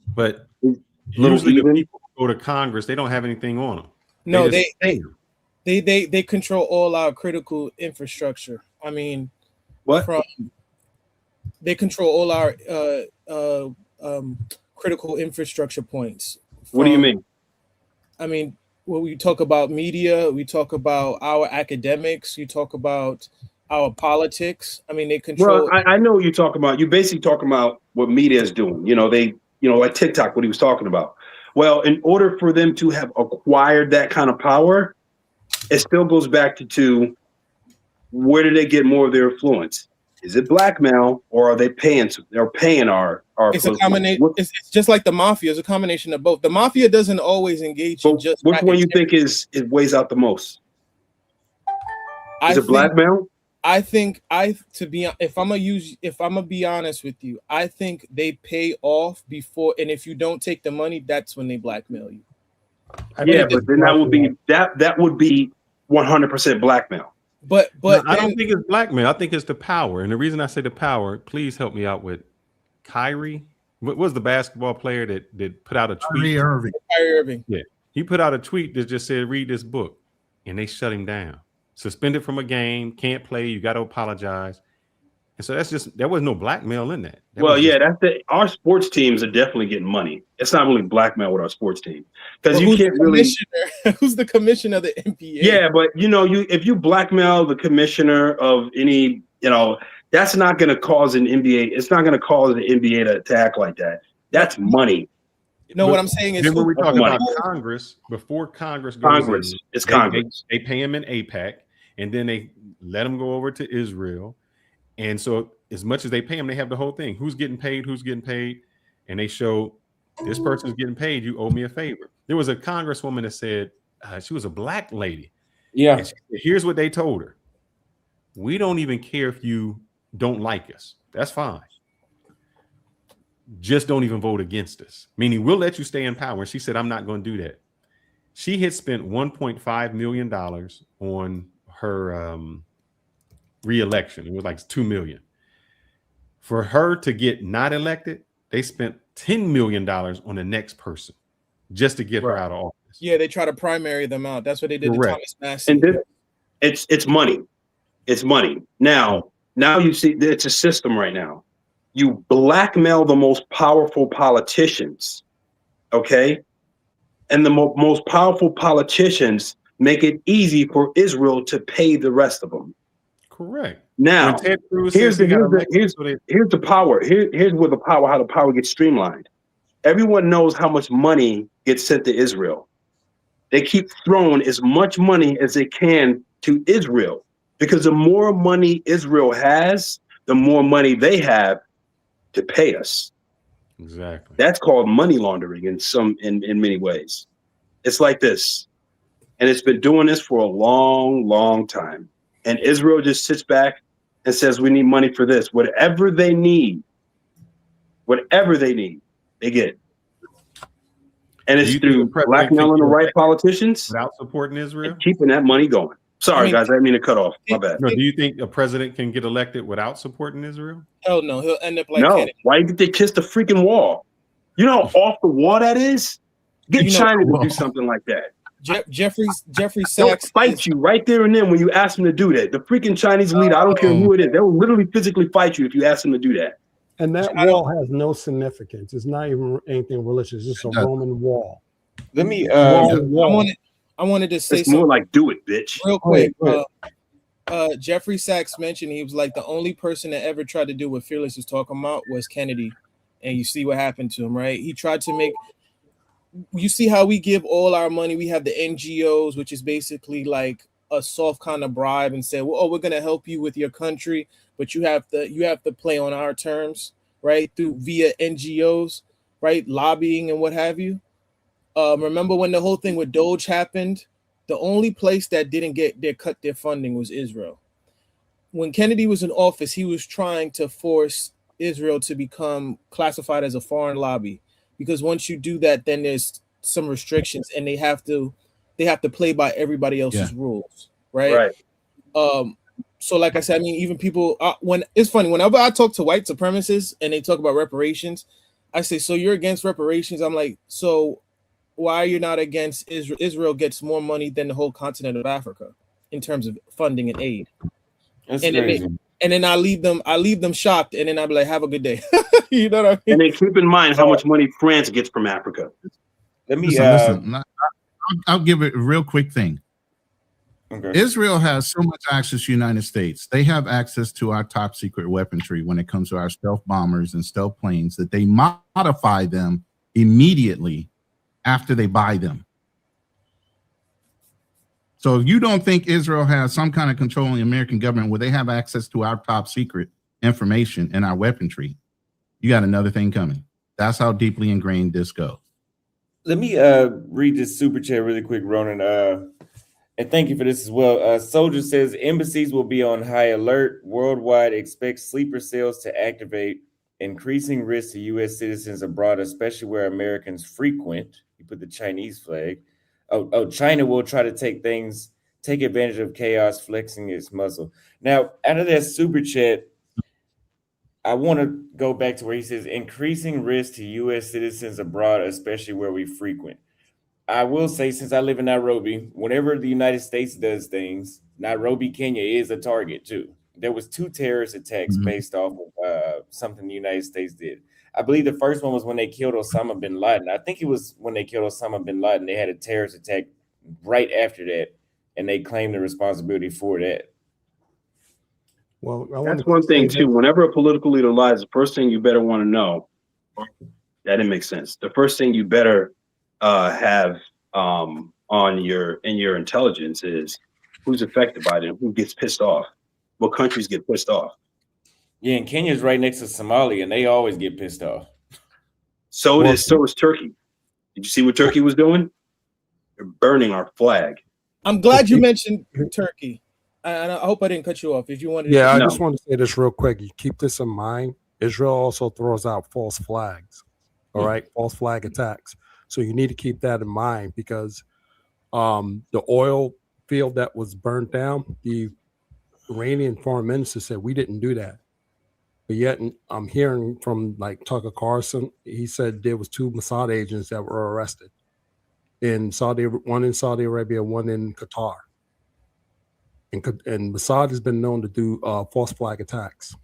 but
Little
usually
even.
the people who go to Congress, they don't have anything on them.
No,
just pay them.
they control all our critical infrastructure. I mean,
What?
They control all our critical infrastructure points.
What do you mean?
I mean, when we talk about media, we talk about our academics, you talk about our politics. I mean, they control.
Well, I know what you're talking about. You're basically talking about what media is doing. You know, at TikTok, what he was talking about. Well, in order for them to have acquired that kind of power, it still goes back to where do they get more of their influence? Is it blackmail, or are they paying? They're paying our.
It's a combination. It's just like the mafia. It's a combination of both. The mafia doesn't always engage in just.
Which one you think it weighs out the most? Is it blackmail?
I think if I'm gonna be honest with you, I think they pay off before, and if you don't take the money, that's when they blackmail you.
Yeah, but then that would be 100% blackmail.
But
no, I don't think it's blackmail. I think it's the power, and the reason I say the power, please help me out with Kyrie. What was the basketball player that put out a tweet?
Kyrie
Irving.
Yeah, he put out a tweet that just said, "Read this book," and they shut him down. Suspended from a game, can't play, you got to apologize. And so there was no blackmail in that.
Our sports teams are definitely getting money. It's not really blackmail with our sports team because
you can't really. Who's the commissioner of the NBA?
Yeah, but if you blackmail the commissioner of any, that's not going to cause an NBA. It's not going to cause the NBA to act like that. That's money.
What I'm saying is,
when we're talking about Congress, before Congress goes
it's Congress.
They pay him in APAC, and then they let him go over to Israel. And so as much as they pay him, they have the whole thing. Who's getting paid? And they show this person's getting paid. You owe me a favor. There was a congresswoman that said, she was a black lady.
Yeah.
And here's what they told her. We don't even care if you don't like us. That's fine. Just don't even vote against us. Meaning we'll let you stay in power. And she said, I'm not going to do that. She had spent $1.5 million on her re-election. It was like $2 million. For her to get not elected, they spent $10 million on the next person just to get her out of office.
Yeah, they try to primary them out. That's what they did to Thomas Massey.
And it's money. It's money. Now you see it's a system right now. You blackmail the most powerful politicians, okay? And the most powerful politicians make it easy for Israel to pay the rest of them.
Correct.
Now, here's the power. Here's where how the power gets streamlined. Everyone knows how much money gets sent to Israel. They keep throwing as much money as they can to Israel because the more money Israel has, the more money they have to pay us.
Exactly.
That's called money laundering in many ways. It's like this. And it's been doing this for a long, long time. And Israel just sits back and says, we need money for this. Whatever they need, they get. And it's through blackmailing the right politicians
without supporting Israel,
keeping that money going. Sorry, guys, I didn't mean to cut off. My bad.
No, do you think a president can get elected without supporting Israel?
Hell no, he'll end up like
Kennedy. Why did they kiss the freaking wall? You know how off the wall that is? Get China to do something like that.
Jeffrey Sachs
they'll fight you right there and then when you ask them to do that. The freaking Chinese leader, I don't care who it is, they'll literally physically fight you if you ask them to do that.
And that wall has no significance. It's not even anything religious. It's a Roman wall.
Let me.
I wanted to say
it's more like do it, bitch.
Real quick. Jeffrey Sachs mentioned he was like the only person that ever tried to do what Fearless is talking about was Kennedy, and you see what happened to him, right? He tried to make. You see how we give all our money. We have the NGOs, which is basically like a soft kind of bribe, and say, "Well, we're going to help you with your country, but you have to play on our terms, right? Via NGOs, right? Lobbying and what have you." Remember when the whole thing with Doge happened? The only place that didn't cut their funding was Israel. When Kennedy was in office, he was trying to force Israel to become classified as a foreign lobby, because once you do that, then there's some restrictions, and they have to play by everybody else's rules, right? So like I said, I mean, even people when it's funny, whenever I talk to white supremacists and they talk about reparations, I say, so you're against reparations? I'm like, so why are you not against Israel? Israel gets more money than the whole continent of Africa in terms of funding and aid.
That's
and
crazy.
then I leave them shocked, and then I'll be like, have a good day. You know what I mean?
And then keep in mind how much money France gets from Africa.
Let me
listen. I'll give it a real quick thing.
Okay.
Israel has so much access to the United States. They have access to our top secret weaponry when it comes to our stealth bombers and stealth planes, that they modify them immediately after they buy them. So if you don't think Israel has some kind of control in the American government where they have access to our top secret information and our weaponry, you got another thing coming. That's how deeply ingrained this goes.
Let me read this super chat really quick, Ronan. And thank you for this as well. Soldier says embassies will be on high alert worldwide. Expect sleeper cells to activate, increasing risk to U.S. citizens abroad, especially where Americans frequent. You put the Chinese flag. China will try to take advantage of chaos, flexing its muscle. Now, out of that super chat, I want to go back to where he says increasing risk to U.S. citizens abroad, especially where we frequent. I will say, since I live in Nairobi, whenever the United States does things, Nairobi, Kenya is a target too. There was 2 terrorist attacks based off of something the United States did. I believe the first one was when they killed Osama bin Laden. I think it was when they killed Osama bin Laden. They had a terrorist attack right after that, and they claimed the responsibility for that.
Well,
that's one thing too. Whenever a political leader lies, the first thing you better want to know, that didn't make sense. The first thing you better have in your intelligence is who's affected by it and who gets pissed off. What countries get pissed off?
Yeah, and Kenya's right next to Somalia, and they always get pissed off.
So is Turkey. Did you see what Turkey was doing? They're burning our flag.
I'm glad you mentioned Turkey. I hope I didn't cut you off. If you wanted,
I just want to say this real quick. You keep this in mind. Israel also throws out false flags. All right, false flag attacks. So you need to keep that in mind, because the oil field that was burnt down, the Iranian foreign minister said we didn't do that. But yet I'm hearing from like Tucker Carlson, he said there was 2 Mossad agents that were arrested one in Saudi Arabia, one in Qatar. And Mossad has been known to do false flag attacks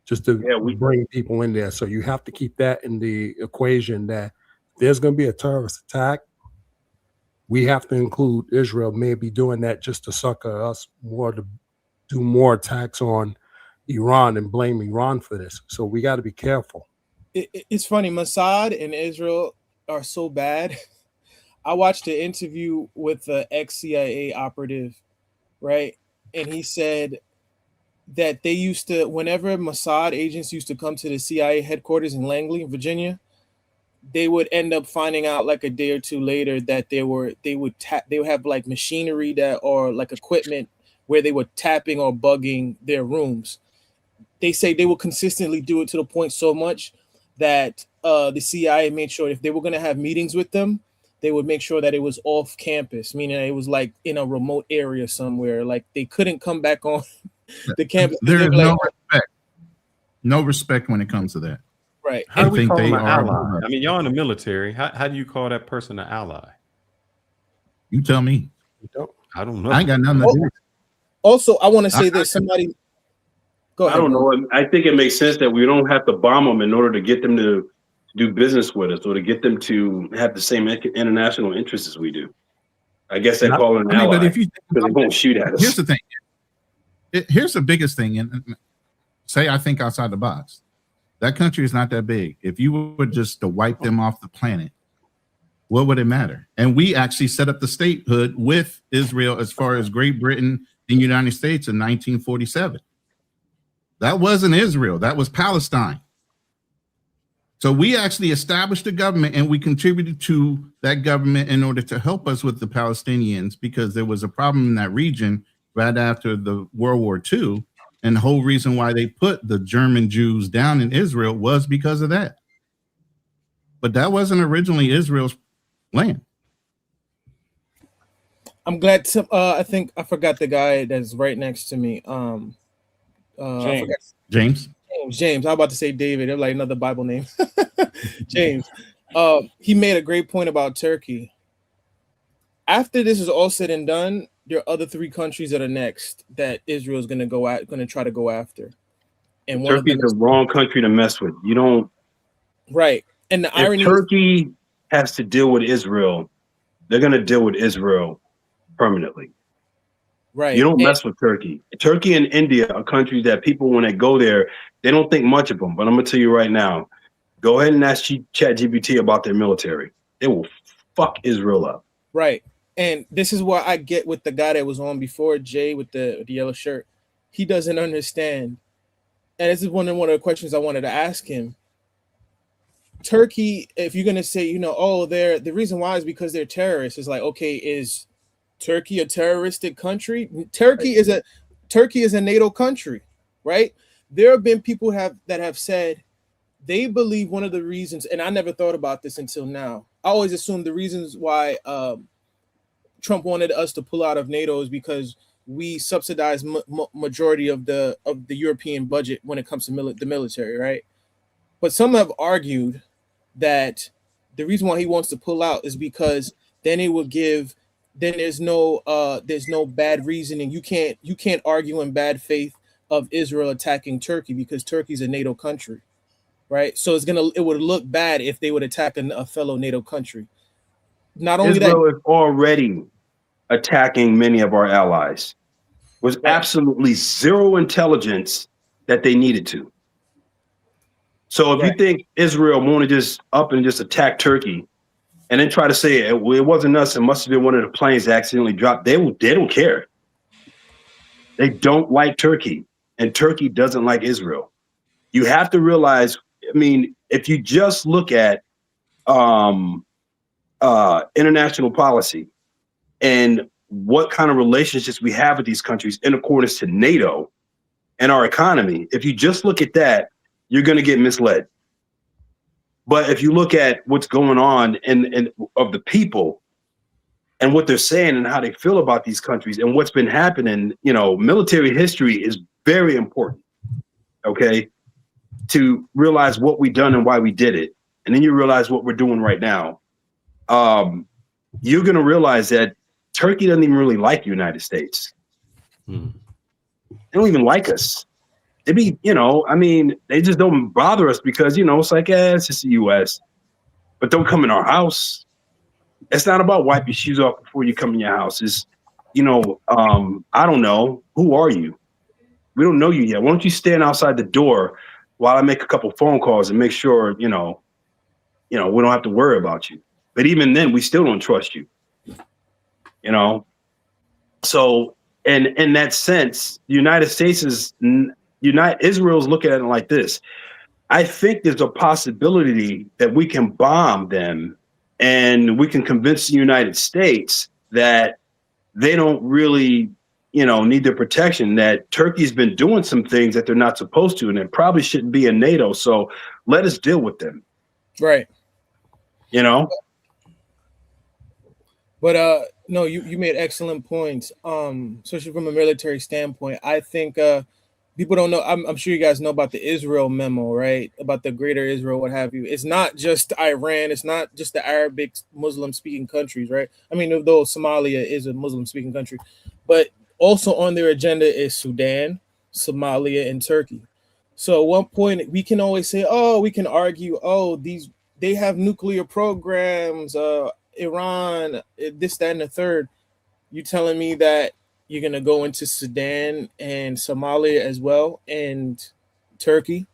just to bring people in there. So you have to keep that in the equation, that there's going to be a terrorist attack. We have to include Israel maybe doing that just to sucker us more, to do more attacks on Iran and blame Iran for this. So we got to be careful.
It's funny. Mossad and Israel are so bad. I watched an interview with the ex-CIA operative, right? And he said that they used to, whenever Mossad agents used to come to the CIA headquarters in Langley, Virginia, they would end up finding out like a day or two later that they would have like machinery or like equipment where they were tapping or bugging their rooms. They say they will consistently do it to the point so much that the CIA made sure if they were going to have meetings with them, they would make sure that it was off campus, meaning it was like in a remote area somewhere. Like they couldn't come back on the campus.
There is no respect when it comes to that.
Right.
How do we call them an ally? I mean, y'all in the military. How do you call that person an ally?
You tell me.
I don't know.
I ain't got nothing to do.
Also, I want to say this. Somebody, go ahead.
I don't know. I think it makes sense that we don't have to bomb them in order to get them to do business with us or to get them to have the same international interests as we do. I guess they call it an ally, but if you because they won't shoot at us.
Here's the thing. Here's the biggest thing. And say I think outside the box. That country is not that big. If you were just to wipe them off the planet, what would it matter? And we actually set up the statehood with Israel as far as Great Britain and United States in 1947. That wasn't Israel. That was Palestine. So we actually established a government, and we contributed to that government in order to help us with the Palestinians, because there was a problem in that region right after the World War II. And the whole reason why they put the German Jews down in Israel was because of that. But that wasn't originally Israel's land.
I'm glad to. I think I forgot the guy that's right next to me. I forgot
James.
James. I'm about to say David. They're like another Bible name. James. He made a great point about Turkey. After this is all said and done, there are other 3 countries that are next that Israel is going to try to go after. And one
Turkey is the wrong country to mess with. You don't.
Right. And the irony
if Turkey has to deal with Israel, they're going to deal with Israel permanently.
Right.
You don't mess with Turkey. Turkey and India are countries that people, when they go there, they don't think much of them. But I'm going to tell you right now, go ahead and ask ChatGPT about their military. They will fuck Israel up.
Right. And this is what I get with the guy that was on before, Jay, with the yellow shirt. He doesn't understand. And this is one of the questions I wanted to ask him. Turkey, if you're going to say, the reason why is because they're terrorists. It's like, okay, is Turkey a terroristic country? Turkey is a NATO country, right? There have been people that have said they believe one of the reasons, and I never thought about this until now. I always assumed the reasons why Trump wanted us to pull out of NATO is because we subsidize majority of the European budget when it comes to the military, right? But some have argued that the reason why he wants to pull out is because then it will give. Then there's no bad reasoning. You can't argue in bad faith of Israel attacking Turkey because Turkey's a NATO country, right? So it would look bad if they would attack a fellow NATO country. Not only
Israel is already attacking many of our allies with absolutely zero intelligence that they needed to. So if you think Israel want to just up and just attack Turkey and then try to say it wasn't us, it must have been one of the planes that accidentally dropped, they don't care. They don't like Turkey, and Turkey doesn't like Israel. You have to realize, I mean, if you just look at international policy and what kind of relationships we have with these countries in accordance to NATO and our economy, if you just look at that, you're going to get misled. But if you look at what's going on and of the people and what they're saying and how they feel about these countries and what's been happening, military history is very important, okay, to realize what we've done and why we did it. And then you realize what we're doing right now. You're going to realize that Turkey doesn't even really like the United States. They don't even like us. They be, they just don't bother us because, it's like, it's just the U.S. But don't come in our house. It's not about wipe your shoes off before you come in your house. It's, I don't know. Who are you? We don't know you yet. Why don't you stand outside the door while I make a couple phone calls and make sure, we don't have to worry about you. But even then, we still don't trust you. So, and in that sense, the United States is Israel's looking at it like this. I think there's a possibility that we can bomb them and we can convince the United States that they don't really, need their protection, that Turkey's been doing some things that they're not supposed to, and it probably shouldn't be in NATO. So let us deal with them.
Right. But no, you made excellent points. Especially from a military standpoint. I think people don't know. I'm sure you guys know about the Israel memo, right? About the greater Israel, what have you. It's not just Iran. It's not just the Arabic Muslim speaking countries, right? I mean, though Somalia is a Muslim speaking country, but also on their agenda is Sudan, Somalia, and Turkey. So at one point we can always say, we can argue, they have nuclear programs, Iran, this, that, and the third. You telling me that you're going to go into Sudan and Somalia as well and Turkey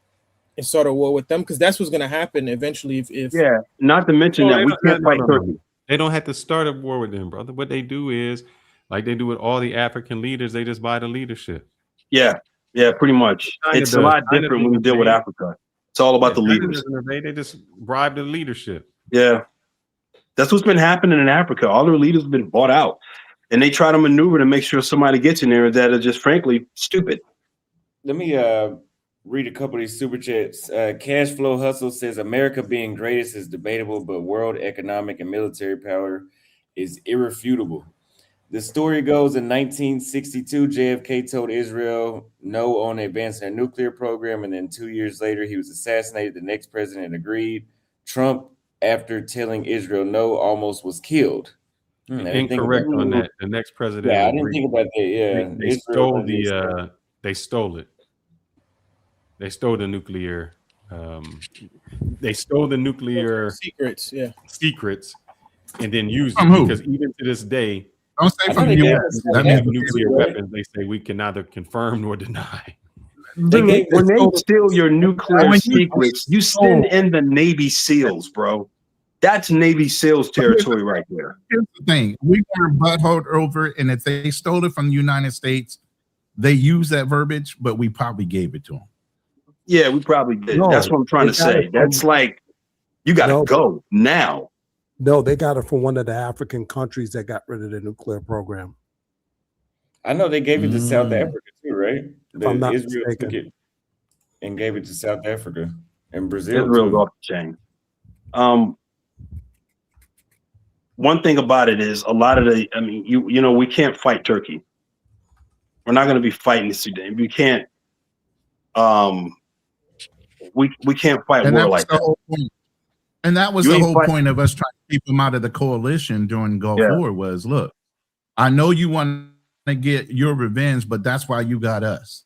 and start a war with them? Because that's what's going to happen eventually. If
not to mention that we can't fight Turkey.
They don't have to start a war with them, brother. What they do is, like they do with all the African leaders, they just buy the leadership.
Yeah, pretty much. It's a lot different when we deal with Africa. It's all about the
China
leaders.
doesn't invade, they just bribe the leadership.
Yeah. That's what's been happening in Africa. All their leaders have been bought out. And they try to maneuver to make sure somebody gets in there that are just frankly stupid.
Let me read a couple of these super chats. Cash Flow Hustle says America being greatest is debatable, but world economic and military power is irrefutable. The story goes in 1962, JFK told Israel no on advancing their nuclear program, and then 2 years later, he was assassinated. The next president agreed. Trump, after telling Israel no, almost was killed.
Incorrect on that. The next president.
Yeah, I didn't think about that. Yeah,
They stole they stole it. They stole the nuclear. They stole the nuclear
secrets. Yeah,
secrets, and then used it because even to this day.
Don't say from the U.S.
That means nuclear weapons. They say we can neither confirm nor deny.
When they steal your nuclear secrets, you send in the Navy SEALs, bro. That's Navy SEALs territory right there.
Here's the thing: we were butthurt over it, and if they stole it from the United States, they use that verbiage, but we probably gave it to them.
Yeah, we probably did.
No,
that's what I'm trying to say. That's like you got to go now.
No, they got it from one of the African countries that got rid of the nuclear program.
I know they gave it to South Africa too, right?
If I'm not
Israel
mistaken.
took it and gave it to South Africa and Brazil.
Israel's off the chain. One thing about it is a lot of you know, we can't fight Turkey. We're not going to be fighting Sudan. We can't. We can't fight war like that.
And that was the whole point of us trying to keep them out of the coalition during Gulf War was, look, I know you want to get your revenge, but that's why you got us.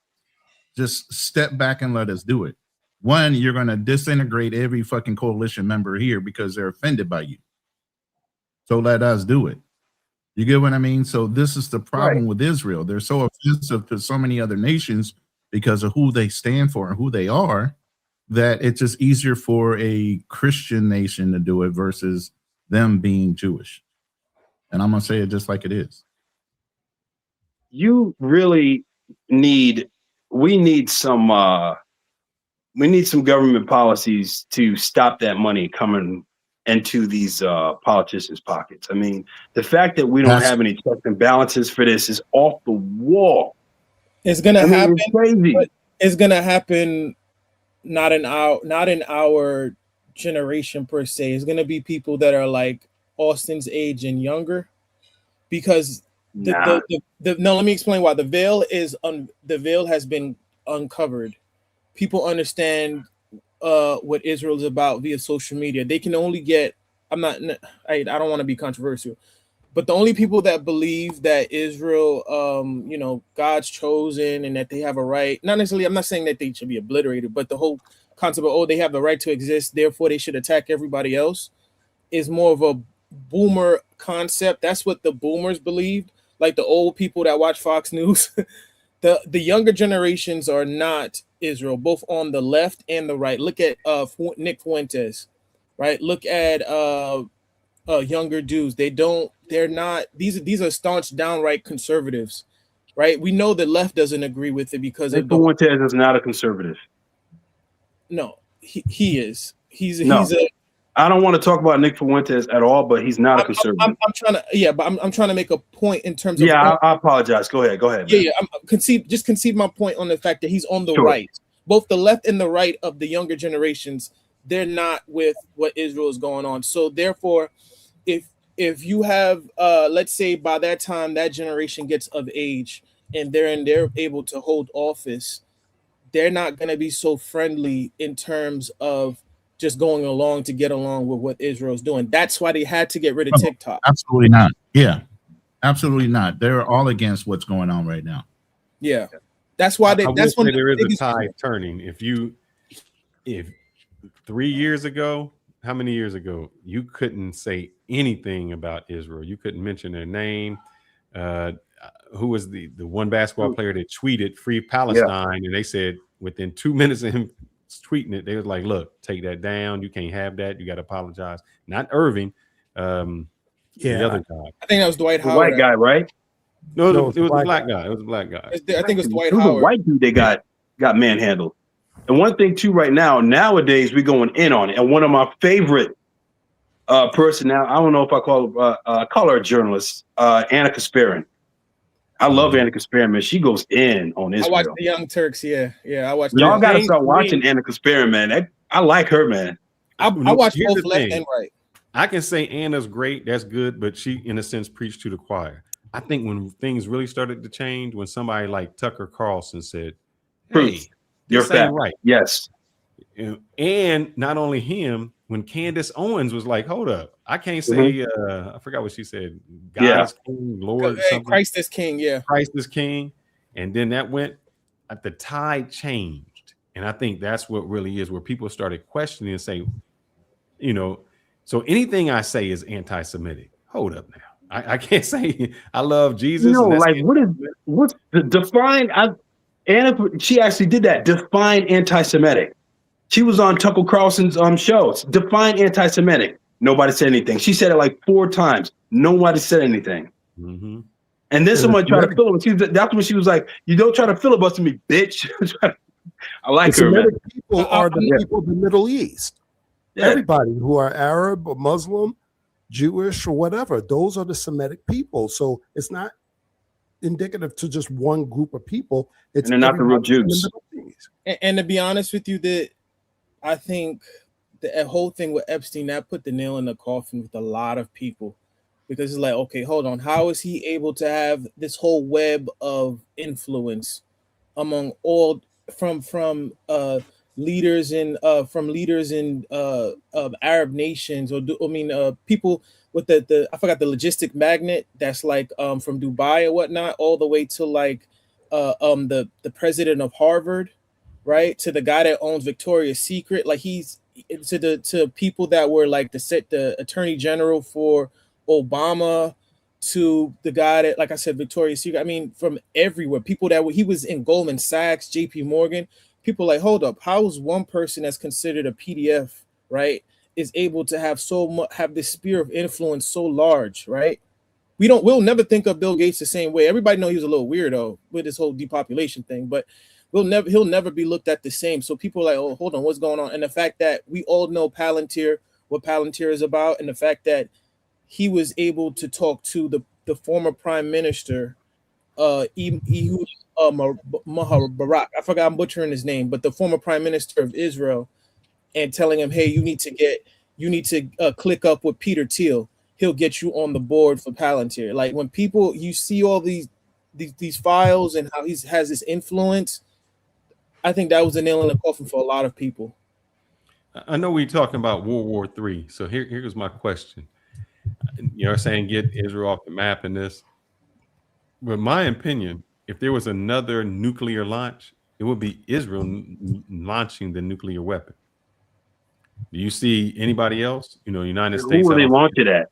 Just step back and let us do it. One, you're going to disintegrate every fucking coalition member here because they're offended by you. So let us do it. You get what I mean? So this is the problem with Israel. They're so offensive to so many other nations because of who they stand for and who they are, that it's just easier for a Christian nation to do it versus them being Jewish. And I'm going to say it just like it is.
You really we need some government policies to stop that money coming into these politicians' pockets. I mean, the fact that we don't have any checks and balances for this is off the wall.
It's going to happen. It's going to happen. Not in our generation per se. It's gonna be people that are like Austin's age and younger, because no. Let me explain why. The veil has been uncovered. People understand what Israel is about via social media. They can only get. I don't want to be controversial, but the only people that believe that Israel, God's chosen and that they have a right, not necessarily, I'm not saying that they should be obliterated, but the whole concept of, they have the right to exist, therefore they should attack everybody else, is more of a boomer concept. That's what the boomers believed, like the old people that watch Fox News. The younger generations are not Israel, both on the left and the right. Look at Nick Fuentes, right? Look at younger dudes. They're not, these are staunch downright conservatives, right? We know the left doesn't agree with it because
Nick Fuentes is not a conservative.
No, he is. He's
I don't want to talk about Nick Fuentes at all, but he's not a conservative.
I'm trying to make a point in terms of.
Yeah, I apologize. Go ahead.
Yeah. Concede my point on the fact that he's on the right. Both the left and the right of the younger generations, they're not with what Israel is going on. So therefore, if you have, let's say by that time that generation gets of age and they're able to hold office, they're not going to be so friendly in terms of just going along to get along with what Israel's doing. That's why they had to get rid of TikTok.
Absolutely not. Yeah, absolutely not. They're all against what's going on right now.
Yeah, that's why that's when
there is a tide turning. If 3 years ago, how many years ago, you couldn't say anything about Israel. You couldn't mention their name. Who was the one basketball player that tweeted "Free Palestine" and they said within 2 minutes of him tweeting it, they was like, "Look, take that down. You can't have that. You got to apologize." Not Irving, the other guy.
I think that was Dwight Howard.
The white guy, right?
No, it was a black guy. It was a black guy.
I think it was Dwight
Howard.
It was
a white dude that got manhandled. And one thing too, right now, nowadays we're going in on it. And one of my favorite person now, I don't know if I call her a journalist, Anna Kasparin. I love Anna Kasparin, man. She goes in on Israel.
I watched the Young Turks. Yeah. I watched.
Y'all got to start watching Anna Kasparin, man. I like her, man.
I watched both left and right.
I can say Anna's great. That's good, but she, in a sense, preached to the choir. I think when things really started to change, when somebody like Tucker Carlson said, "Hey,
you're
fat, right?"
Yes,
and not only him, when Candace Owens was like, "Hold up, I can't say." I forgot what she said. God is King, Lord,
Christ is King. Yeah,
Christ is King, and then that went. The tide changed, and I think that's what really is where people started questioning and saying, you know, so anything I say is anti-Semitic. Hold up now. I can't say I love Jesus.
No, like what's the define? Anna, she actually did that. Define anti-Semitic. She was on Tucker Carlson's show. Define anti-Semitic. Nobody said anything. She said it like 4 times. Nobody said anything.
Mm-hmm.
And then someone tried to filibuster. That's when she was like, "You don't try to filibuster me, bitch." I like her, man.
People are the people of the Middle East. Yeah. Everybody who are Arab or Muslim, Jewish or whatever, those are the Semitic people. So it's not indicative to just one group of people.
And they're not the real Jews.
And to be honest with you, that I think the whole thing with Epstein, that put the nail in the coffin with a lot of people. Because it's like, okay, hold on. How is he able to have this whole web of influence among all from leaders in Arab nations, or people with the I forgot the logistic magnet that's like from Dubai or whatnot, all the way to like the president of Harvard, right, to the guy that owns Victoria's Secret, like he's to people that were like the attorney general for Obama, to the guy that, like I said, Victoria's Secret. I mean, from everywhere, people that he was in Goldman Sachs, JP Morgan. People like, hold up, how is one person that's considered a PDF, right, is able to have have this sphere of influence so large, right? We'll never think of Bill Gates the same way. Everybody know he was a little weirdo with this whole depopulation thing, but he'll never be looked at the same. So people are like, oh, hold on, what's going on? And the fact that we all know Palantir, what Palantir is about, and the fact that he was able to talk to the former prime minister, Ehud Barak. I forgot, I'm butchering his name, but the former prime minister of Israel, and telling him, hey, you need to click up with Peter Thiel. He'll get you on the board for Palantir. Like when you see all these files and how he has this influence, I think that was a nail in the coffin for a lot of people.
I know we're talking about World War III. So here's my question. You're saying get Israel off the map in this. But my opinion, if there was another nuclear launch, it would be Israel launching the nuclear weapon. Do you see anybody else? United States.
Who would they launch it at?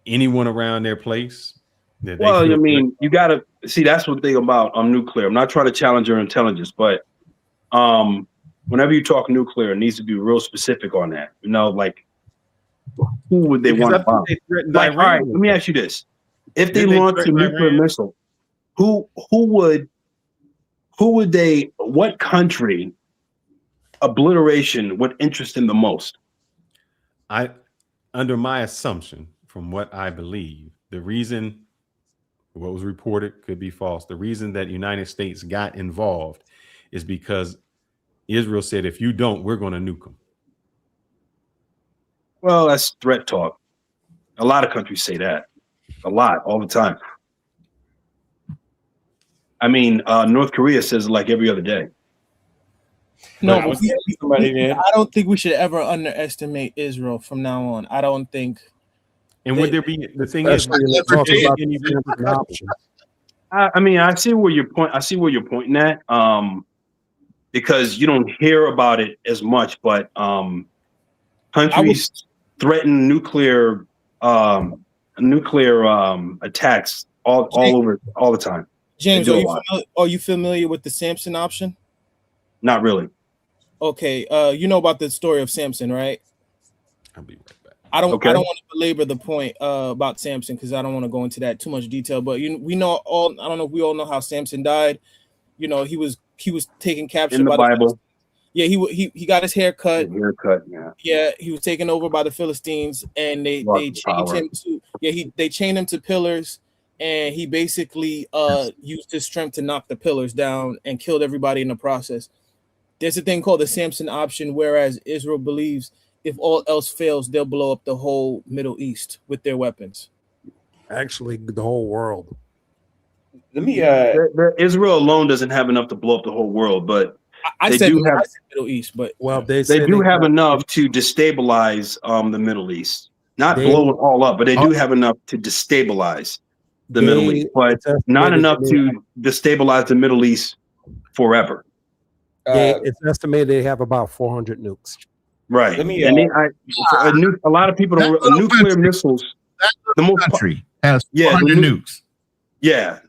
Anyone around their place?
Well, I mean, you got to see. That's the thing about nuclear. I'm not trying to challenge your intelligence, but whenever you talk nuclear, it needs to be real specific on that. Like who would they want to bomb? Like, all right, let me ask you this: if they launch a nuclear missile, what country obliteration would interest them the most?
Under my assumption, from what I believe, the reason what was reported could be false. The reason that United States got involved is because Israel said, if you don't, we're going to nuke them.
Well, that's threat talk. A lot of countries say that. A lot, all the time. I mean, North Korea says it like every other day.
No, I don't think we should ever underestimate Israel from now on. I don't think.
And would there be the thing is?
I mean, I see where you're pointing at. Because you don't hear about it as much, but countries threaten nuclear attacks all over all the time.
James, are you familiar with the Samson option?
Not really.
Okay, you know about the story of Samson, right?
I'll be right back.
I don't want to belabor the point about Samson because I don't want to go into that too much detail. But we know all. I don't know if we all know how Samson died. He was he was taken captured
In the
by
Bible.
Yeah, he got his hair cut.
Haircut, yeah.
Yeah, he was taken over by the Philistines, and they chained him to they chained him to pillars, and he basically used his strength to knock the pillars down and killed everybody in the process. There's a thing called the Samson option, whereas Israel believes if all else fails, they'll blow up the whole Middle East with their weapons.
Actually, the whole world.
Let me
Israel alone doesn't have enough to blow up the whole world, but
I said Middle East, but
well,
they do have enough to destabilize the Middle East. Not blow it all up, but they do have enough to destabilize the Middle East, but not enough to destabilize the Middle East forever.
It's estimated they have about 400 nukes.
Right.
Let me,
and a lot of people don't. Nuclear missiles.
The most country has 400 nukes.
Yeah,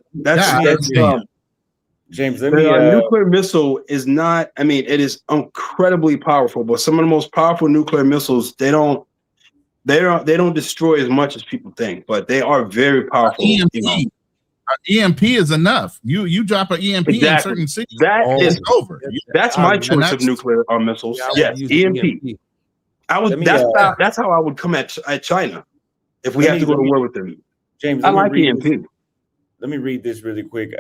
James.
Let me. Nuclear missile is not. I mean, it is incredibly powerful, but some of the most powerful nuclear missiles, they don't destroy as much as people think, but they are very powerful.
EMP is enough. You drop an EMP in certain cities,
it's
over.
That's my choice of nuclear missiles. Yes, EMP. That's how I would come at China if we have to go to war with them.
James,
I like EMP.
Let me read this really quick.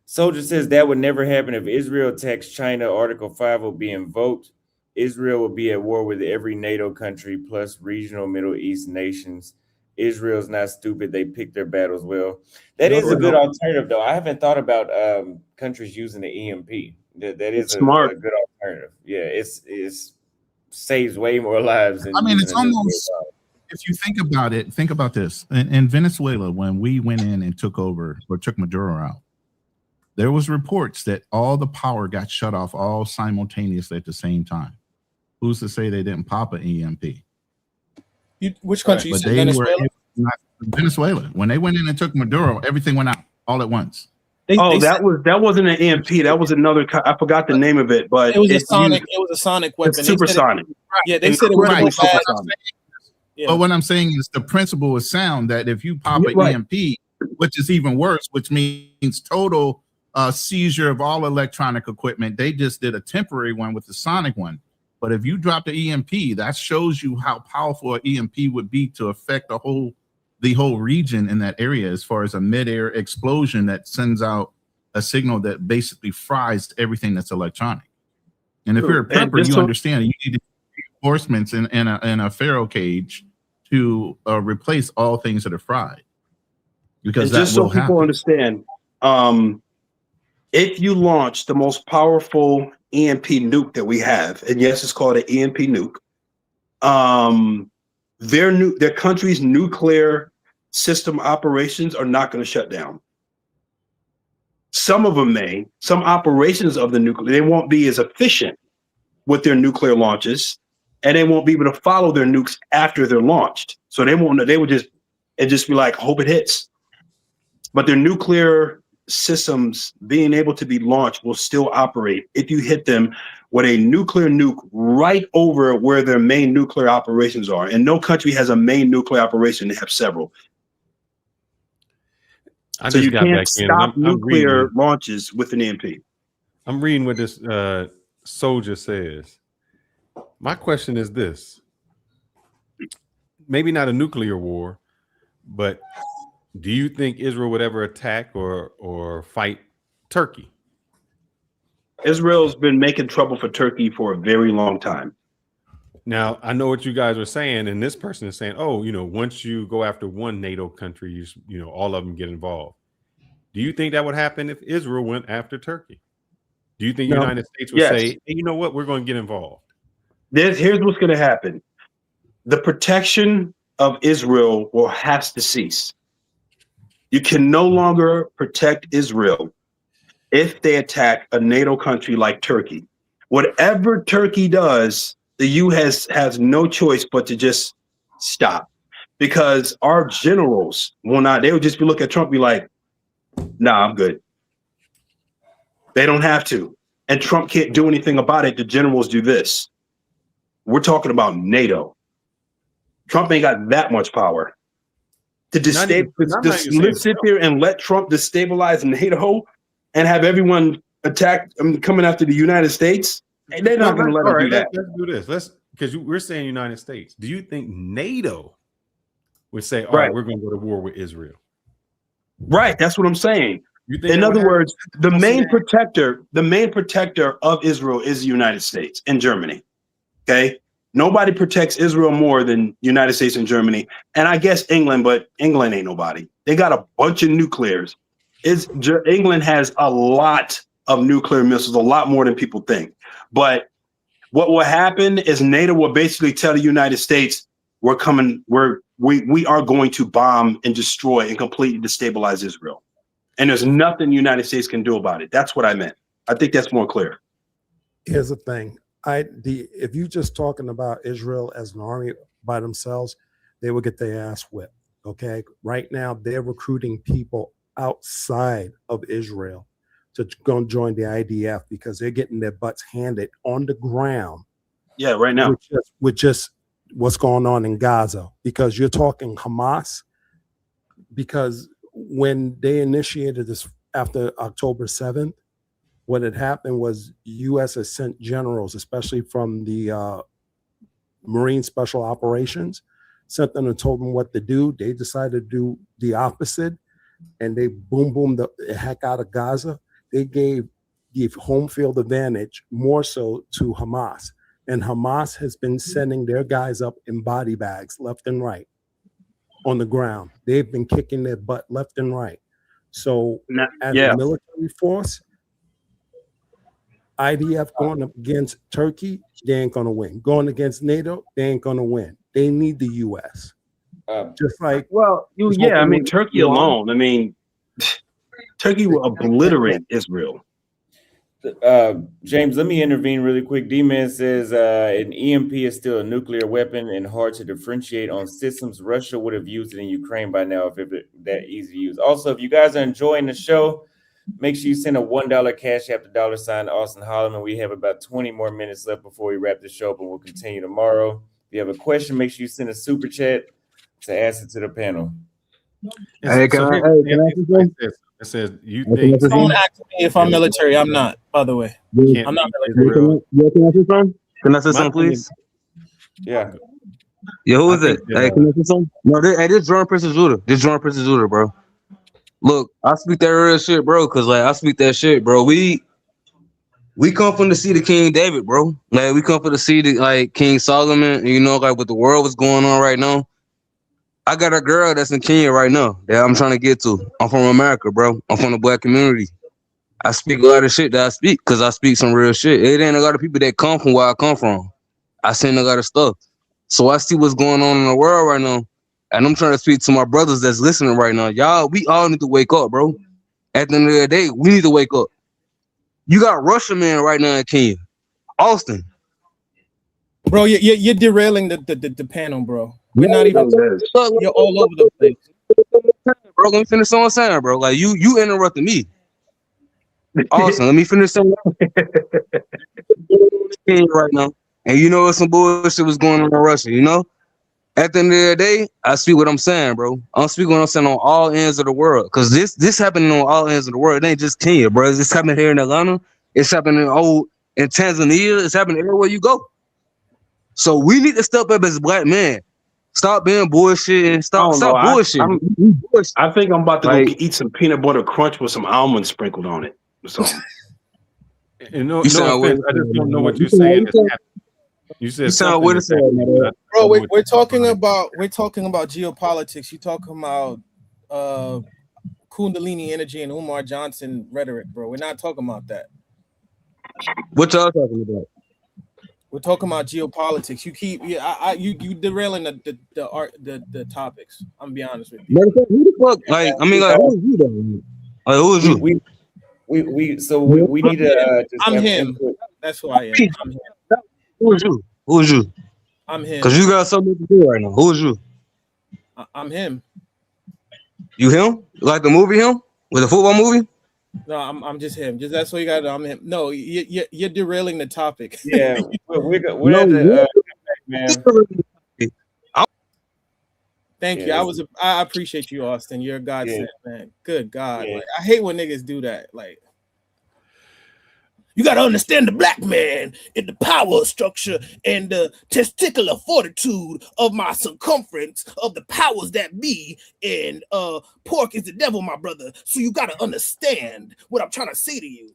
Soldier says that would never happen if Israel attacks China. Article 5 will be invoked. Israel will be at war with every NATO country plus regional Middle East nations. Israel's not stupid. They pick their battles well. That is a good alternative, though. I haven't thought about countries using the EMP. That is a good alternative. Yeah, it's saves way more lives.
I mean, it's almost, if you think about it, think about this. In Venezuela, when we went in and took over or took Maduro out, there was reports that all the power got shut off all simultaneously at the same time. Who's to say they didn't pop an EMP?
Which country?
But they were Venezuela. When they went in and took Maduro, everything went out all at once.
That wasn't an EMP. That was another. I forgot the name of it, but
it was a sonic. It was a sonic weapon.
Supersonic.
Yeah, they said it was supersonic.
But what I'm saying is the principle is sound that if you pop an EMP, which is even worse, which means total seizure of all electronic equipment. They just did a temporary one with the sonic one. But if you drop the EMP, that shows you how powerful an EMP would be to affect the whole region in that area, as far as a midair explosion that sends out a signal that basically fries everything that's electronic. And if you're a prepper, you understand you need reinforcements in a Faraday cage to replace all things that are fried. Because
just so people understand, if you launch the most powerful EMP nuke that we have, and yes, it's called an EMP nuke, their country's nuclear system operations are not going to shut down. Some of them may. Some operations of the nuclear, they won't be as efficient with their nuclear launches, and they won't be able to follow their nukes after they're launched. So they would just be like, hope it hits. But their nuclear systems being able to be launched will still operate if you hit them with a nuclear nuke right over where their main nuclear operations are. And no country has a main nuclear operation. They have several. So you can't stop nuclear launches with an EMP.
I'm reading what this soldier says. My question is this. Maybe not a nuclear war, but do you think Israel would ever attack or fight Turkey?
Israel's been making trouble for Turkey for a very long time.
Now, I know what you guys are saying, and this person is saying, oh, once you go after one NATO country, all of them get involved. Do you think that would happen if Israel went after Turkey? Do you think the United States would say, hey, you know what, we're going to get involved?
Here's what's going to happen. The protection of Israel will have to cease. You can no longer protect Israel if they attack a NATO country like Turkey. Whatever Turkey does, the U.S. has no choice but to just stop, because our generals will not. They would just be looking at Trump and be like, nah, I'm good. They don't have to. And Trump can't do anything about it. The generals do this. We're talking about NATO. Trump ain't got that much power to sit there and let Trump destabilize NATO and have everyone attack coming after the United States, and they're not going to let them do that.
Let's do this. Because we're saying United States. Do you think NATO would say, all
Right.
right, we're going to go to war with Israel?
Right. That's what I'm saying.
You think
In other words, the
Don't say
main
that.
protector of Israel is the United States and Germany. Okay. Nobody protects Israel more than United States and Germany. And I guess England, but England ain't nobody. They got a bunch of nuclears. England has a lot of nuclear missiles, a lot more than people think. But what will happen is NATO will basically tell the United States, we are going to bomb and destroy and completely destabilize Israel. And there's nothing the United States can do about it. That's what I meant. I think that's more clear.
Here's the thing. If you just talking about Israel as an army by themselves, they would get their ass whipped. Okay. Right now, they're recruiting people outside of Israel to go join the IDF because they're getting their butts handed on the ground.
Yeah, right now.
With just what's going on in Gaza, because you're talking Hamas. Because when they initiated this after October 7th, what had happened was U.S. has sent generals, especially from the Marine Special Operations, sent them and told them what to do. They decided to do the opposite, and they boomed the heck out of Gaza. They gave the home field advantage more so to Hamas. And Hamas has been sending their guys up in body bags left and right on the ground. They've been kicking their butt left and right. So as a military force, IDF going up against Turkey, they ain't going to win. Going against NATO, they ain't going to win. They need the U.S. Just like...
Turkey alone, Turkey will obliterate Israel.
James, let me intervene really quick. D-Man says an EMP is still a nuclear weapon and hard to differentiate on systems. Russia would have used it in Ukraine by now if it was that easy to use. Also, if you guys are enjoying the show, make sure you send a $1 cash app to $sign Austin Holloman. We have about 20 more minutes left before we wrap the show up, and we'll continue tomorrow. If you have a question, make sure you send a super chat to ask it to the panel.
It says you think.
Don't ask me if I'm military. I'm not, by the way. I'm not military.
Can I say something, please?
Yeah.
Yeah, who is it? Hey, can I say something? No, this Jordan Prince of Judah. This Jordan Prince of Judah, bro. Look, I speak that real shit, bro, because like I speak that shit, bro. We come from the seed of King David, bro. Like we come from the seed of like King Solomon, and like what the world was going on right now. I got a girl that's in Kenya right now that I'm trying to get to. I'm from America, bro. I'm from the black community. I speak a lot of shit that I speak because I speak some real shit. It ain't a lot of people that come from where I come from. I seen a lot of stuff. So I see what's going on in the world right now. And I'm trying to speak to my brothers that's listening right now. Y'all, we all need to wake up, bro. At the end of the day, we need to wake up. You got Russian man right now in Kenya. Austin.
Bro, you're derailing the panel, bro. We're not even. You're all over the place.
Bro, let me finish what I'm saying, bro. Like you interrupted me. Austin, let me finish something right now. And you know some bullshit was going on in Russia, you know? At the end of the day, I speak what I'm saying, bro. I'm speaking what I'm saying on all ends of the world. Because this happening on all ends of the world. It ain't just Kenya, bro. It's happening here in Atlanta. It's happening in Tanzania. It's happening everywhere you go. So we need to step up as black men. Stop being bullshit and stop bullshit.
I think I'm about to go eat some peanut butter crunch with some almonds sprinkled on it. So.
And no offense, I just don't know what you're saying. You said something.
Bro, we're talking about geopolitics. You're talking about Kundalini energy and Umar Johnson rhetoric, bro. We're not talking about that.
What y'all talking about?
We're talking about geopolitics. You keep you derailing the topics. I'm gonna be honest with you.
Who the fuck? Like, I mean, like, who is you though? Like, who is you?
We need to.
I'm him. Input. That's who I am. I'm him.
Who is you? Who is you?
I'm him.
Because you got something to do right now. Who is you?
I'm him.
You him? Like the movie him? With the football movie?
No, I'm just him. Just that's what you got. I'm him. No, you're derailing the topic.
Yeah, we're at the man.
Thank you. I appreciate you, Austin. You're a godsend, man. Good God.
Yeah.
Like, I hate when niggas do that. Like, You got to understand the black man and the power structure and the testicular fortitude of my circumference of the powers that be. And pork is the devil, my brother. So you got to understand what I'm trying to say to you.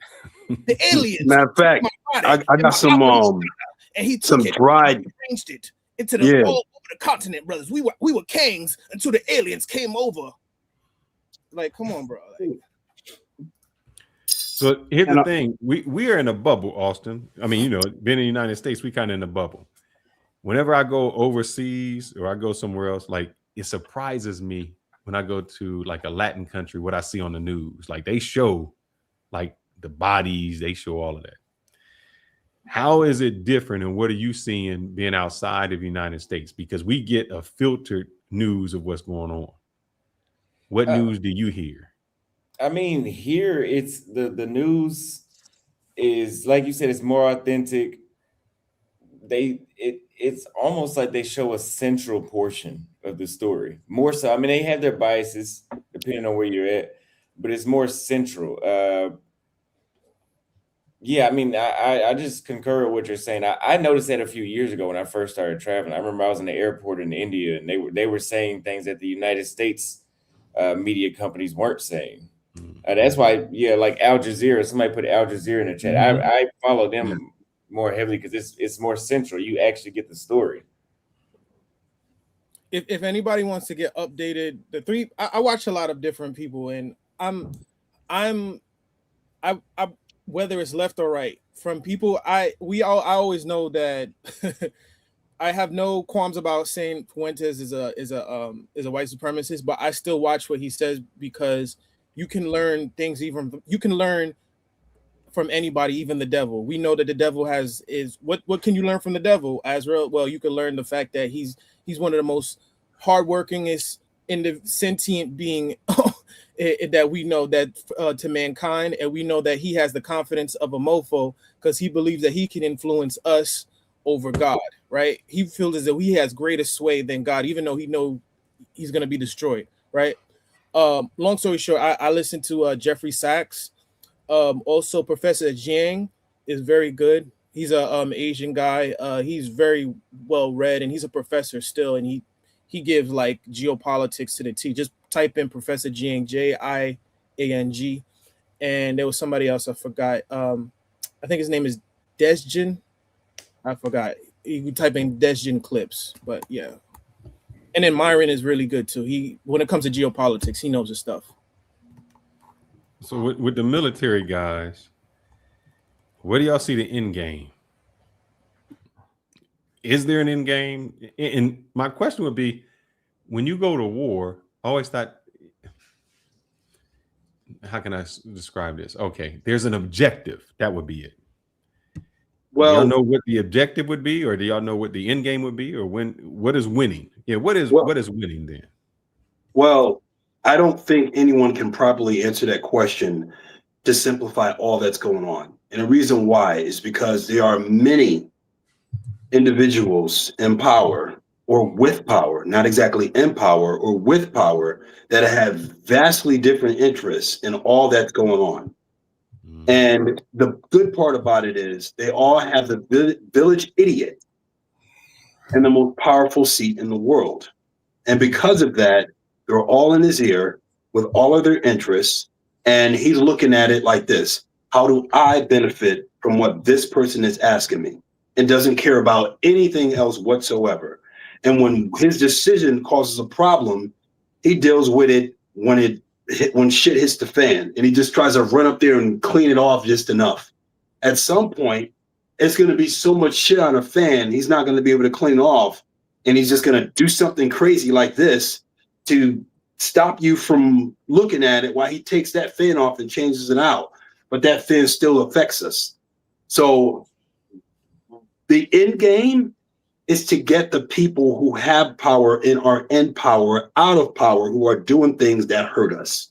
The aliens.
Matter of fact, I got some
and he
some
took it
dried.
and arranged it into the all over the continent, brothers. We were kings until the aliens came over. Like, come on, bro. Like,
so here's the thing: we are in a bubble, Austin. I mean, you know, being in the United States, we kind of in a bubble. Whenever I go overseas or I go somewhere else, like it surprises me when I go to like a Latin country what I see on the news. Like they show like the bodies, they show all of that. How is it different, and what are you seeing being outside of the United States? Because we get a filtered news of what's going on. What news do you hear?
I mean, here it's the news is, like you said, it's more authentic. It's almost like they show a central portion of the story. More so, I mean, they have their biases depending on where you're at, but it's more central. Yeah, I mean, I just concur with what you're saying. I noticed that a few years ago when I first started traveling. I remember I was in the airport in India, and they were saying things that the United States media companies weren't saying. That's why, yeah, like Al Jazeera. Somebody put Al Jazeera in the chat. I follow them more heavily because it's more central. You actually get the story.
If anybody wants to get updated, I watch a lot of different people, and I whether it's left or right, from people I always know that I have no qualms about saying Fuentes is a white supremacist, but I still watch what he says because you can learn things you can learn from anybody, even the devil. We know that the devil is what can you learn from the devil, Azrael? Well, you can learn the fact that he's one of the most hardworkingest in the sentient being that we know that to mankind, and we know that he has the confidence of a mofo because he believes that he can influence us over God, right? He feels as though he has greater sway than God, even though he knows he's going to be destroyed, right? Long story short, I listened to Jeffrey Sachs. Also, Professor Jiang is very good. He's a Asian guy. He's very well read, and he's a professor still, and he gives like geopolitics to the T. Just type in Professor Jiang, Jiang, and there was somebody else I forgot. I think his name is Desjin. I forgot. You can type in Desjin clips, but yeah. And then Myron is really good too. When it comes to geopolitics, he knows his stuff.
So with the military guys, where do y'all see the end game? Is there an end game? And my question would be, when you go to war, I always thought, how can I describe this? Okay, there's an objective. That would be it. Well, do y'all know what the objective would be, or do y'all know what the end game would be, or what is winning? Yeah, what is winning then?
Well, I don't think anyone can properly answer that question to simplify all that's going on. And the reason why is because there are many individuals in power or with power, not exactly in power or with power, that have vastly different interests in all that's going on. And the good part about it is they all have the village idiot in the most powerful seat in the world. And because of that, they're all in his ear with all of their interests. And he's looking at it like this: how do I benefit from what this person is asking me? And doesn't care about anything else whatsoever. And when his decision causes a problem, he deals with it when shit hits the fan, and he just tries to run up there and clean it off just enough. At some point, it's going to be so much shit on a fan, he's not going to be able to clean it off. And he's just going to do something crazy like this to stop you from looking at it while he takes that fan off and changes it out. But that fan still affects us. So the end game is to get the people who have power and are in power out of power, who are doing things that hurt us.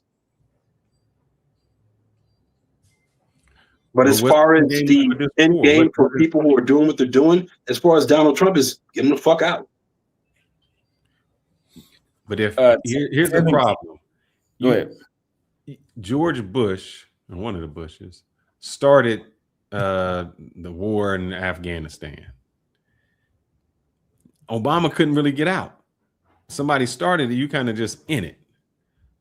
But as far as the end game for people who are doing what they're doing, as far as Donald Trump is, get him the fuck out.
But if here's the problem.
Go ahead.
George Bush, or one of the Bushes, started the war in Afghanistan. Obama couldn't really get out. Somebody started it, you kind of just in it.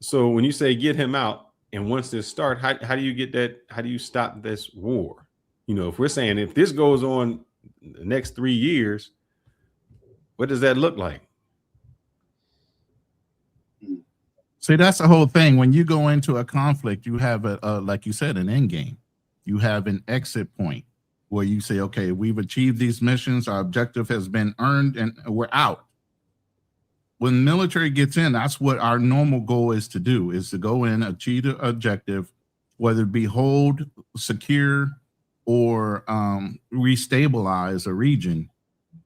So when you say get him out, and once this starts, how do you get that? How do you stop this war? You know, if we're saying if this goes on the next 3 years, what does that look like?
See, that's the whole thing. When you go into a conflict, you have like you said, an end game. You have an exit point where you say, okay, we've achieved these missions. Our objective has been earned and we're out. When the military gets in, that's what our normal goal is to do, is to go in, achieve the objective, whether it be hold, secure, or restabilize a region.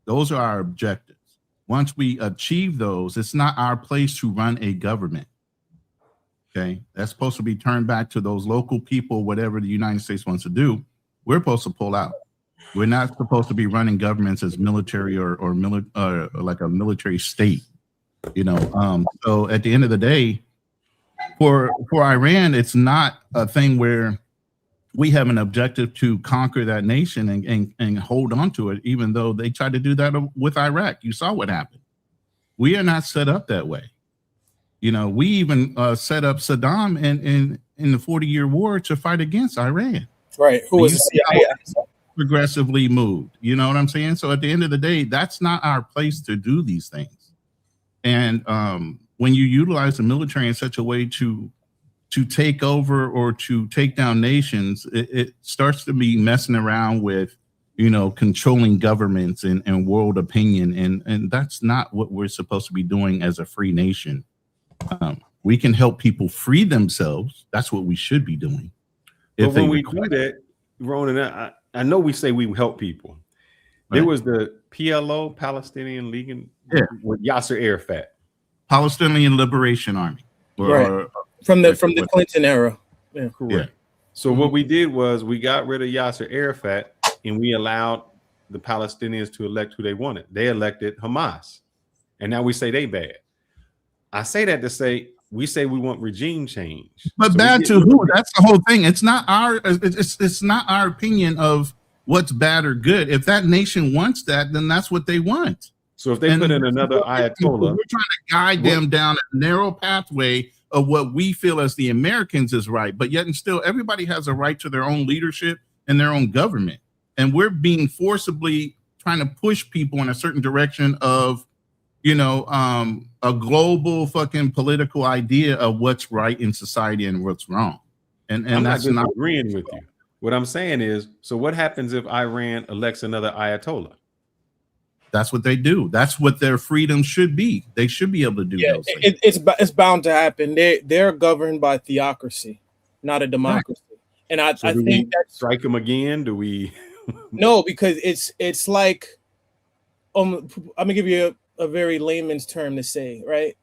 Those are our objectives. Once we achieve those, it's not our place to run a government. Okay, that's supposed to be turned back to those local people, whatever the United States wants to do. We're supposed to pull out. We're not supposed to be running governments as military or like a military state. You know, so at the end of the day, for Iran, it's not a thing where we have an objective to conquer that nation and hold on to it, even though they tried to do that with Iraq. You saw what happened. We are not set up that way. You know, we even set up Saddam in the 40-year war to fight against Iran.
Right. Who was the CIA?
Progressively moved. You know what I'm saying? So at the end of the day, that's not our place to do these things. And when you utilize the military in such a way to take over or to take down nations, it starts to be messing around with, you know, controlling governments and world opinion. And that's not what we're supposed to be doing as a free nation. We can help people free themselves. That's what we should be doing.
But when we do that, Ronan, I know we say we help people. There was the PLO, Palestinian League, with Yasser Arafat,
Palestinian Liberation Army,
right? From the Clinton era. Yeah,
correct. Yeah. So what we did was we got rid of Yasser Arafat and we allowed the Palestinians to elect who they wanted. They elected Hamas, and now we say they bad. I say that to say we say we want regime change,
but so bad to who? That's the whole thing. It's not our opinion of what's bad or good. If that nation wants that, then that's what they want.
So if they put in another Ayatollah,
we're trying to guide them down a narrow pathway of what we feel as the Americans is right, but yet and still everybody has a right to their own leadership and their own government. And we're being forcibly trying to push people in a certain direction of, you know, a global fucking political idea of what's right in society and what's wrong. And
I'm
that's
not agreeing with you. What I'm saying is, so what happens if Iran elects another Ayatollah?
That's what they do. That's what their freedom should be. They should be able to do those things.
It's bound to happen. They're governed by theocracy, not a democracy. Right. And I think that
strike them again. Do we?
No, because it's like I'm gonna give you a very layman's term to say, right?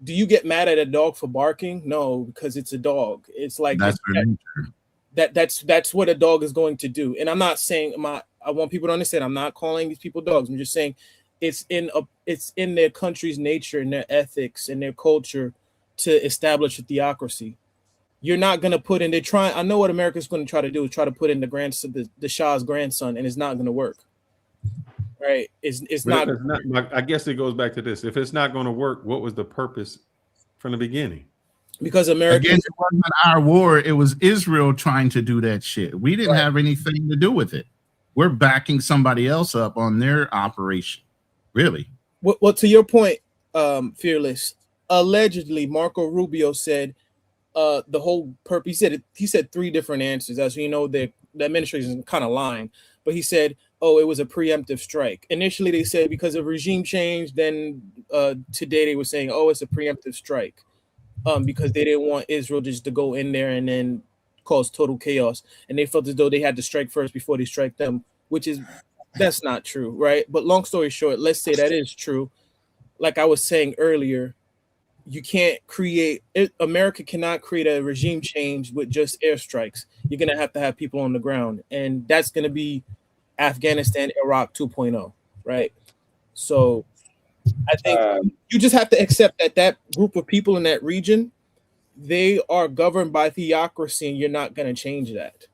Do you get mad at a dog for barking? No, because it's a dog. It's like that's what a dog is going to do. And I'm not saying I want people to understand I'm not calling these people dogs. I'm just saying it's in their country's nature and their ethics and their culture to establish a theocracy. You're not going to put in, I know what America's going to try to do is try to put in the Shah's grandson, and it's not going to work. Right? It's not.
I guess it goes back to this. If it's not going to work, what was the purpose from the beginning?
Because America,
again, it wasn't our war. It was Israel trying to do that shit. We didn't have anything to do with it. We're backing somebody else up on their operation. Really?
Well, to your point, Fearless, allegedly Marco Rubio said the whole purpose. He said three different answers. As you know, the administration is kind of lying, but he said, "Oh, it was a preemptive strike." Initially, they said because of regime change. Then today they were saying, "Oh, it's a preemptive strike," because they didn't want Israel just to go in there and then cause total chaos, and they felt as though they had to strike first before they strike them, that's not true, right? But long story short, let's say that is true. Like I was saying earlier, you can't America cannot create a regime change with just airstrikes. You're gonna have to have people on the ground, and that's gonna be Afghanistan, Iraq 2.0, right? So I think you just have to accept that group of people in that region, they are governed by theocracy, and you're not going to change that.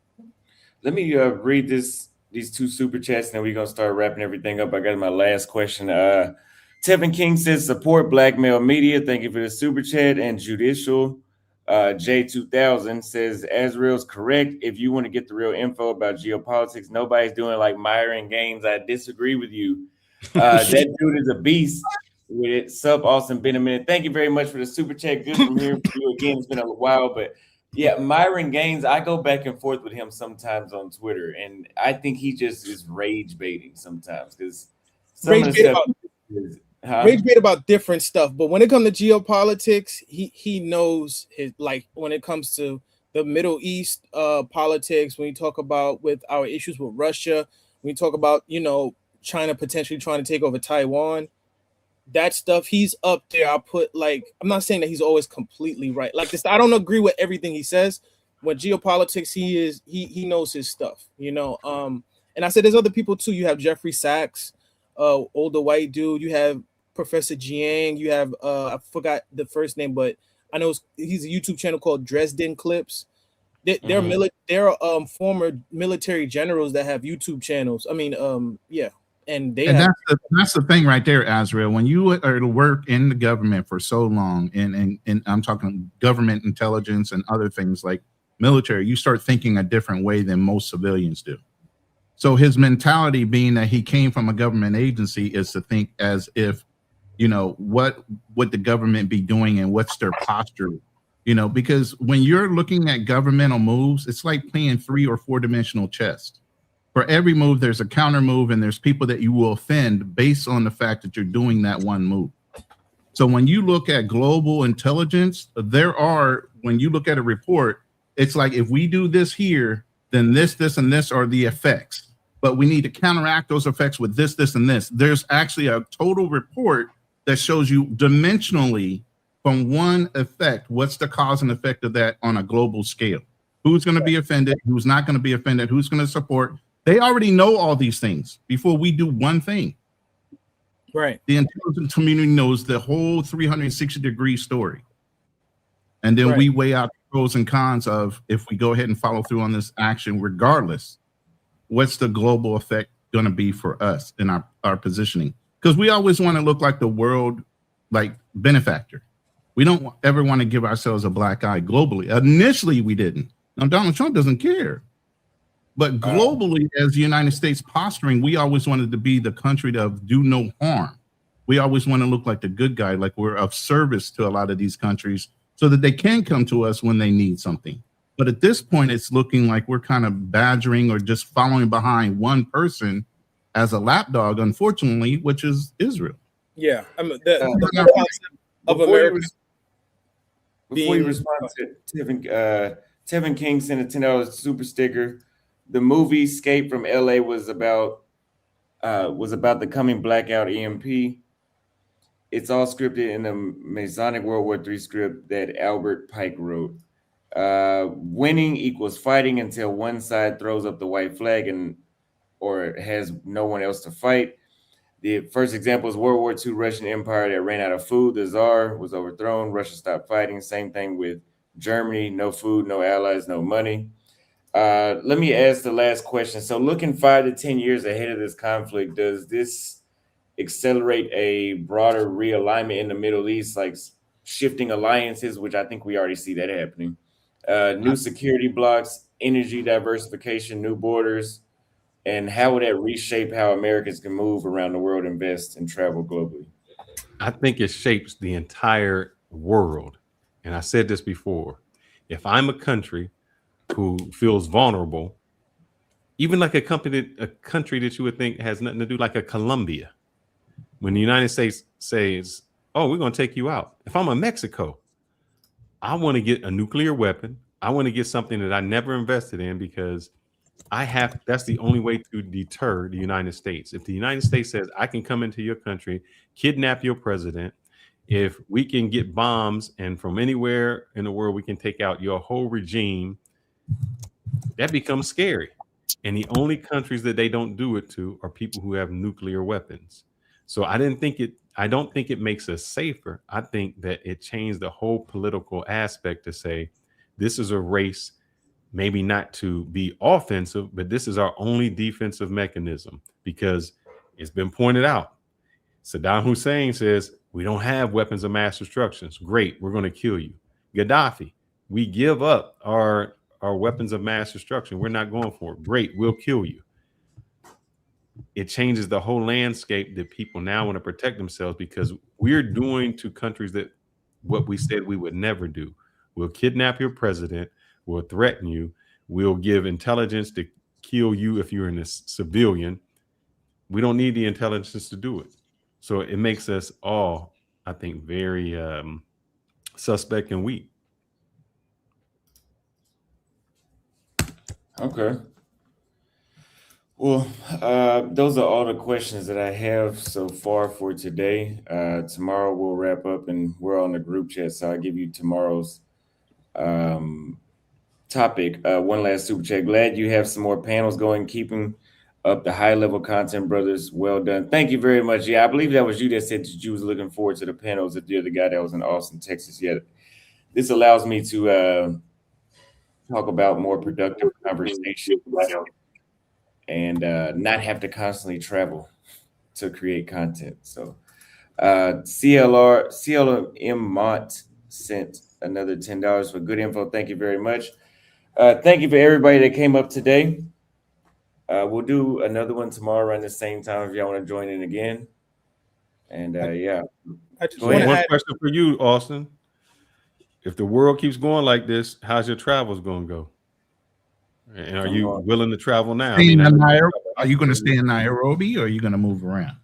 Let me read these two super chats, and then we're gonna start wrapping everything up. I got my last question. Tevin King says support black male media. Thank you for the super chat. And judicial J2000 says Azrael's correct. If you want to get the real info about geopolitics, nobody's doing like Myron Gaines. I disagree with you. That dude is a beast. With it, sub Austin, been a minute. Thank you very much for the super chat. Good from hearing from you again. It's been a while, but yeah, Myron Gaines, I go back and forth with him sometimes on Twitter, and I think he just is rage baiting sometimes because some of the stuff is,
rage bait about different stuff. But when it comes to geopolitics, he knows his, like when it comes to the Middle East politics, when you talk about with our issues with Russia, when you talk about, you know, China potentially trying to take over Taiwan, that stuff, he's up there. I'll put, like, I'm not saying that he's always completely right. Like this, I don't agree with everything he says. When geopolitics, he knows his stuff, you know. And I said there's other people too. You have Jeffrey Sachs, older white dude. You have Professor Jiang. You have I forgot the first name, but I know he's a YouTube channel called Dresden Clips. They're former military generals that have YouTube channels. I mean, yeah. And
that's the thing right there, Azrael. When you are to work in the government for so long, and I'm talking government intelligence and other things like military, you start thinking a different way than most civilians do. So his mentality, being that he came from a government agency, is to think as if, you know, what would the government be doing and what's their posture, you know, because when you're looking at governmental moves, it's like playing 3 or 4 dimensional chess. For every move, there's a counter move, and there's people that you will offend based on the fact that you're doing that one move. So when you look at global intelligence, when you look at a report, it's like, if we do this here, then this, and this are the effects. But we need to counteract those effects with this, and this. There's actually a total report that shows you dimensionally from one effect, what's the cause and effect of that on a global scale. Who's going to be offended, who's not going to be offended, who's going to support. They already know all these things before we do one thing.
Right.
The intelligence community knows the whole 360-degree story. And then we weigh out the pros and cons of, if we go ahead and follow through on this action, regardless, what's the global effect going to be for us in our positioning? Because we always want to look like the world, like benefactor. We don't ever want to give ourselves a black eye globally. Initially, we didn't. Now, Donald Trump doesn't care. But globally, as the United States posturing, we always wanted to be the country of do no harm. We always want to look like the good guy, like we're of service to a lot of these countries so that they can come to us when they need something. But at this point, it's looking like we're kind of badgering or just following behind one person as a lapdog, unfortunately, which is Israel.
Yeah. I mean, the concept of America.
Before you respond to Tevin King sent a $10 super sticker. The movie Escape from LA was about the coming blackout EMP. It's all scripted in the Masonic World War III script that Albert Pike wrote. Winning equals fighting until one side throws up the white flag or has no one else to fight. The first example is World War II Russian Empire that ran out of food. The Tsar was overthrown. Russia stopped fighting. Same thing with Germany. No food, no allies, no money. Let me ask the last question. So looking 5 to 10 years ahead of this conflict, does this accelerate a broader realignment in the Middle East, like shifting alliances, which I think we already see that happening, new security blocks, energy diversification, new borders, and how would that reshape how Americans can move around the world, invest, and travel globally?
I think it shapes the entire world. And I said this before. If I'm a country who feels vulnerable, even like a country that you would think has nothing to do, like a Colombia, when the United States says, oh, we're going to take you out. If I'm a Mexico, I want to get a nuclear weapon. I want to get something that I never invested in because that's the only way to deter the United States. If the United States says, I can come into your country, kidnap your president, if we can get bombs and from anywhere in the world, we can take out your whole regime, that becomes scary. And the only countries that they don't do it to are people who have nuclear weapons. So I don't think it makes us safer. I think that it changed the whole political aspect to say, this is a race maybe not to be offensive, but this is our only defensive mechanism because it's been pointed out. Saddam Hussein says, we don't have weapons of mass destruction. Great, we're going to kill you. Gaddafi, we give up our weapons of mass destruction. We're not going for it. Great, we'll kill you. It changes the whole landscape that people now want to protect themselves because we're doing to countries that what we said we would never do. We'll kidnap your president. We'll threaten you. We'll give intelligence to kill you if you're a civilian. We don't need the intelligence to do it. So it makes us all, I think, very suspect and weak.
Okay. Well, those are all the questions that I have so far for today. Tomorrow we'll wrap up and we're on the group chat. So I'll give you tomorrow's topic. One last super chat. Glad you have some more panels going, keeping up the high level content, brothers. Well done. Thank you very much. Yeah, I believe that was you that said that you was looking forward to the panels. If you're the guy that was in Austin, Texas, yet this allows me to talk about more productive conversations and not have to constantly travel to create content. So CLM Mont sent another $10 for good info. Thank you very much. Thank you for everybody that came up today. We'll do another one tomorrow around the same time if y'all want to join in again. And yeah.
I just
One question for you, Austin. If the world keeps going like this, how's your travels going to go? And are you willing to travel now?
Are you going to stay in Nairobi or are you going to move around?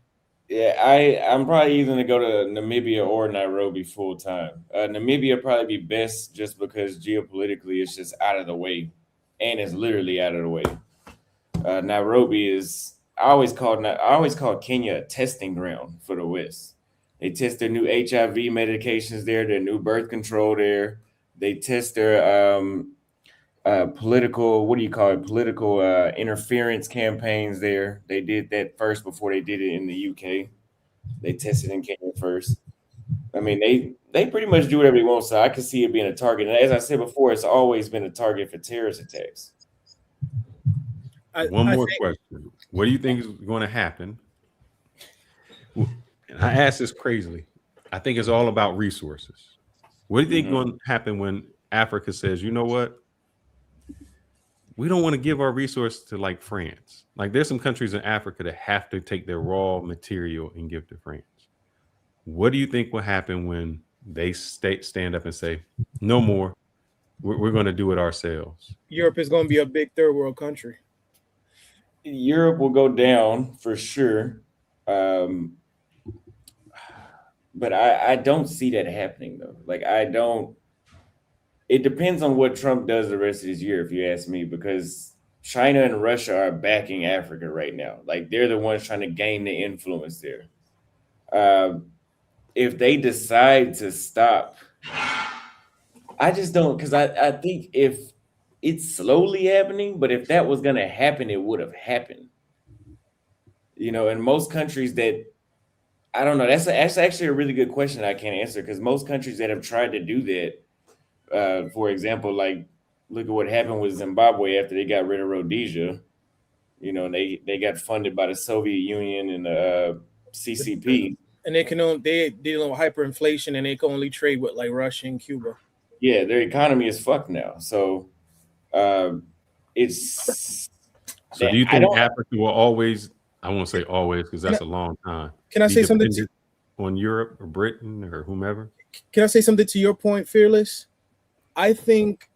Yeah, I'm probably either going to go to Namibia or Nairobi full time. Namibia probably be best just because geopolitically it's just out of the way, and it's literally out of the way. Nairobi is I always call Kenya a testing ground for the West. They test their new HIV medications there, their new birth control there. They test their political interference campaigns there. They did that first before they did it in the UK. They tested in Kenya first. I mean, they pretty much do whatever they want, so I could see it being a target. And as I said before, it's always been a target for terrorist attacks.
One more question. What do you think is going to happen? And I ask this crazily. I think it's all about resources. What do you think is going to happen when Africa says, you know what? We don't want to give our resources to like France. Like there's some countries in Africa that have to take their raw material and give to France. What do you think will happen when they stand up and say, no more, we're going to do it ourselves?
Europe is going to be a big third world country.
Europe will go down for sure. But I don't see that happening though. It depends on what Trump does the rest of this year, if you ask me, because China and Russia are backing Africa right now. Like they're the ones trying to gain the influence there. If they decide to stop, I just don't, because I think if it's slowly happening, but if that was going to happen, it would have happened. You know, in most countries that, I don't know, that's actually a really good question that I can't answer, because most countries that have tried to do that, for example, like look at what happened with Zimbabwe after they got rid of Rhodesia. You know, they got funded by the Soviet Union and the CCP.
And they dealing with hyperinflation, and they can only trade with like Russia and Cuba.
Yeah, their economy is fucked now. So it's.
So do you think Africa will always? I won't say always because that's a long time.
Can I say something
on Europe or Britain or whomever?
Can I say something to your point, Fearless? I think,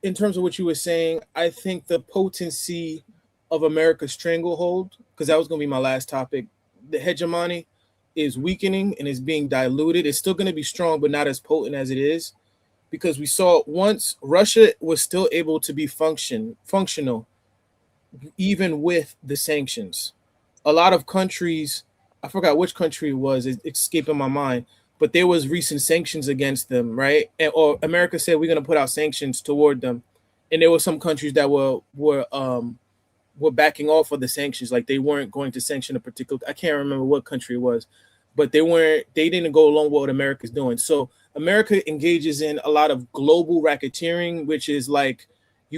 in terms of what you were saying, I think the potency of America's stranglehold, because that was going to be my last topic, the hegemony is weakening and is being diluted. It's still going to be strong, but not as potent as it is, because we saw once Russia was still able to be functional, even with the sanctions. A lot of countries, I forgot which country it was, it's escaping my mind, but there was recent sanctions against them, right? Or America said we're going to put out sanctions toward them, and there were some countries that were backing off of the sanctions, like they weren't going to sanction a particular. I can't remember what country it was, but they didn't go along with what America's doing. So America engages in a lot of global racketeering, which is like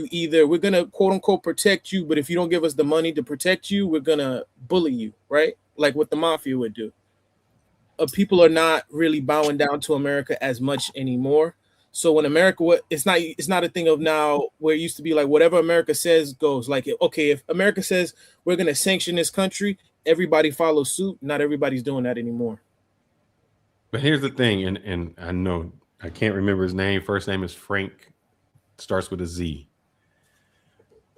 we're gonna quote unquote protect you, but if you don't give us the money to protect you, we're gonna bully you, right? Like what the mafia would do. People are not really bowing down to America as much anymore. So when America, it's not a thing of now where it used to be like whatever America says goes. Like, okay, if America says we're gonna sanction this country, everybody follows suit. Not everybody's doing that anymore.
But here's the thing, and I know I can't remember his name. First name is Frank, starts with a Z.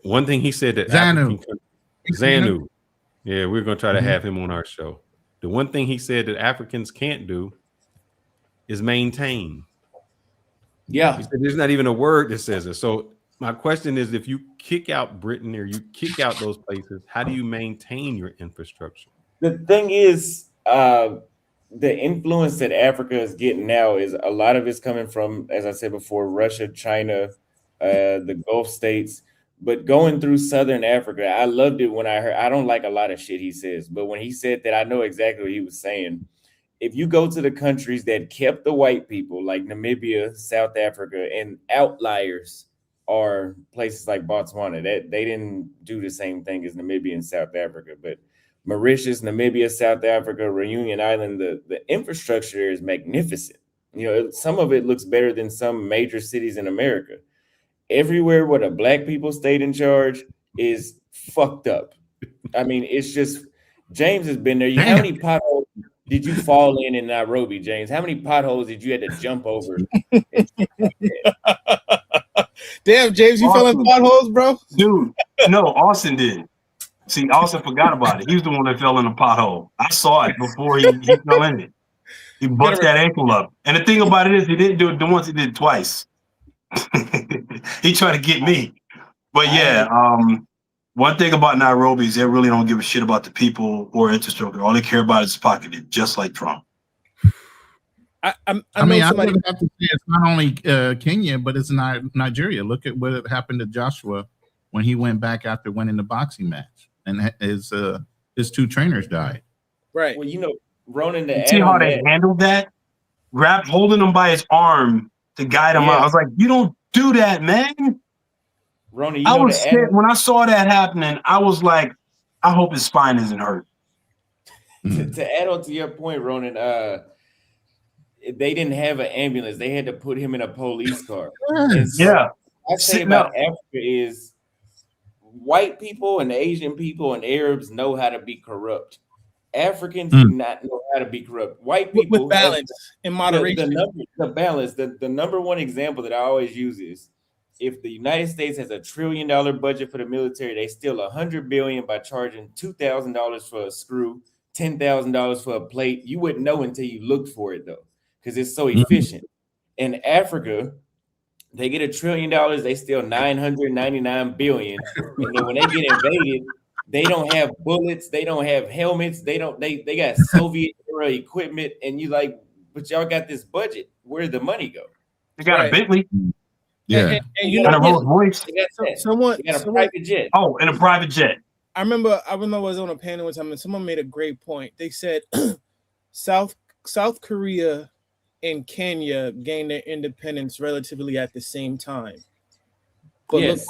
One thing he said that Zanu. Yeah, we're gonna try to have him on our show. The one thing he said that Africans can't do is maintain.
Yeah.
He said there's not even a word that says it. So my question is, if you kick out Britain or you kick out those places, how do you maintain your infrastructure?
The thing is, the influence that Africa is getting now is a lot of it's coming from, as I said before, Russia, China, the Gulf states. But going through Southern Africa, I loved it when I don't like a lot of shit he says, but when he said that, I know exactly what he was saying. If you go to the countries that kept the white people, like Namibia, South Africa, and outliers are places like Botswana, that they didn't do the same thing as Namibia and South Africa, but Mauritius, Namibia, South Africa, Reunion Island, the infrastructure is magnificent. You know, some of it looks better than some major cities in America. Everywhere where the black people stayed in charge is fucked up. I mean, it's just, James has been there. How many potholes did you fall in Nairobi, James? How many potholes did you have to jump over?
Damn, James, you fell in potholes, bro?
Dude, no, Austin did. See, Austin forgot about it. He was the one that fell in a pothole. I saw it before he fell in it. He bucked that ankle up. And the thing about it is, he didn't do it once, he did it twice. He tried to get me. But yeah, one thing about Nairobi is they really don't give a shit about the people or infrastructure. All they care about is pocketing, just like Trump.
I mean, I would have to say it's not only Kenya, but it's Nigeria. Look at what happened to Joshua when he went back after winning the boxing match, and his two trainers died.
Right.
Well, you know, Ronan,
see how they handled that? Holding him by his arm to guide him out. I was like, you don't do that, man.
Ronan,
I was scared when I saw that happening. I was like, I hope his spine isn't hurt.
To add on to your point, Ronan, they didn't have an ambulance. They had to put him in a police car.
Yeah.
I say about Africa is white people and Asian people and Arabs know how to be corrupt. Africans do not know how to be corrupt. White people
with balance and moderation.
The balance. The number one example that I always use is if the United States has $1 trillion budget for the military, they steal $100 billion by charging $2,000 for a screw, $10,000 for a plate. You wouldn't know until you looked for it though, because it's so efficient. In Africa, they get $1 trillion, they steal $999 billion, and then when they get invaded, they don't have bullets, they don't have helmets, they got Soviet era equipment, and you like, but y'all got this budget. Where'd the money go?
They got a Bentley.
Yeah,
and you know,
a Rolls Royce.
Someone
got a private jet.
Oh, and a private jet.
I remember I was on a panel one time, and someone made a great point. They said South Korea and Kenya gained their independence relatively at the same time. But
yes.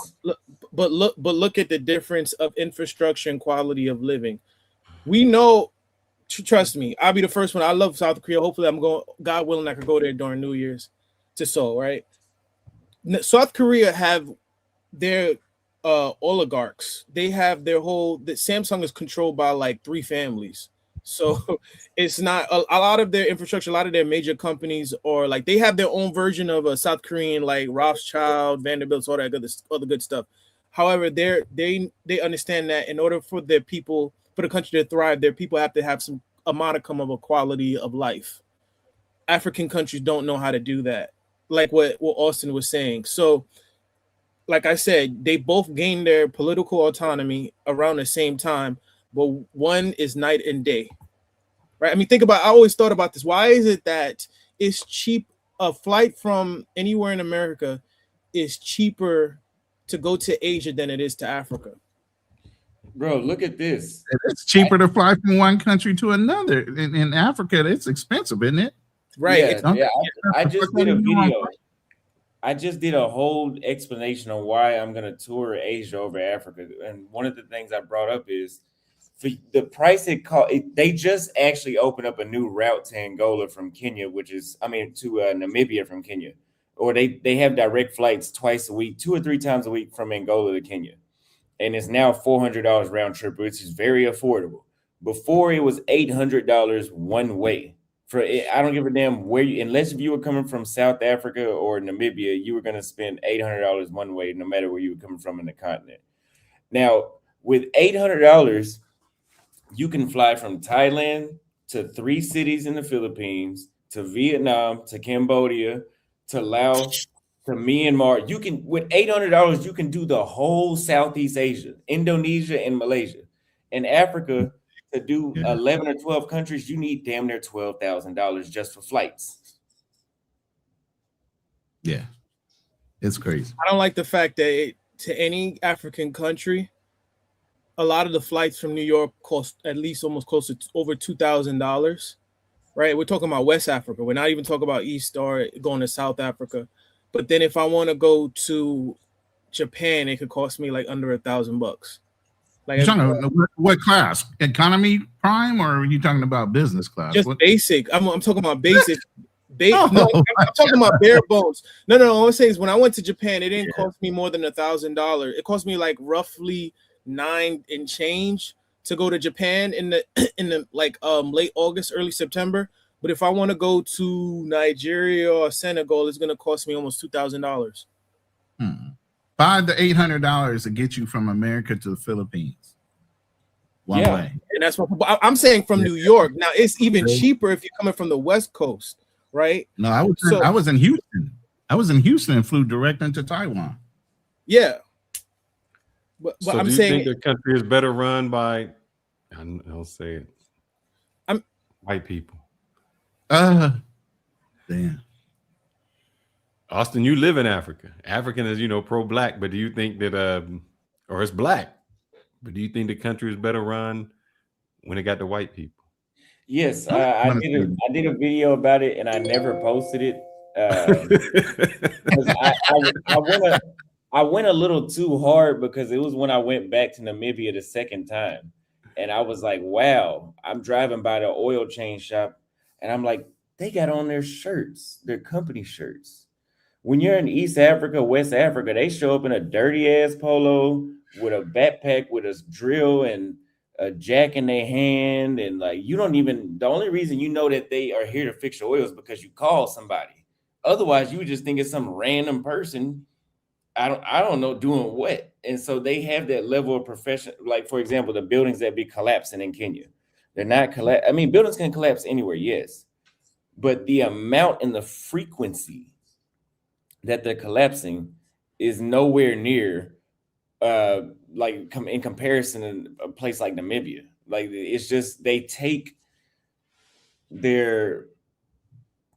look at the difference of infrastructure and quality of living. We know, trust me, I'll be the first one. I love South Korea. Hopefully, I'm going. God willing, I could go there during New Year's to Seoul. Right. South Korea have their oligarchs. They have their whole. The Samsung is controlled by like 3 families. So it's not a lot of their infrastructure. A lot of their major companies are like they have their own version of a South Korean, like Rothschild, Vanderbilt, all that other good stuff. However, they understand that in order for their people, for the country to thrive, their people have to have a modicum of a quality of life. African countries don't know how to do that, like what Austin was saying. So, like I said, they both gained their political autonomy around the same time, but one is night and day. Right? I mean, I always thought about this. Why is it that it's cheap? A flight from anywhere in America is cheaper to go to Asia than it is to Africa.
Bro, look at this.
It's cheaper to fly from one country to another. In Africa, it's expensive, isn't it?
Right.
Yeah, I just did a video. I just did a whole explanation on why I'm going to tour Asia over Africa. And one of the things I brought up is for the price it cost. They just actually opened up a new route to Angola from Kenya, to Namibia from Kenya. Or they have direct flights twice a week, 2 or 3 times a week from Angola to Kenya. And it's now $400 round trip, which is very affordable. Before it was $800 one way. I don't give a damn where unless if you were coming from South Africa or Namibia, you were going to spend $800 one way, no matter where you were coming from in the continent. Now, with $800, you can fly from Thailand to 3 cities in the Philippines, to Vietnam, to Cambodia, to Laos, to Myanmar. You can, with $800, you can do the whole Southeast Asia, Indonesia, and Malaysia. In Africa, to do 11 or 12 countries, you need damn near $12,000 just for flights.
Yeah, it's crazy.
I don't like the fact that to any African country, a lot of the flights from New York cost at least almost close to over $2,000. Right? We're talking about West Africa. We're not even talking about East or going to South Africa. But then if I want to go to Japan, it could cost me like under $1,000. Like,
you're talking what class? Economy prime, or are you talking about business class?
Just basic. I'm talking about basic.
Oh,
no, I'm talking about bare bones. No. All I'm saying is when I went to Japan, it didn't cost me more than $1,000. It cost me like roughly $9 and change to go to Japan in the like late August, early September. But if I want to go to Nigeria or Senegal, it's gonna cost me almost $2,000.
$500 to $800 to get you from America to the Philippines. One way.
And that's what I'm saying from New York. Now it's even cheaper if you're coming from the West Coast, right?
No, I was in Houston. I was in Houston and flew direct into Taiwan.
Yeah. But
so
I'm
do you
saying
think the country is better run by, I'll say it, white people?
Damn.
Austin, you live in Africa. African is, pro-black, but do you think that, or it's black, but do you think the country is better run when it got the white people?
Yes, I did a video about it and I never posted it. I went a little too hard because it was when I went back to Namibia the second time. And I was like, wow, I'm driving by the oil change shop and I'm like, they got on their shirts, their company shirts. When you're in East Africa, West Africa, they show up in a dirty ass polo with a backpack with a drill and a jack in their hand. And like, the only reason you know that they are here to fix your oil is because you call somebody. Otherwise, you would just think it's some random person. I don't know doing what. And so they have that level of profession. Like, for example, the buildings that be collapsing in Kenya, they're not I mean, buildings can collapse anywhere, yes, but the amount and the frequency that they're collapsing is nowhere near in comparison in a place like Namibia. Like, it's just they take their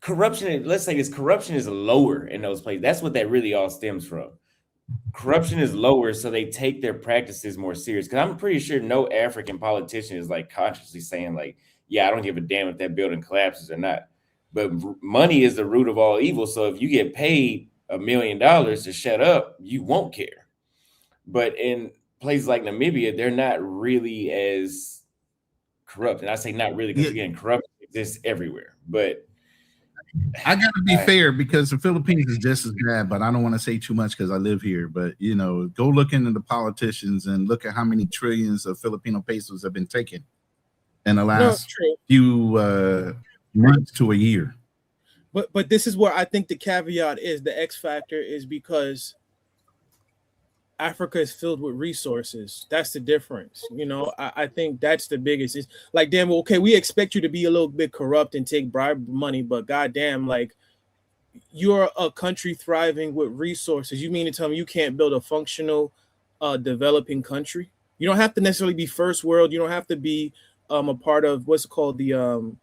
corruption. Let's say corruption is lower in those places. That's what that really all stems from. Corruption is lower, so they take their practices more serious. Because I'm pretty sure no African politician is like consciously saying like, yeah, I don't give a damn if that building collapses or not. But money is the root of all evil. So if you get paid $1 million to shut up, you won't care. But in places like Namibia, they're not really as corrupt. And I say not really because again, corruption exists everywhere. But
I gotta be fair because the Philippines is just as bad, but I don't want to say too much because I live here. But go look into the politicians and look at how many trillions of Filipino pesos have been taken in the last few months to a year.
But this is where I think the caveat is, the X factor is because Africa is filled with resources. That's the difference. I think that's the biggest. It's like, damn, okay, we expect you to be a little bit corrupt and take bribe money, but goddamn, like, you're a country thriving with resources. You mean to tell me you can't build a functional, developing country? You don't have to necessarily be first world. You don't have to be a part of what's called the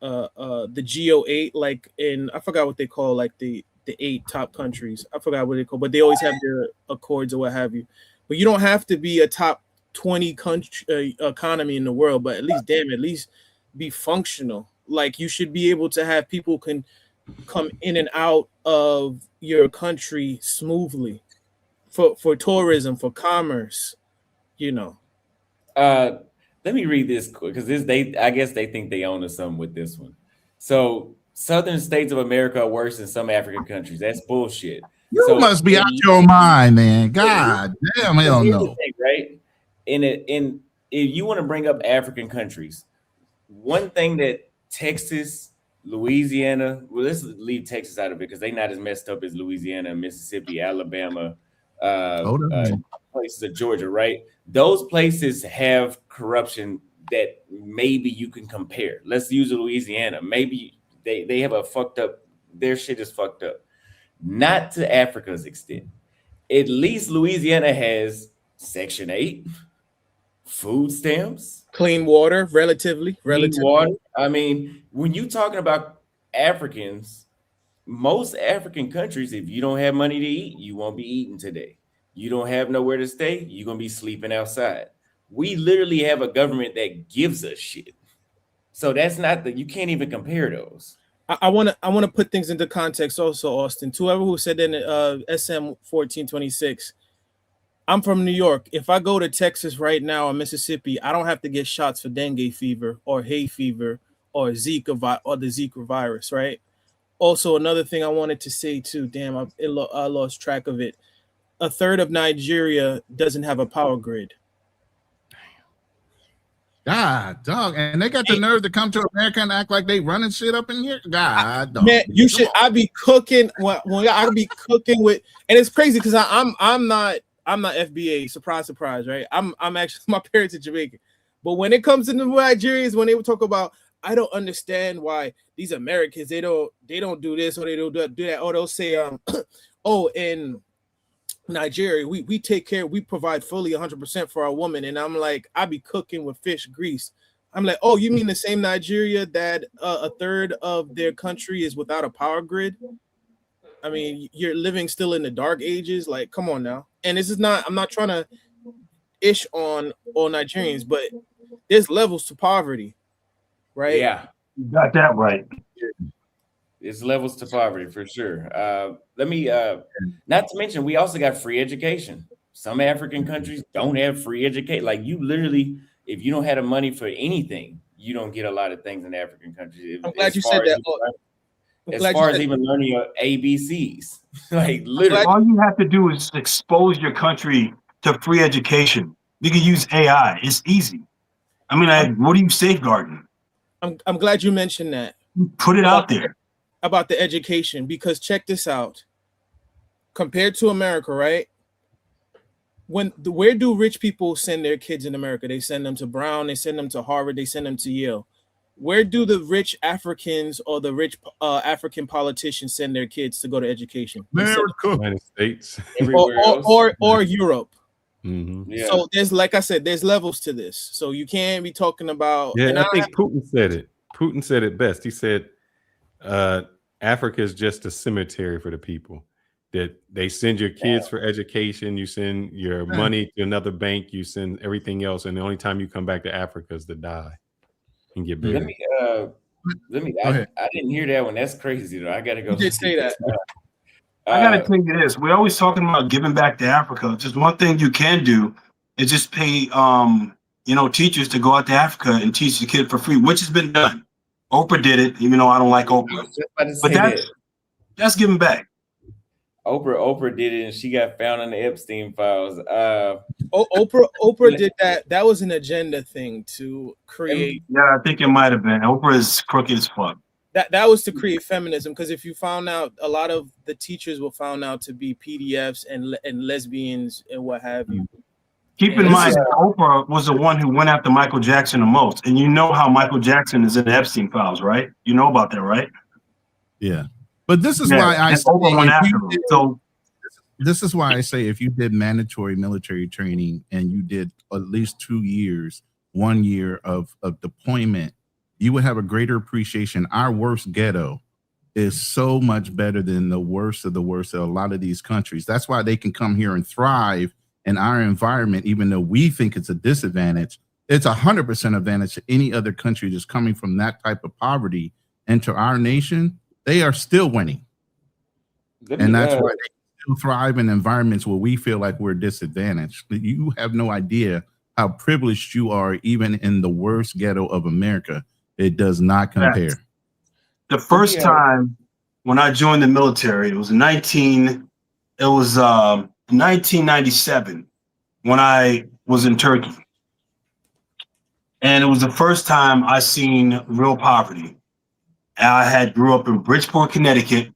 G08, like I forgot what they call like the 8 top countries. I forgot what they call, but they always have their accords or what have you. But you don't have to be a top 20 country economy in the world, but at least be functional. Like, you should be able to have people can come in and out of your country smoothly for tourism, for commerce, you know.
Let me read this quick because I guess they think they own us something with this one. So southern states of America are worse than some African countries. That's bullshit.
You
So
must be out your mind, man. God damn, hell
here's the
no.
thing, right? In if you want to bring up African countries, one thing that Texas, Louisiana, well, let's leave Texas out of it because they're not as messed up as Louisiana, Mississippi, Alabama,
Hold on, man.
places of Georgia, right? Those places have corruption that maybe you can compare. Let's use Louisiana. Maybe they have a fucked up, their shit is fucked up. Not to Africa's extent. At least Louisiana has Section 8, food stamps,
Clean water, relatively.
water. I mean, when you're talking about Africans, most African countries, if you don't have money to eat, you won't be eating today. You don't have nowhere to stay, you're gonna be sleeping outside. We literally have a government that gives us shit. So that's not you can't even compare those.
I want to put things into context also, Austin. To whoever who said that in SM 1426, I'm from New York. If I go to Texas right now or Mississippi, I don't have to get shots for dengue fever or hay fever or Zika or the Zika virus, right? Also, another thing I wanted to say too, damn, I lost track of it. A third of Nigeria doesn't have a power grid.
God, dog, and they got the nerve to come to America and act like they running shit up in here. God, dog.
Man, you should. I be cooking when I be cooking with, and it's crazy because I'm not FBA. Surprise, right? I'm actually my parents are Jamaican, but when it comes to the Nigerians, when they would talk about, I don't understand why these Americans they don't do this or they don't do that, or they'll say oh, in Nigeria, we take care, we provide fully 100% for our woman, and I'm like, I be cooking with fish grease. I'm like, oh, you mean the same Nigeria that a third of their country is without a power grid? I mean, you're living still in the dark ages. Like, come on now. And this is not, I'm not trying to ish on all Nigerians, but there's levels to poverty, right?
Yeah,
You got that right.
it's levels to poverty for sure. Let me not to mention we also got free education. Some African countries don't have free education. Like you literally, if you don't have the money for anything, you don't get a lot of things in African countries.
I'm glad you said that.
As far as even learning your ABCs, like literally,
All you have to do is expose your country to free education. You can use AI. It's easy. I mean, what are you safeguarding?
I'm glad you mentioned that.
Put it out there.
About the education, because check this out. Compared to America, right? Where do rich people send their kids in America? They send them to Brown, they send them to Harvard, they send them to Yale. Where do the rich Africans or the rich African politicians send their kids to go to education?
America.
United States.
or Europe.
Mm-hmm.
yeah.
So there's, like I said, there's levels to this. So you can't be talking about.
Yeah, I think Putin said it. Putin said it best. He said, Africa is just a cemetery for the people. That they send your kids for education, you send your money to another bank, you send everything else, and the only time you come back to Africa is to die and get buried.
Let me. I didn't hear that one. That's crazy though. I gotta go.
You did say that.
I gotta tell you this. We're always talking about giving back to Africa. Just one thing you can do is just pay teachers to go out to Africa and teach the kid for free, which has been done. Oprah did it, even though I don't like Oprah. But that's giving back.
Oprah did it, and she got found in the Epstein files.
Oprah did that. That was an agenda thing to create.
Yeah, I think it might have been. Oprah is crooked as fuck.
That was to create feminism, because if you found out, a lot of the teachers were found out to be PDFs and lesbians and what have you.
Keep in mind, Oprah was the one who went after Michael Jackson the most, and you know how Michael Jackson is in the Epstein files, right? You know about that, right?
Yeah. But this is why I say
Oprah went after him. So
this is why I say if you did mandatory military training and you did at least 2 years, 1 year of deployment, you would have a greater appreciation. Our worst ghetto is so much better than the worst of a lot of these countries. That's why they can come here and thrive in our environment, even though we think it's a disadvantage. It's 100% advantage to any other country that's coming from that type of poverty into our nation. They are still winning. And that's why they still thrive in environments where we feel like we're disadvantaged. You have no idea how privileged you are, even in the worst ghetto of America. It does not compare.
The first time when I joined the military, it was 1997 when I was in Turkey. And it was the first time I seen real poverty. I grew up in Bridgeport, Connecticut,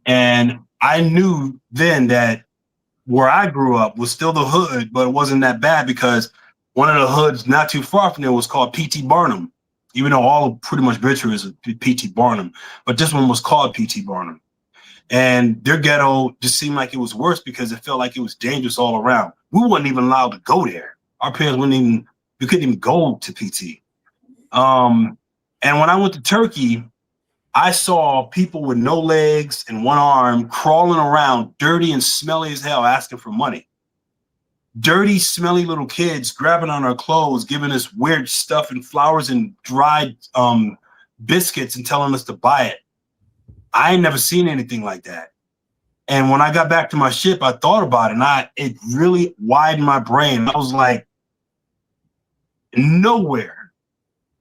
and I knew then that where I grew up was still the hood, but it wasn't that bad because one of the hoods not too far from there was called P.T. Barnum, even though all pretty much Bridgeport is P.T. Barnum, but this one was called P.T. Barnum. And their ghetto just seemed like it was worse because it felt like it was dangerous all around. We weren't even allowed to go there. Our parents we couldn't even go to PT. And when I went to Turkey, I saw people with no legs and one arm crawling around, dirty and smelly as hell, asking for money. Dirty, smelly little kids grabbing on our clothes, giving us weird stuff and flowers and dried biscuits and telling us to buy it. I ain't never seen anything like that. And when I got back to my ship, I thought about it, and it really widened my brain. I was like, nowhere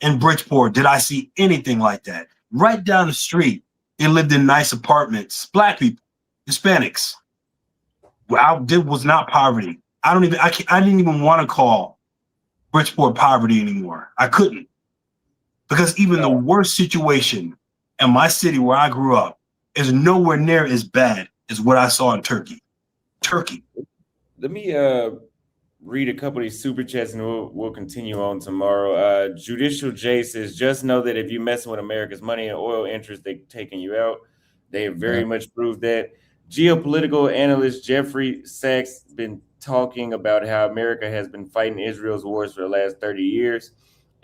in Bridgeport did I see anything like that. Right down the street, they lived in nice apartments, Black people, Hispanics. Was not poverty. I didn't even want to call Bridgeport poverty anymore. I couldn't, because even the worst situation in my city where I grew up is nowhere near as bad as what I saw in Turkey.
Let me read a couple of these super chats and we'll continue on tomorrow. Judicial J says, just know that if you're messing with America's money and oil interests, they're taking you out. They have very much proved that. Geopolitical analyst Jeffrey Sachs been talking about how America has been fighting Israel's wars for the last 30 years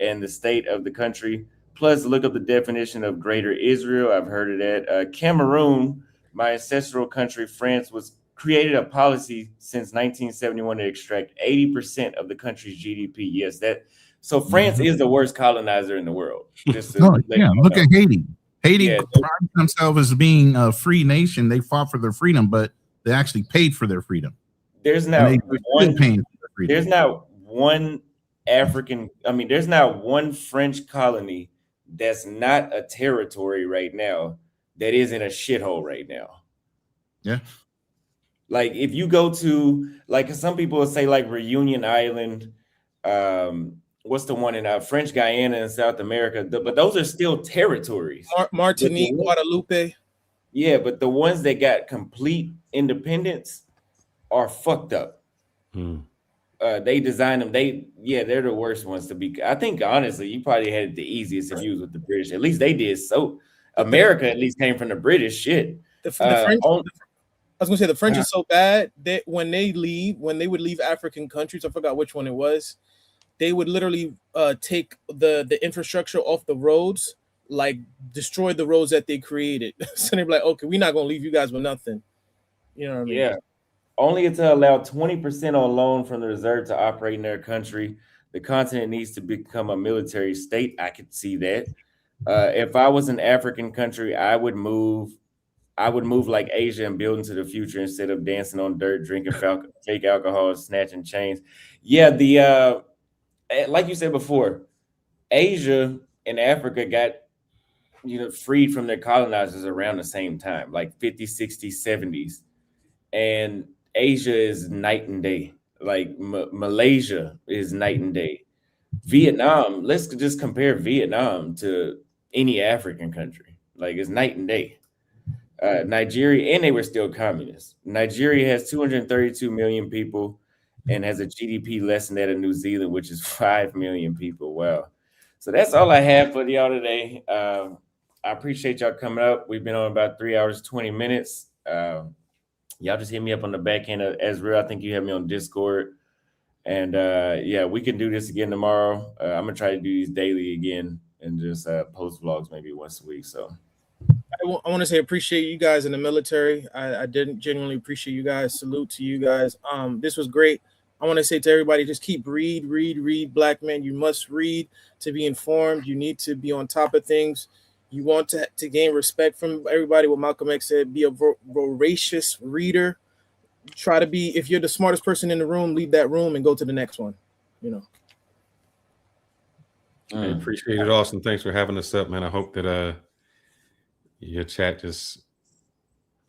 and the state of the country. Plus, look up the definition of Greater Israel. I've heard of that. Cameroon, my ancestral country, France, created a policy since 1971 to extract 80% of the country's GDP. Yes, so France is the worst colonizer in the world.
Look at Haiti. Haiti prides themselves as being a free nation. They fought for their freedom, but they actually paid for their freedom.
There's not one French colony that's not a territory right now that is in a shithole right now.
Yeah.
Like if you go to, like some people will say like Reunion Island, what's the one in French Guyana in South America, but those are still territories.
Martinique, Guadalupe.
Yeah, but the ones that got complete independence are fucked up. They designed them. They're the worst ones to be. I think honestly, you probably had it the easiest if you was with the British. At least they did. So America at least came from the British. Shit.
The French. I was gonna say the French is so bad that when they would leave African countries, I forgot which one it was, they would literally take the infrastructure off the roads, like destroy the roads that they created. So they're like, okay, we're not gonna leave you guys with nothing. You know what I mean?
Yeah. Only to allow 20% on loan from the reserve to operate in their country. The continent needs to become a military state. I could see that. If I was an African country, I would move like Asia and build into the future instead of dancing on dirt, drinking fake alcohol, snatching chains. Yeah, like you said before, Asia and Africa got freed from their colonizers around the same time, like 50s, 60s, 70s. And Asia is night and day. Like Malaysia is night and day. Vietnam, let's just compare Vietnam to any African country. Like it's night and day. Nigeria, and they were still communists. Nigeria has 232 million people and has a GDP less than that of New Zealand, which is 5 million people. Wow. So that's all I have for y'all today. I appreciate y'all coming up. We've been on about 3 hours, 20 minutes. Y'all just hit me up on the back end of Ezreal. I think you have me on Discord. And we can do this again tomorrow. I'm going to try to do these daily again and just post vlogs maybe once a week. So
I want to say appreciate you guys in the military. I didn't genuinely appreciate you guys. Salute to you guys. This was great. I want to say to everybody, just keep read. Black men, you must read to be informed. You need to be on top of things. You want to gain respect from everybody. What Malcolm X said: be a voracious reader. Try to be. If you're the smartest person in the room, leave that room and go to the next one. You know.
I appreciate it, Austin. Thanks for having us up, man. I hope that your chat just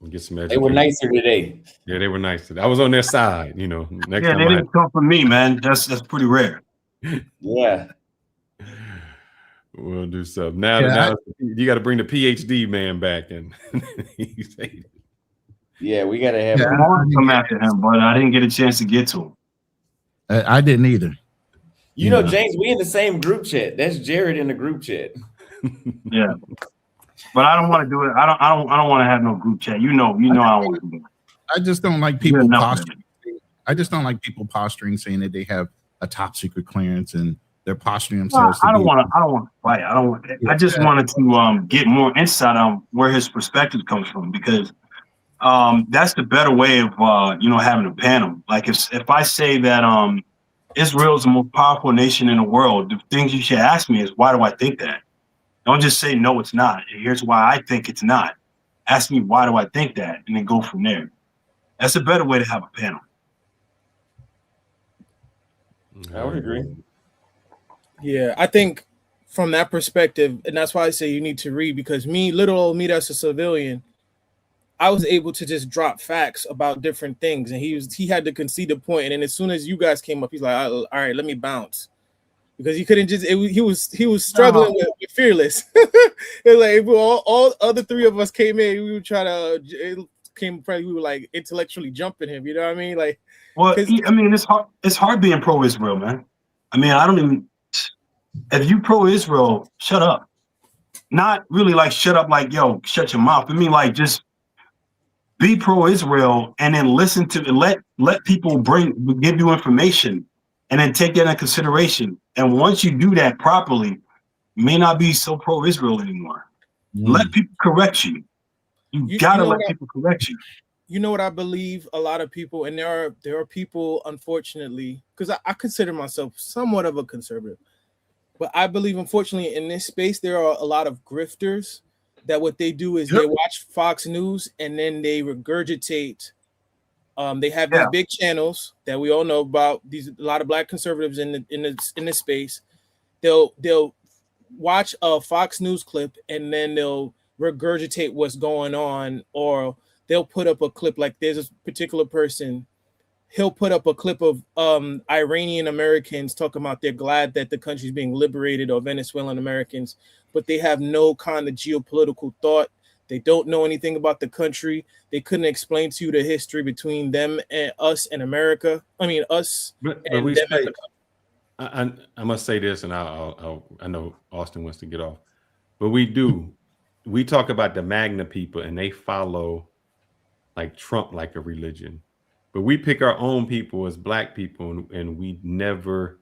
get some education.
They were nicer today.
Yeah, they were nice today. I was on their side, you know. Next
Yeah,
time
they didn't come from me, man. That's pretty rare.
Yeah.
We'll do something. Now you got to bring the PhD man back and
yeah, we got to have
I want to come after him, but I didn't get a chance to get to him.
I didn't either.
You know, James, we in the same group chat. That's Jared in the group chat.
Yeah, but I don't want to do it. I don't want to have no group chat. You know, I don't want to do that.
I just don't like people posturing. I just don't like people posturing, saying that they have a top secret clearance and they're posturing themselves.
I don't want to fight. I just wanted to get more insight on where his perspective comes from, because that's the better way of having a panel. Like if I say that Israel is the most powerful nation in the world, the things you should ask me is, why do I think that? Don't just say no, it's not. Here's why I think it's not. Ask me, why do I think that, and then go from there. That's a better way to have a panel.
I would agree.
Yeah, I think from that perspective, and that's why I say you need to read, because little old me as a civilian, I was able to just drop facts about different things, and he had to concede a point, and then as soon as you guys came up, he's like, all right, let me bounce, because he couldn't just. He was struggling with Fearless. It like if all other three of us came in, we would try to. We were like intellectually jumping him. You know what I mean? Like,
well, I mean, it's hard. It's hard being pro-Israel, man. I mean, I don't even. If you pro-Israel, shut up. Not really like shut up, like yo, shut your mouth. I mean, like just. Be pro-Israel and then listen to let people give you information and then take that into consideration. And once you do that properly, you may not be so pro-Israel anymore. Let people correct you. You gotta let people correct you.
You know what I believe? A lot of people, and there are people, unfortunately, because I consider myself somewhat of a conservative, but I believe, unfortunately, in this space, there are a lot of grifters that what they do is they watch Fox News and then they regurgitate. They have these big channels that we all know about. A lot of black conservatives in this space. They'll watch a Fox News clip and then they'll regurgitate what's going on, or they'll put up a clip. Like there's a particular person, he'll put up a clip of Iranian Americans talking about they're glad that the country's being liberated, or Venezuelan Americans, but they have no kind of geopolitical thought. They don't know anything about the country. They couldn't explain to you the history between them and us and America. I mean, us and them as a country.
I must say this, and I know Austin wants to get off, but we talk about the MAGNA people, and they follow like Trump like a religion. But we pick our own people as black people, and we never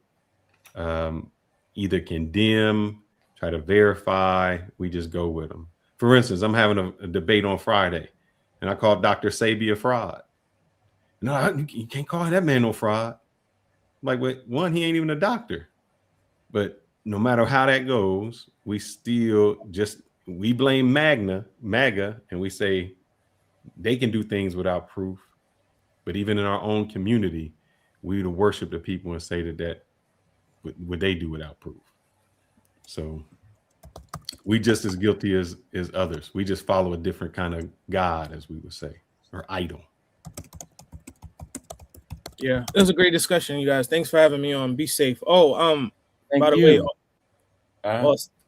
either condemn, try to verify. We just go with them. For instance, I'm having a debate on Friday, and I called Dr. Sabi a fraud. No, you can't call that man no fraud. Like, one, he ain't even a doctor. But no matter how that goes, we blame MAGA, and we say they can do things without proof. But even in our own community, we would worship the people and say that what they do without proof. So we just as guilty as others. We just follow a different kind of God, as we would say, or idol.
Yeah, it was a great discussion, you guys. Thanks for having me on. Be safe. Oh, by the way,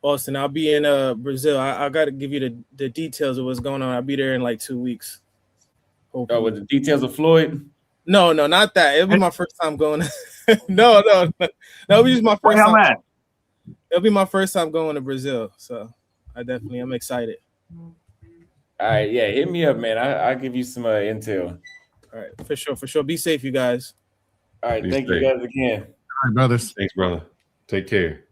Austin, I'll be in Brazil. I got to give you the details of what's going on. I'll be there in like 2 weeks. Hopefully.
Oh, with the details of Floyd?
No, not that. It'll be my first time going. No, it'll be just my first time. It'll be my first time going to Brazil, so I'm excited.
All right, yeah, hit me up, man. I'll give you some intel.
All right, for sure. Be safe, you guys.
All right, thank you guys again.
All right, brothers.
Thanks, brother. Take care.